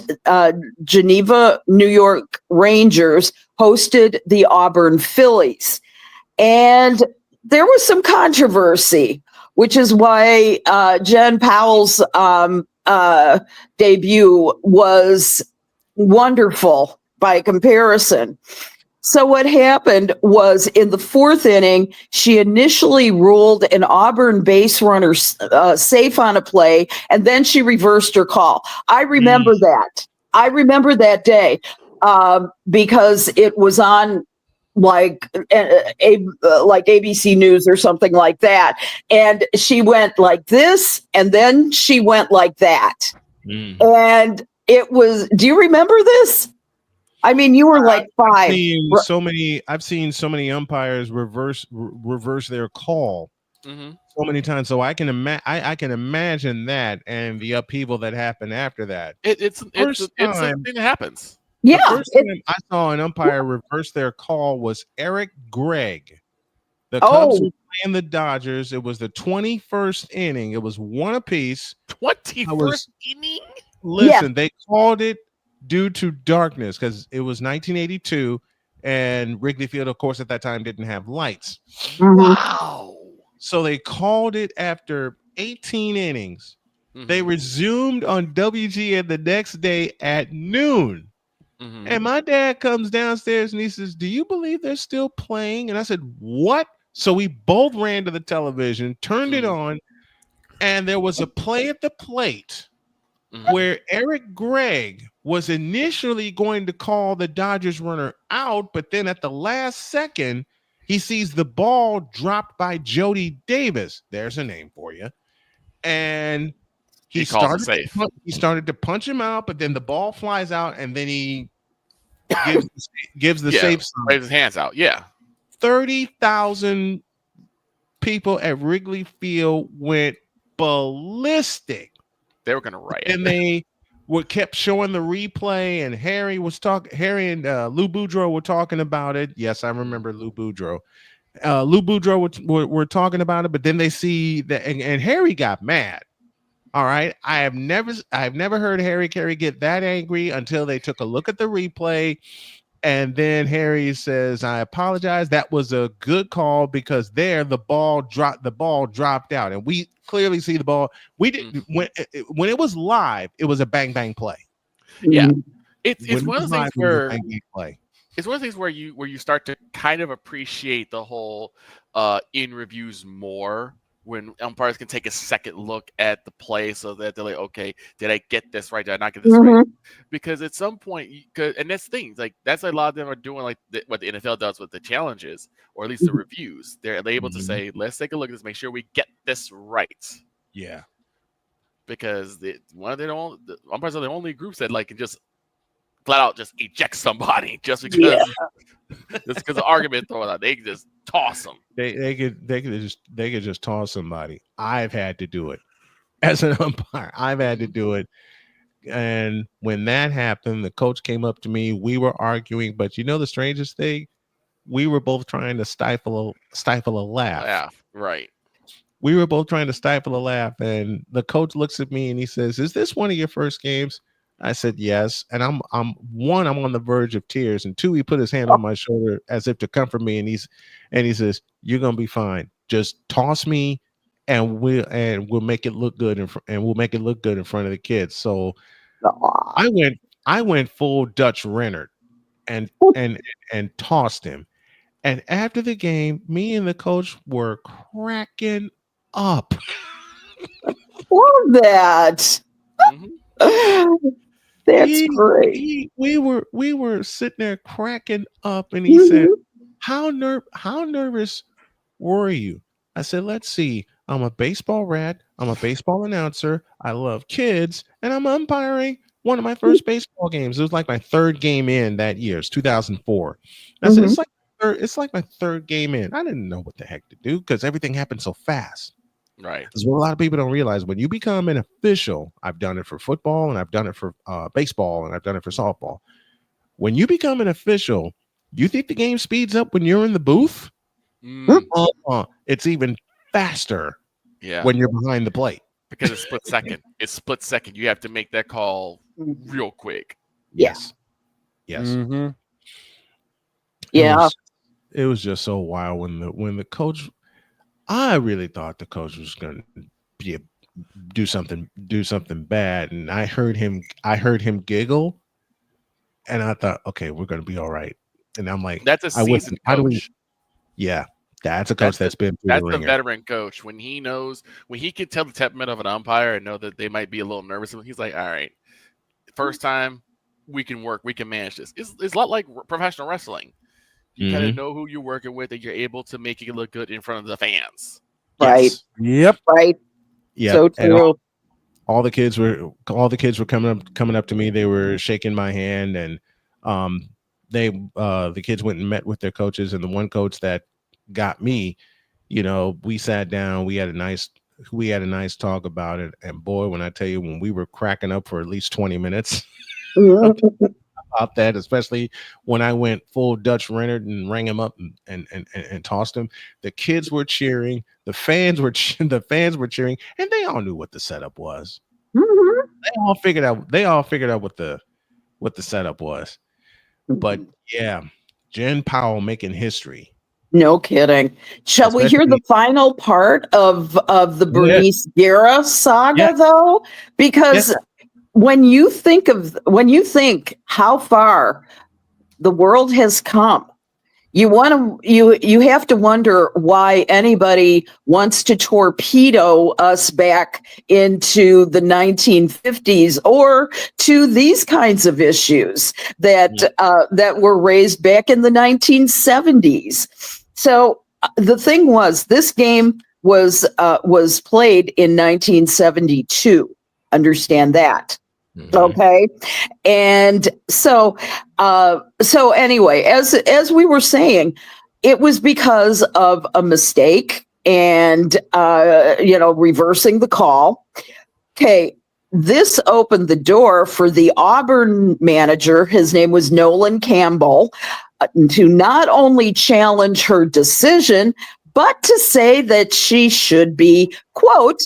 Geneva, New York Rangers hosted the Auburn Phillies. And there was some controversy, which is why Jen Powell's debut was wonderful by comparison. So what happened was, in the fourth inning, she initially ruled an Auburn base runner safe on a play, and then she reversed her call. I remember that. I remember that day because it was on like ABC News or something like that, and she went like this, and then she went like that, and it was. Do you remember this? I mean, you were like 5. I've seen so many umpires reverse their call so many times. So I can imagine that and the upheaval that happened after that. It's a thing that happens. The first time I saw an umpire reverse their call was Eric Gregg. The Cubs were playing the Dodgers. It was the 21st inning. It was one apiece. 21st inning? Listen, they called it due to darkness because it was 1982, and Wrigley Field, of course, at that time didn't have lights. Wow. So they called it after 18 innings. They resumed on WGN the next day at noon. And my dad comes downstairs and he says, "Do you believe they're still playing?" And I said, "What?" So we both ran to the television, turned it on, and there was a play at the plate where Eric Gregg was initially going to call the Dodgers runner out, but then at the last second, he sees the ball dropped by Jody Davis. There's a name for you. And he started to punch him out, but then the ball flies out, and then he gives the safe sign. Waves his hands out. Yeah. 30,000 people at Wrigley Field went ballistic. They were going to riot. And they kept showing the replay, and Harry and Lou Boudreau were talking about it. Yes, I remember Lou Boudreau. Lou Boudreau were talking about it, but then they see that, and Harry got mad. All right. I've never heard Harry Carey get that angry until they took a look at the replay. And then Harry says, "I apologize. That was a good call because the ball dropped out." And we clearly see the ball. We didn't when it was live, it was a bang bang play. Yeah. It's one of the things where play. It's one of the things where you start to kind of appreciate the whole in reviews more when umpires can take a second look at the play so that they're like, okay, did I get this right? Did I not get this right? Because at some point, and that's things like that's a lot of them are doing like what the NFL does with the challenges, or at least the reviews. They're able to say, let's take a look at this, make sure we get this right. Yeah. Because the umpires are the only groups that like can just flat out just eject somebody just because of argument thrown out. They can just toss them. They could just toss somebody. I've had to do it as an umpire. I've had to do it. And when that happened, the coach came up to me. We were arguing, but you know the strangest thing? We were both trying to stifle a laugh. Yeah, right. We were both trying to stifle a laugh, and the coach looks at me and he says, "Is this one of your first games?" I said, "Yes." And I'm on the verge of tears, and two, he put his hand on my shoulder as if to comfort me, and he says, "You're gonna be fine. Just toss me, and we'll make it look good, and we'll make it look good in front of the kids." So I went full Dutch Rennert and tossed him. And after the game, me and the coach were cracking up. Love that. That's great. We were sitting there cracking up, and he said, how nervous were you?" I said, "Let's see. I'm a baseball rat. I'm a baseball announcer. I love kids, and I'm umpiring one of my first baseball games." It was like my third game in that year. It's 2004. I said, it's like my third game in. I didn't know what the heck to do because everything happened so fast. Right. Because what a lot of people don't realize, when you become an official, I've done it for football, and I've done it for baseball, and I've done it for softball. When you become an official, you think the game speeds up when you're in the booth? It's even faster when you're behind the plate. Because it's split second. It's split second. You have to make that call real quick. Yes. Yeah. It was just so wild when the coach. I really thought the coach was going to do something bad, and I heard him giggle, and I thought, okay, we're going to be all right. And I'm like, that's a seasoned coach. That's a coach that's been through that's the the ringer. veteran coach. When he can tell the temperament of an umpire and know that they might be a little nervous, he's like, all right, first time we can manage this. It's a lot like professional wrestling. You kind of know who you're working with, and you're able to make it look good in front of the fans. Right. Yes. Yep. Right. Yeah. So true. All the kids were coming up to me. They were shaking my hand, and the kids went and met with their coaches, and the one coach that got me, we sat down, we had a nice talk about it. And boy, when I tell you, when we were cracking up for at least 20 minutes about that, especially when I went full Dutch Renard and rang him up and tossed him, the kids were cheering, the fans were cheering, and they all knew what the setup was. Mm-hmm. They all figured out what the setup was. But yeah, Jen Powell making history. No kidding. Shall we hear the final part of the Bernice Guerra saga, though? Because when you think how far the world has come, you have to wonder why anybody wants to torpedo us back into the 1950s or to these kinds of issues that were raised back in the 1970s. So the thing was, this game was played in 1972. Understand that. Mm-hmm. Okay. And so anyway, as we were saying, it was because of a mistake and, reversing the call. Okay. This opened the door for the Auburn manager. His name was Nolan Campbell, to not only challenge her decision, but to say that she should be, quote,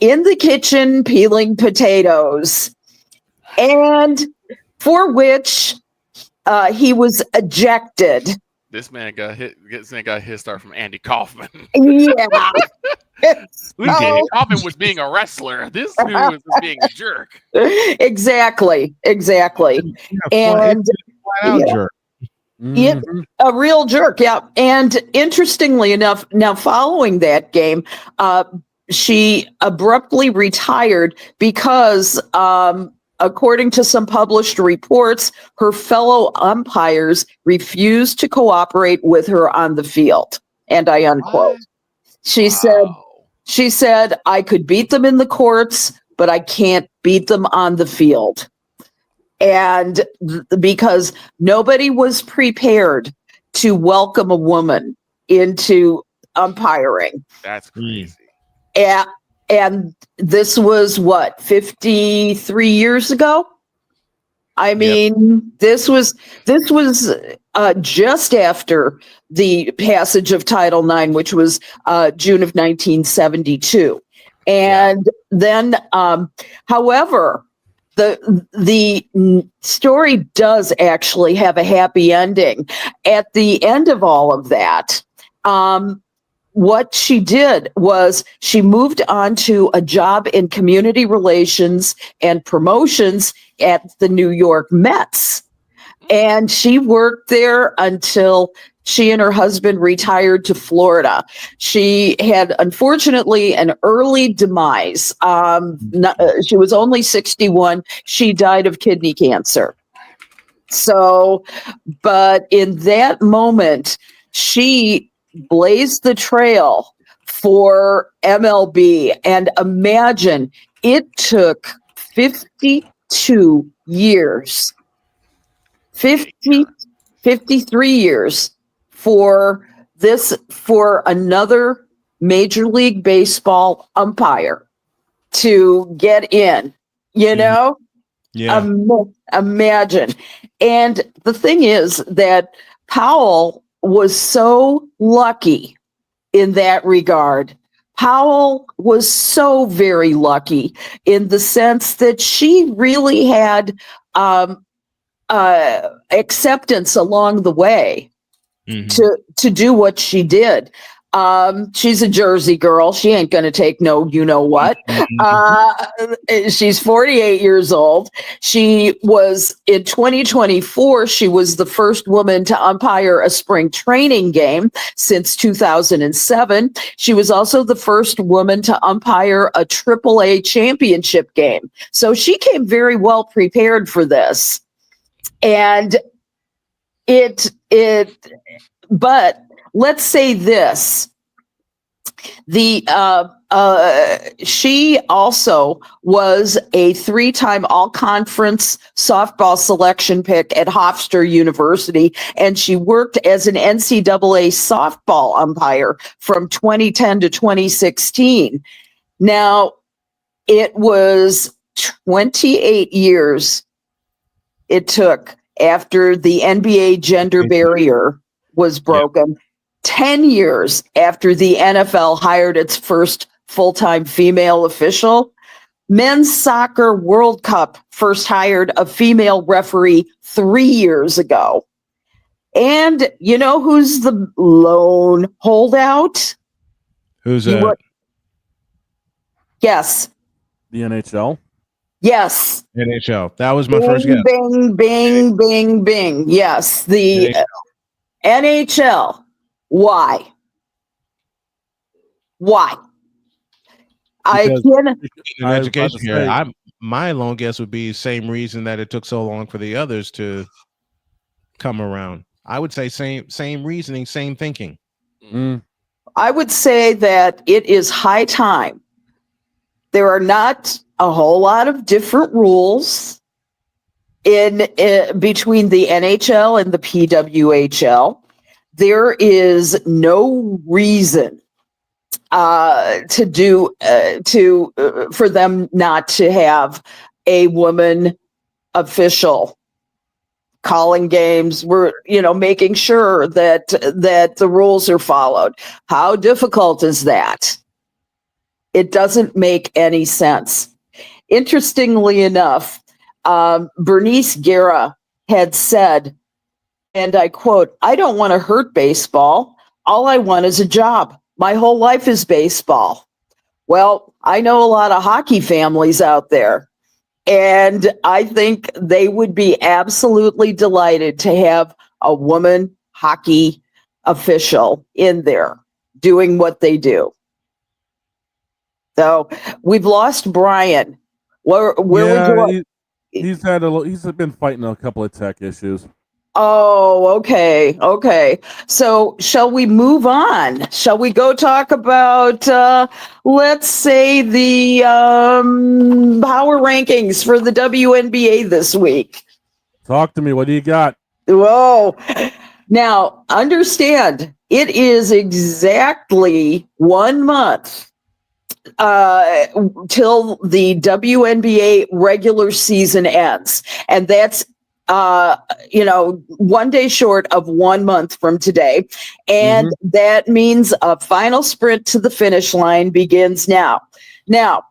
in the kitchen peeling potatoes. And for which he was ejected. This man got his start from Andy Kaufman. Yeah. Kaufman was being a wrestler. This dude was being a jerk. Exactly. And jerk. A real jerk, yeah. And interestingly enough, now following that game, she abruptly retired because, according to some published reports, her fellow umpires refused to cooperate with her on the field. And I unquote. She said, I could beat them in the courts, but I can't beat them on the field. And because nobody was prepared to welcome a woman into umpiring. That's crazy. And this was 53 years ago? I mean, this was just after the passage of Title IX, which was June of 1972. And then, however, the story does actually have a happy ending. At the end of all of that, what she did was she moved on to a job in community relations and promotions at the New York Mets. And she worked there until she and her husband retired to Florida. She had, unfortunately, an early demise. She was only 61. She died of kidney cancer. So, but in that moment, she blazed the trail for MLB. And imagine, it took 52 years, 53 years for another Major League Baseball umpire to get in, Yeah. Imagine. And the thing is that Powell was so lucky in that regard. Powell was so very lucky in the sense that she really had acceptance along the way to do what she did. She's a Jersey girl. She ain't going to take no you-know-what. She's 48 years old. She was, in 2024, she was the first woman to umpire a spring training game since 2007. She was also the first woman to umpire a AAA championship game. So she came very well prepared for this. And but let's say this, the she also was a 3-time all-conference softball selection pick at Hofstra University, and she worked as an NCAA softball umpire from 2010 to 2016. Now, it was 28 years it took after the NBA gender barrier was broken, 10 years after the NFL hired its first full-time female official. Men's Soccer World Cup first hired a female referee 3 years ago. And you know who's the lone holdout? Who's that? Yes. The NHL? Yes. NHL. That was my first guess. Bing, bing, bing, bing. Yes. The NHL. Why? Why? Education. My lone guess would be same reason that it took so long for the others to come around. I would say same reasoning, same thinking. I would say that it is high time. There are not a whole lot of different rules in between the NHL and the PWHL. There is no reason for them not to have a woman official calling games. We're making sure that the rules are followed. How difficult is that? It doesn't make any sense. Interestingly enough, Bernice Guerra had said, and I quote, "I don't want to hurt baseball. All I want is a job. My whole life is baseball." Well, I know a lot of hockey families out there, and I think they would be absolutely delighted to have a woman hockey official in there doing what they do. So we've lost Brian. Where would you like? He's been fighting a couple of tech issues. Oh, okay. So shall we move on? Shall we go talk about, let's say, the power rankings for the WNBA this week? Talk to me. What do you got? Whoa. Now, understand, it is exactly 1 month till the WNBA regular season ends. And that's 1 day short of 1 month from today. And that means a final sprint to the finish line begins now. Now,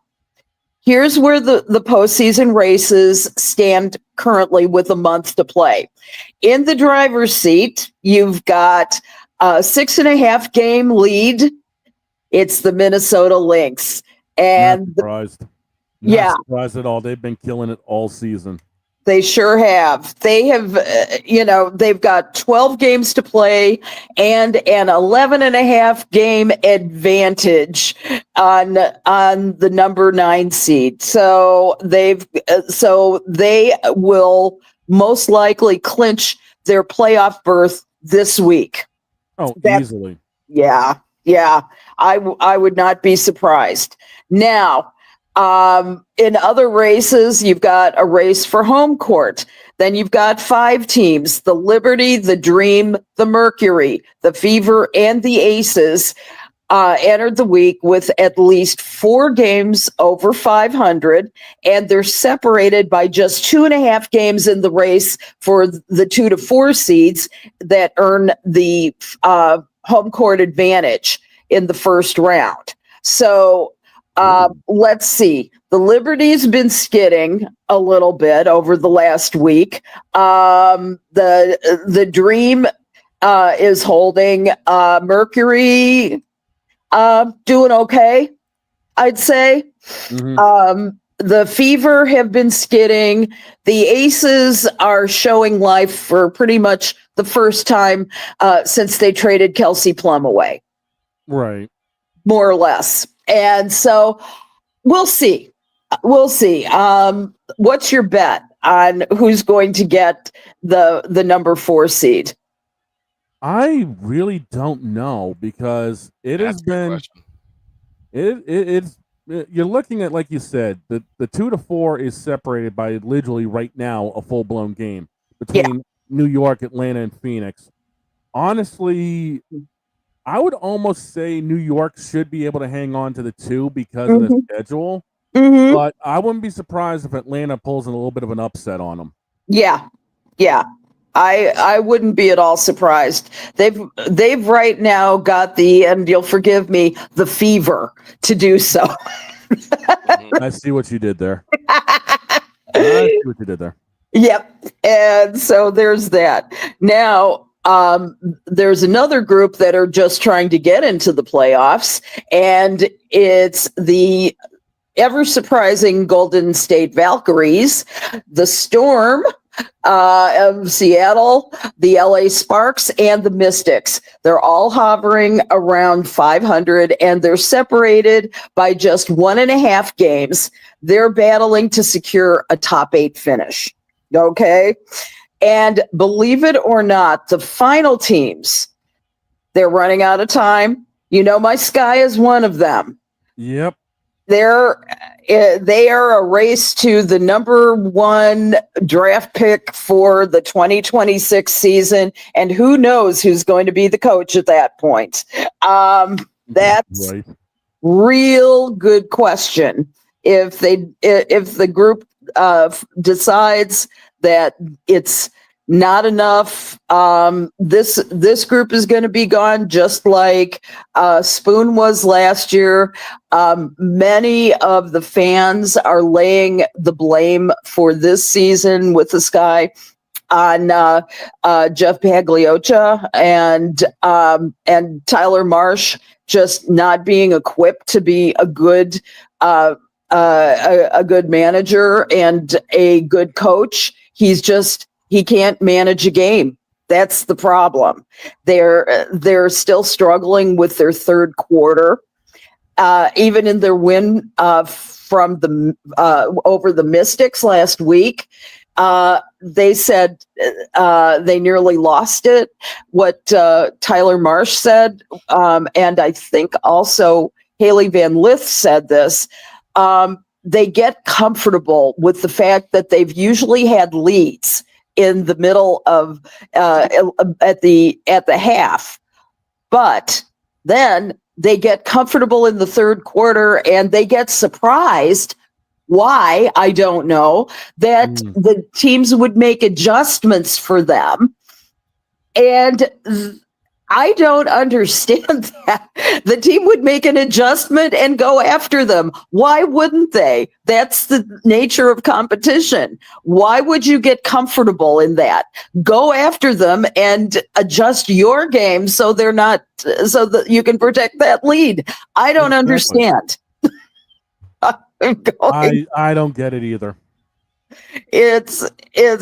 here's where the postseason races stand currently with a month to play. In the driver's seat, you've got a 6.5 game lead. It's the Minnesota Lynx. And not surprised. Not surprised at all. They've been killing it all season. They sure have. They have, they've got 12 games to play and an 11.5 game advantage on the number 9 seed. So they will most likely clinch their playoff berth this week. Oh, easily. Yeah. I would not be surprised. Now, in other races, you've got a race for home court. Then you've got 5 teams: the Liberty, the Dream, the Mercury, the Fever, and the Aces entered the week with at least 4 games over 500, and they're separated by just 2.5 games in the race for the 2 to 4 seeds that earn the home court advantage in the first round. So let's see. The Liberty's been skidding a little bit over the last week. The Dream is holding. Mercury doing okay, I'd say. The Fever have been skidding. The Aces are showing life for pretty much the first time since they traded Kelsey Plum away. Right. More or less. And so we'll see. What's your bet on who's going to get the number 4 seed? I really don't know because it has been You're looking at, like you said, the 2 to 4 is separated by literally right now a full blown game between New York, Atlanta, and Phoenix. Honestly, I would almost say New York should be able to hang on to the 2 because of the schedule. But I wouldn't be surprised if Atlanta pulls in a little bit of an upset on them. Yeah. I wouldn't be at all surprised. They've right now got and you'll forgive me, the fever to do so. I see what you did there. Yep. And so there's that. Now, there's another group that are just trying to get into the playoffs, and it's the ever surprising Golden State Valkyries, the Storm of Seattle, the LA Sparks, and the Mystics. They're all hovering around 500, and they're separated by just 1.5 games. They're battling to secure a top 8 finish. Okay. And believe it or not, the final teams, they're running out of time. You know, my Sky is one of them. Yep. They are a race to the number 1 draft pick for the 2026 season. And who knows who's going to be the coach at that point. That's right. Real good question. If the group decides that it's not enough, this group is going to be gone, just like Spoon was last year. Many of the fans are laying the blame for this season with the Sky on Jeff Paglioccia and Tyler Marsh just not being equipped to be a good manager and a good coach. He can't manage a game. That's the problem. They're still struggling with their third quarter. Even in their win from the over the Mystics last week, they said they nearly lost it. What Tyler Marsh said, and I think also Haley Van Lith said this. They get comfortable with the fact that they've usually had leads in the middle of at the half, but then they get comfortable in the third quarter and they get surprised. Why? I don't know. That the teams would make adjustments for them, and I don't understand that. The team would make an adjustment and go after them. Why wouldn't they? That's the nature of competition. Why would you get comfortable in that? Go after them and adjust your game so they're not, so that you can protect that lead. I don't understand. I don't get it either. It's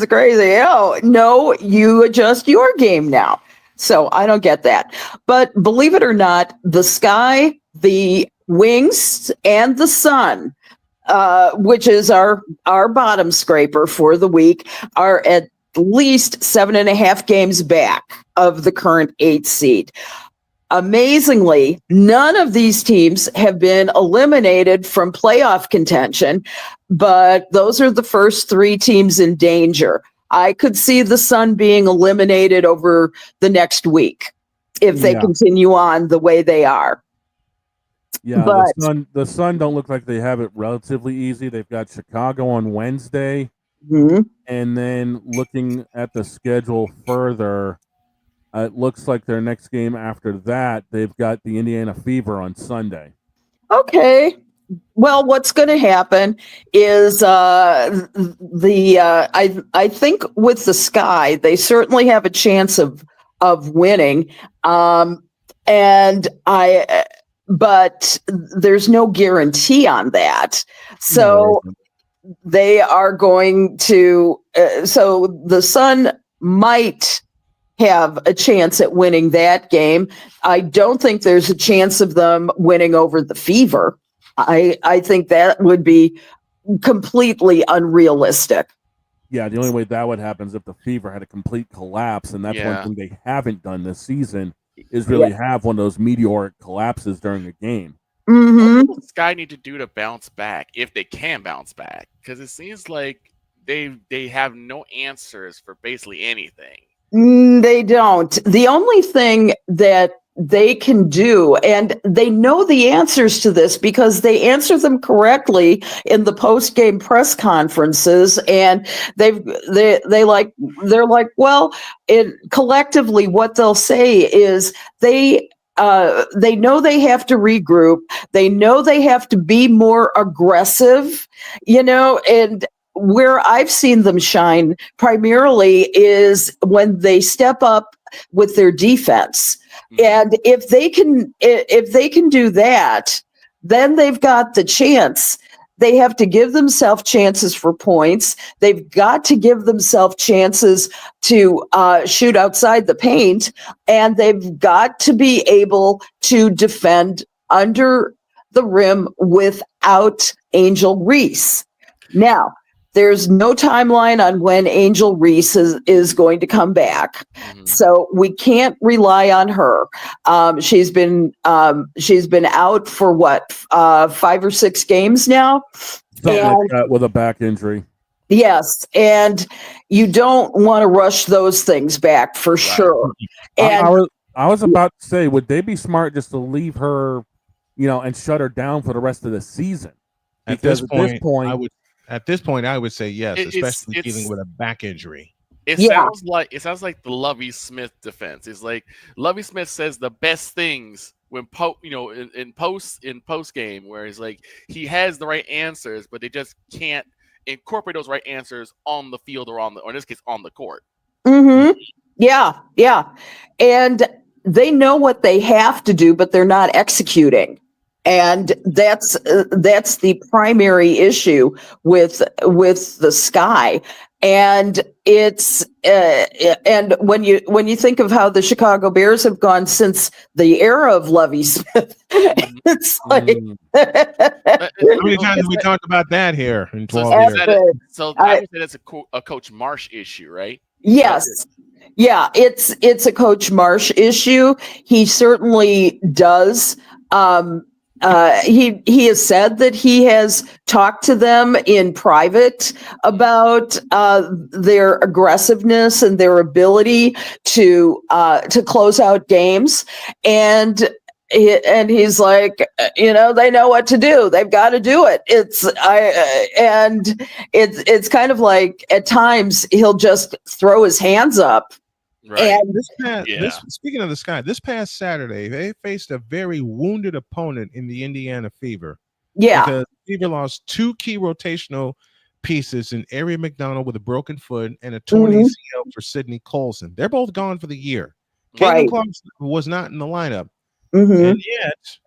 crazy. Oh, no, you adjust your game now. So I don't get that. But believe it or not, the Sky, the Wings, and the Sun, which is our bottom scraper for the week, are at least 7.5 games back of the current 8th seed. Amazingly, none of these teams have been eliminated from playoff contention, but those are the first 3 teams in danger. I could see the Sun being eliminated over the next week if they continue on the way they are. Yeah, but the Sun don't look like they have it relatively easy. They've got Chicago on Wednesday, and then looking at the schedule further, it looks like their next game after that, they've got the Indiana Fever on Sunday. Okay. Well, what's going to happen is I think with the Sky, they certainly have a chance of winning, but there's no guarantee on that. So they are going to. So the Sun might have a chance at winning that game. I don't think there's a chance of them winning over the Fever. I think that would be completely unrealistic. Yeah, the only way that would happen is if the Fever had a complete collapse, and that's one thing they haven't done this season is really have one of those meteoric collapses during a game. Mm-hmm. What does Sky need to do to bounce back, if they can bounce back? Because it seems like they have no answers for basically anything. They don't. The only thing that they can do, and they know the answers to this because they answer them correctly in the post-game press conferences, and they're like, well, collectively what they'll say is they know they have to regroup. They know they have to be more aggressive, and where I've seen them shine primarily is when they step up with their defense. And if they can do that, then they've got the chance. They have to give themselves chances for points. They've got to give themselves chances to shoot outside the paint, and they've got to be able to defend under the rim without Angel Reese. Now, there's no timeline on when Angel Reese is going to come back, so we can't rely on her. She's been out for what 5 or 6 games now, Something like that, with a back injury. Yes, and you don't want to rush those things back for sure. And I was about to say, would they be smart just to leave her, and shut her down for the rest of the season? Because at this point, I would say yes, especially dealing with a back injury. It sounds like the Lovie Smith defense. It's like Lovie Smith says the best things when in post game, where it's like he has the right answers, but they just can't incorporate those right answers on the field or in this case on the court. Mm-hmm. Yeah, and they know what they have to do, but they're not executing. And that's the primary issue with the Sky, and it's and when you think of how the Chicago Bears have gone since the era of Lovie Smith, it's like how many times have we talked about that here in 12 years? So I would say that's a Coach Marsh issue, right? Yes. Yeah, it's a Coach Marsh issue. He certainly does. He has said that he has talked to them in private about their aggressiveness and their ability to close out games, and he's like, they know what to do. They've got to do it. It's kind of like at times he'll just throw his hands up. Right. And speaking of the Sky, this past Saturday, they faced a very wounded opponent in the Indiana Fever. Yeah. Because Fever lost 2 key rotational pieces in Ari McDonald with a broken foot and a torn ACL for Sidney Colson. They're both gone for the year. Caitlin Clarkson was not in the lineup. And yet,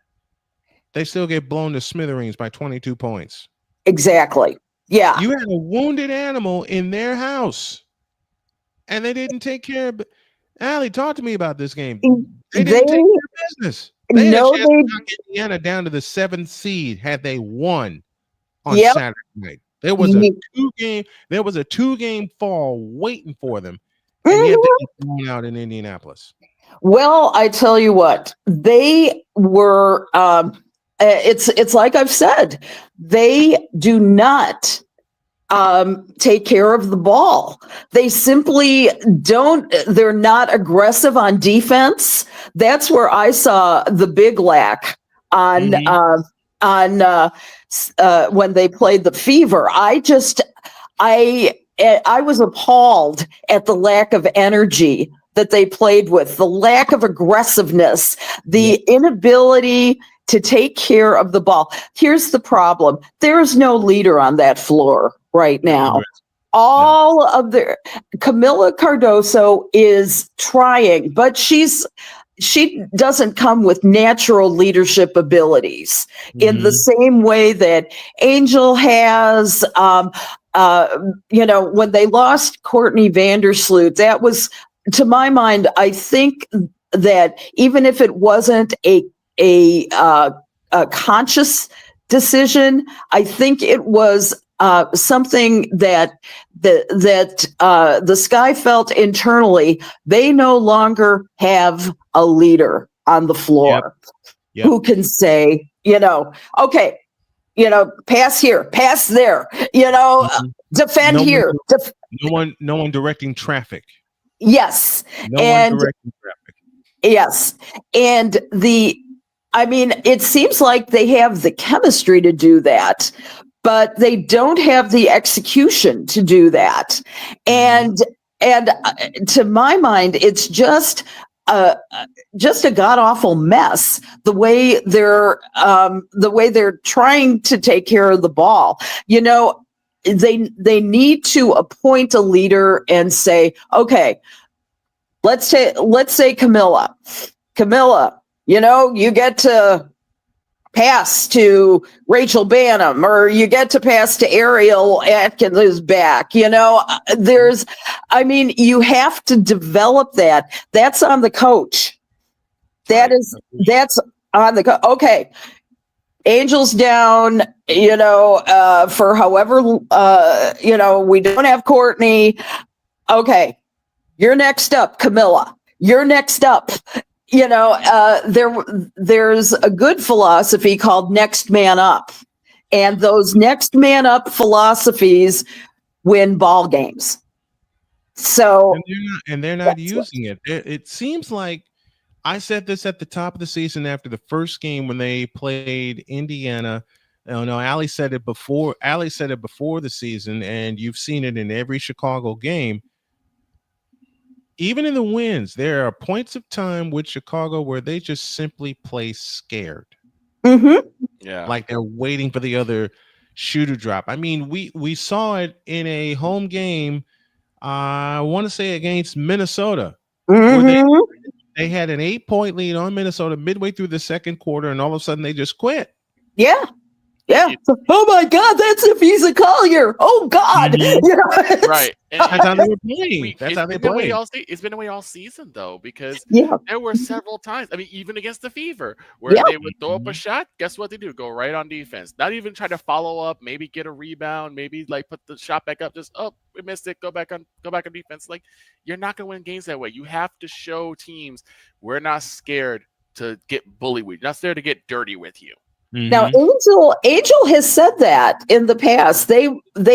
they still get blown to smithereens by 22 points. Exactly. Yeah. You had a wounded animal in their house. And they didn't take care of it. Allie, talk to me about this game. They didn't take care of business. They had a chance to knock Indiana down to the 7th seed had they won on Saturday night. There was a 2-game fall waiting for them, and yet they were thrown out in Indianapolis. Well, I tell you what, they were. It's like I've said, they do not take care of the ball. They simply don't. They're not aggressive on defense. That's where I saw the big lack on when they played the Fever. I was appalled at the lack of energy that they played with, the lack of aggressiveness, the inability to take care of the ball. Here's the problem. There is no leader on that floor right now. All of their Camila Cardoso is trying, but she doesn't come with natural leadership abilities in the same way that Angel has. When they lost Courtney Vandersloot, that was, to my mind, I think that even if it wasn't a conscious decision, I think it was something that the Sky felt internally. They no longer have a leader on the floor who can say, Okay, pass here, pass there, defend here. No one directing traffic. Yes. No one directing traffic. Yes. And it seems like they have the chemistry to do that, but they don't have the execution to do that. And to my mind, it's just a god awful mess the way they're trying to take care of the ball. They need to appoint a leader and say, okay, let's say Camilla, you get to pass to Rachel Banham, or you get to pass to Ariel Atkins who's back. You have to develop that. That's on the coach. That's on the okay. Angels down, for however, we don't have Courtney. Okay. You're next up, Camilla. You're next up. There's a good philosophy called next man up, and those next man up philosophies win ball games. So, and they're not using it. It seems like I said this at the top of the season after the first game when they played Indiana. No, Allie said it before. Allie said it before the season, and you've seen it in every Chicago game. Even in the wins, there are points of time with Chicago where they just simply play scared. Mm-hmm. Yeah, like they're waiting for the other shoe to drop. I mean, we saw it in a home game. I want to say against Minnesota, where they had an 8-point lead on Minnesota midway through the second quarter, and all of a sudden they just quit. Yeah. Yeah. Oh my God, that's if he's a Collier. Oh God. Right. And that's how they were playing. That's how they play. It's been away all season though, because yeah, there were several times. I mean, even against the Fever, where they would throw up a shot. Guess what they do? Go right on defense. Not even try to follow up. Maybe get a rebound. Maybe like put the shot back up. Just we missed it. Go back on defense. Like, you're not gonna win games that way. You have to show teams we're not scared to get bullied with. You're not scared to get dirty with you. Now, Angel has said that in the past. They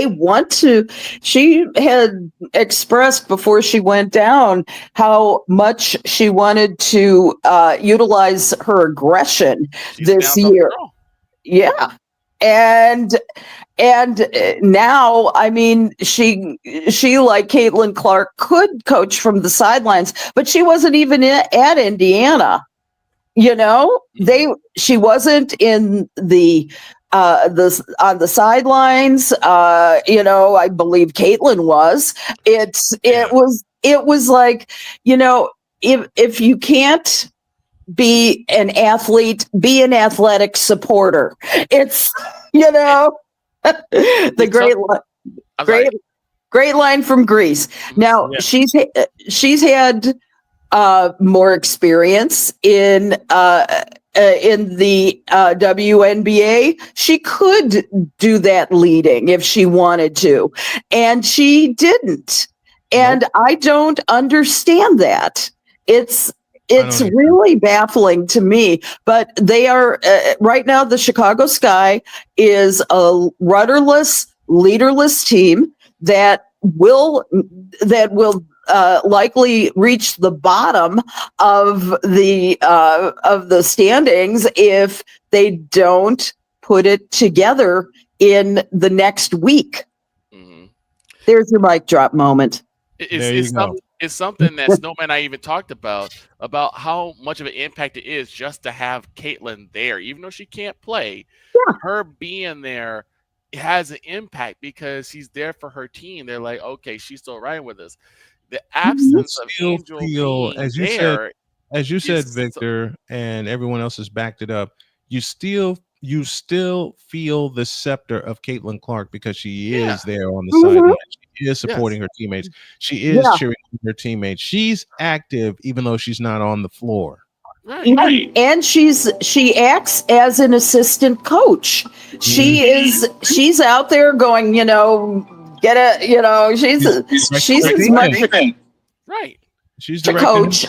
want to. She had expressed before she went down how much she wanted to utilize her aggression this year. Yeah, and now, I mean, she like Caitlin Clark could coach from the sidelines, but she wasn't even at Indiana. She wasn't in the on the sidelines. I believe Caitlin was. It was like, if you can't be an athlete, be an athletic supporter. It's the great line from Greece. Now she's had more experience in the WNBA. She could do that leading if she wanted to, and she didn't. And I don't understand that. It's really baffling to me. But they are right now. The Chicago Sky is a rudderless, leaderless team that will likely reach the bottom of the standings if they don't put it together in the next week. Mm-hmm. There's your mic drop moment. It's something that Snowman and I even talked about how much of an impact it is just to have Caitlin there, even though she can't play. Yeah. Her being there has an impact because she's there for her team. They're like, okay, she's still riding with us. The absence of Angel being as you said, Victor, and everyone else has backed it up. You still feel the scepter of Caitlin Clark because she is there on the sideline. She is supporting her teammates. She is cheering her teammates. She's active even though she's not on the floor. Right. And she acts as an assistant coach. She's out there going, get it, she's as much right. She's the coach.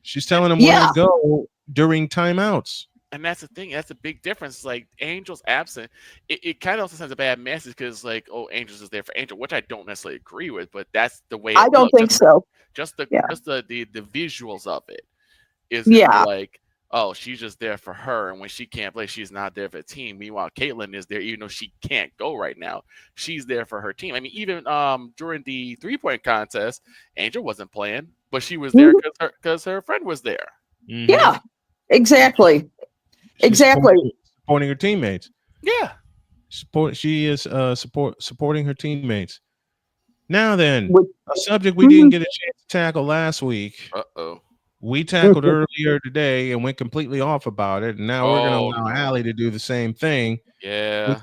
She's telling them where to go during timeouts. And that's the thing. That's a big difference. Like Angel's absent. It kind of also sends a bad message because like, oh, Angel's is there for Angel, which I don't necessarily agree with, but that's the way I don't think so. Just the visuals of it is Yeah. like, oh, she's just there for her, and when she can't play, she's not there for the team. Meanwhile, Caitlyn is there, even though she can't go right now. She's there for her team. I mean, even during the 3-point contest, Angel wasn't playing, but she was there because her friend was there. Mm-hmm. Yeah, exactly. Supporting her teammates. Yeah. She is supporting her teammates. Now then, a subject we didn't get a chance to tackle last week. Uh-oh. We tackled earlier today and went completely off about it. And now we're going to allow Allie to do the same thing. Yeah.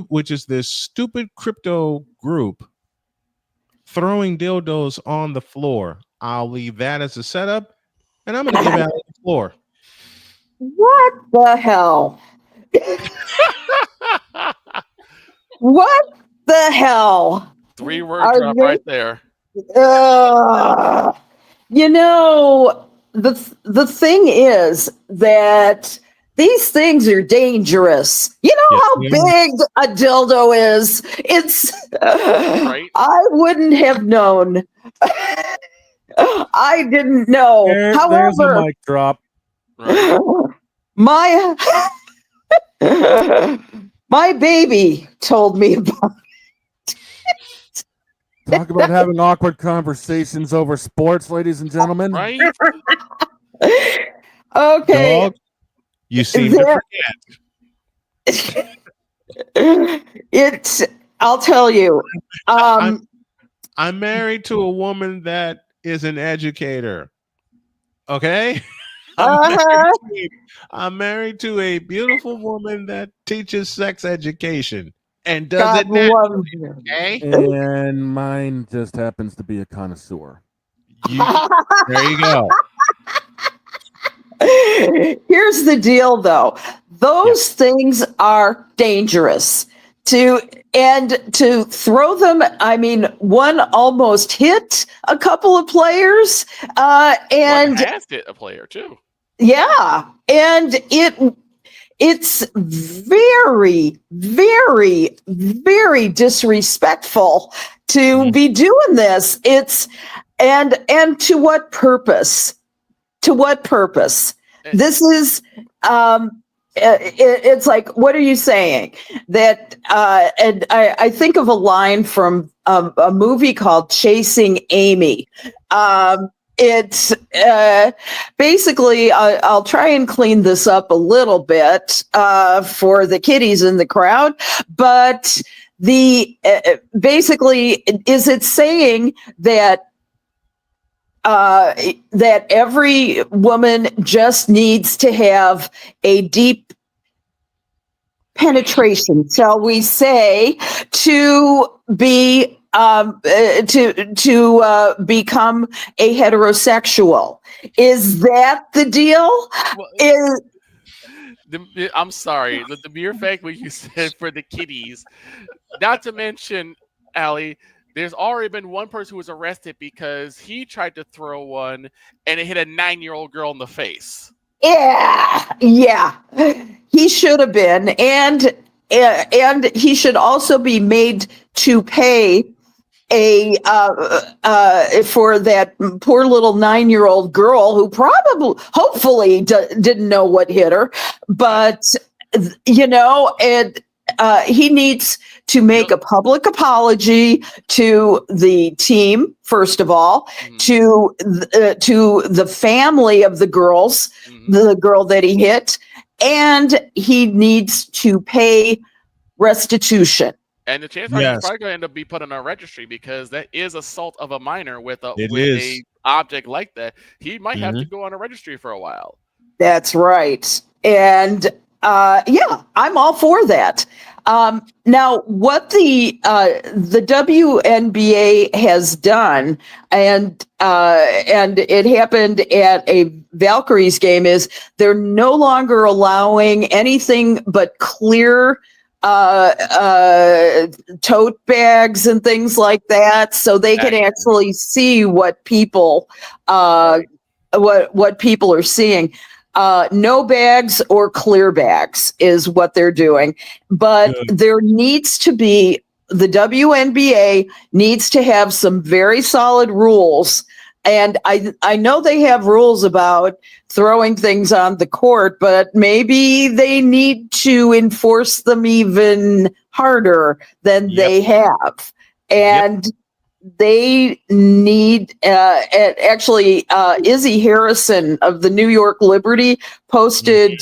Which is this stupid crypto group throwing dildos on the floor. I'll leave that as a setup, and I'm going to give Allie the floor. What the hell? What the hell? 3-word drop right there. You know, the thing is that these things are dangerous. You know how big a dildo is? It's right? I wouldn't have known. I didn't know. There's However, a mic drop. Right. my baby told me about Talk about having awkward conversations over sports, ladies and gentlemen. Right? Okay. Dog, you seem to forget. I'll tell you. I'm married to a woman that is an educator. Okay? I'm married to a beautiful woman that teaches sex education and does it naturally. Okay? And mine just happens to be a connoisseur. There you go. Here's the deal, though. Those things are dangerous. To throw them, I mean, one almost hit a couple of players, and one has hit a player too. Yeah, and it's very, very, very disrespectful to be doing this. And to what purpose? To what purpose? This is it's like, what are you saying? That and I think of a line from a movie called Chasing Amy. It's basically, I'll try and clean this up a little bit for the kiddies in the crowd, but basically, is it saying that that every woman just needs to have a deep penetration, shall we say, to be to become a heterosexual? Is that the deal? I'm sorry. The mere fact what you said for the kiddies, not to mention, Allie, there's already been one person who was arrested because he tried to throw one and it hit a 9-year-old girl in the face. Yeah. He should have been, and he should also be made to pay for that poor little 9-year-old girl who hopefully didn't know what hit her, but you know, and he needs to make a public apology to the team, first of all, to the family of the girls, the girl that he hit, and he needs to pay restitution. And the chances are he's probably going to end up being put on a registry because that is assault of a minor with a object like that. He might have to go on a registry for a while. That's right. And I'm all for that. Now, what the WNBA has done, and it happened at a Valkyries game, is they're no longer allowing anything but clear tote bags and things like that, so they can actually see what people what people are seeing. no bags or clear bags is what they're doing. But there needs to be, the WNBA needs to have some very solid rules. And I know they have rules about throwing things on the court, but maybe they need to enforce them even harder than they have. And they need, actually, Izzy Harrison of the New York Liberty posted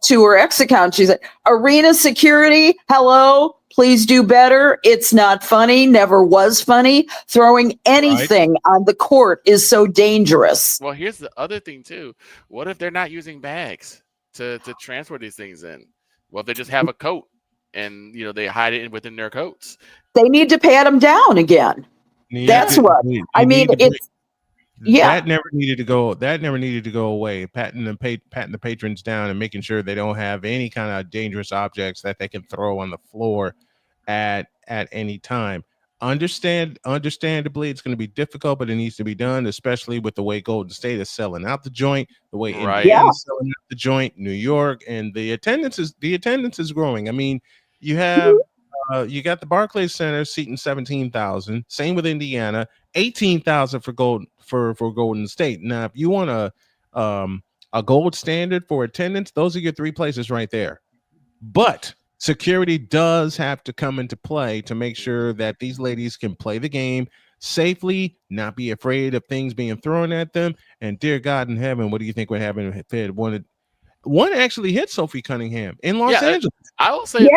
to her X account. She said, arena security, hello, please do better. It's not funny, never was funny. Throwing anything on the court is so dangerous. Well, here's the other thing, too. What if they're not using bags to transfer these things in? Well, if they just have a coat and, they hide it within their coats. They need to pat them down again. That's what I mean. It's that never needed to go. That never needed to go away. Patting the patrons down and making sure they don't have any kind of dangerous objects that they can throw on the floor at any time. Understandably, it's going to be difficult, but it needs to be done, especially with the way Golden State is selling out the joint, the way Indiana is selling out the joint, New York, and the attendance is growing. I mean, you have. You got the Barclays Center seating 17,000. Same with Indiana, 18,000 for Golden State. Now, if you want a gold standard for attendance, those are your three places right there. But security does have to come into play to make sure that these ladies can play the game safely, not be afraid of things being thrown at them. And dear God in heaven, what do you think would happen if it one actually hit Sophie Cunningham in Los Angeles? I will say this.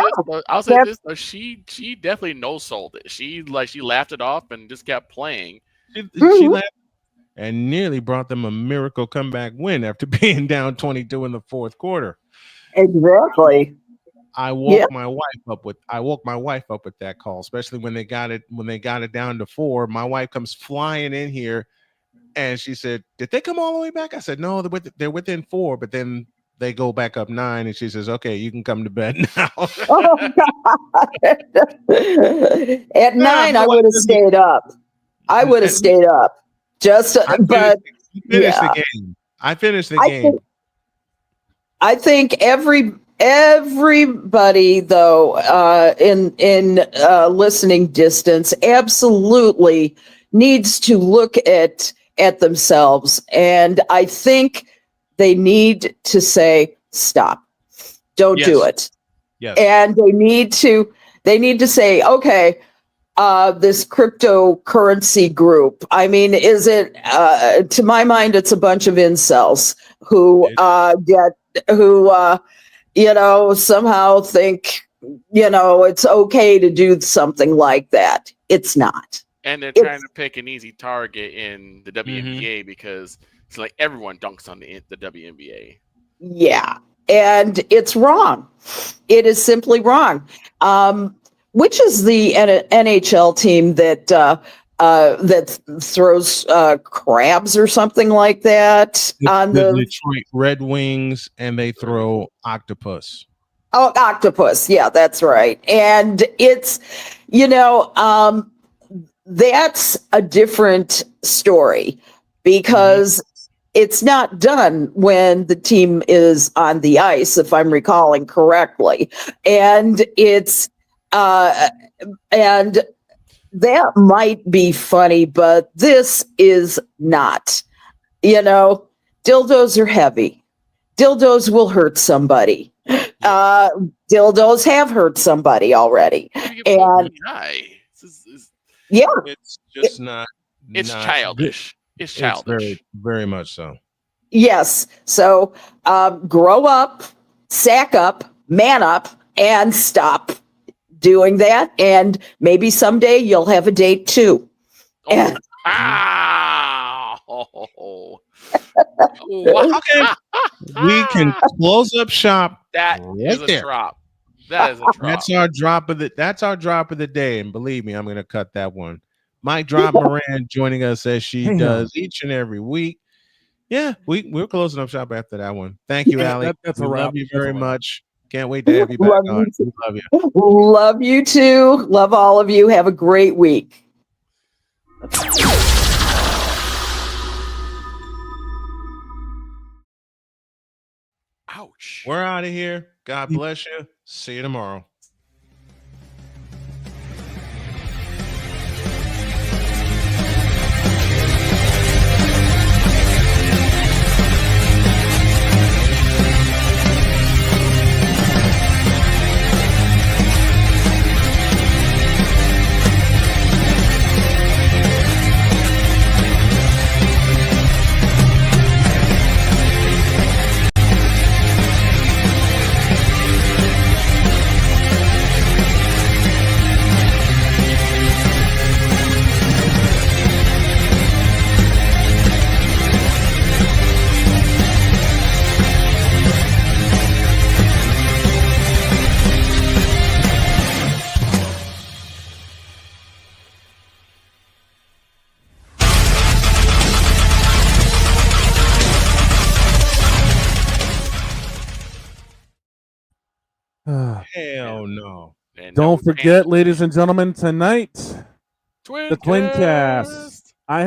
I'll say this. Though, she definitely no-sold it. She laughed it off and just kept playing. She laughed and nearly brought them a miracle comeback win after being down 22 in the fourth quarter. Exactly. I woke my wife up with that call, especially when they got it down to 4. My wife comes flying in here, and she said, "Did they come all the way back?" I said, "No, they're within 4, but then." They go back up 9, and she says, "Okay, you can come to bed now." Oh, God. At 9, I would have stayed up. I would have stayed up. I finished the game. I think everybody, though, in listening distance, absolutely needs to look at themselves, and I think. They need to say, stop, don't do it. Yes. And they need to say, okay, this cryptocurrency group. I mean, is it, to my mind, it's a bunch of incels who somehow think, it's okay to do something like that. It's not. And they're trying to pick an easy target in the WNBA because it's like everyone dunks on the WNBA. Yeah, and it's wrong. It is simply wrong. Which is the NHL team that throws crabs or something like that on the Detroit Red Wings, and they throw octopus. Oh, octopus. Yeah, that's right. And it's, that's a different story because it's not done when the team is on the ice, if I'm recalling correctly. And it's, and that might be funny, but this is not. Dildos are heavy. Dildos will hurt somebody. Dildos have hurt somebody already. And it's just not. It's childish. It's childish. Very, very much so. Yes. So grow up, sack up, man up, and stop doing that. And maybe someday you'll have a date too. Okay. We can close up shop. That is a drop. That is a drop. That's our drop of the day. And believe me, I'm going to cut that one. Mic drop Morran joining us as she does each and every week. Yeah, we're closing up shop after that one. Thank you, Allie. That's we a wrap. love you very much. Can't wait to have you back on. We love you. Love you too. Love all of you. Have a great week. Ouch. We're out of here. God bless you. See you tomorrow. Hell no. Don't forget, ladies and gentlemen, tonight, the Twincast. I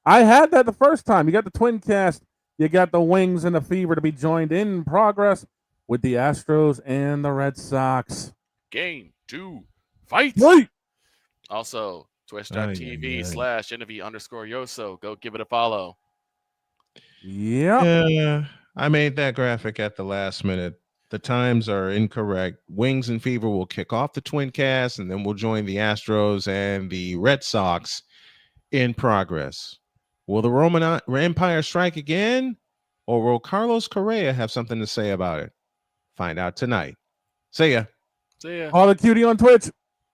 had that the first time. You got the Twincast. You got the Wings and the Fever to be joined in progress with the Astros and the Red Sox. Game 2. Fight. Also, twitch.tv/NV_Yoso. Go give it a follow. Yeah. I made that graphic at the last minute. The times are incorrect. Wings and Fever will kick off the Twincast, and then we'll join the Astros and the Red Sox in progress. Will the Roman Empire strike again, or will Carlos Correa have something to say about it? Find out tonight. See ya. See ya. Call the cutie on Twitch.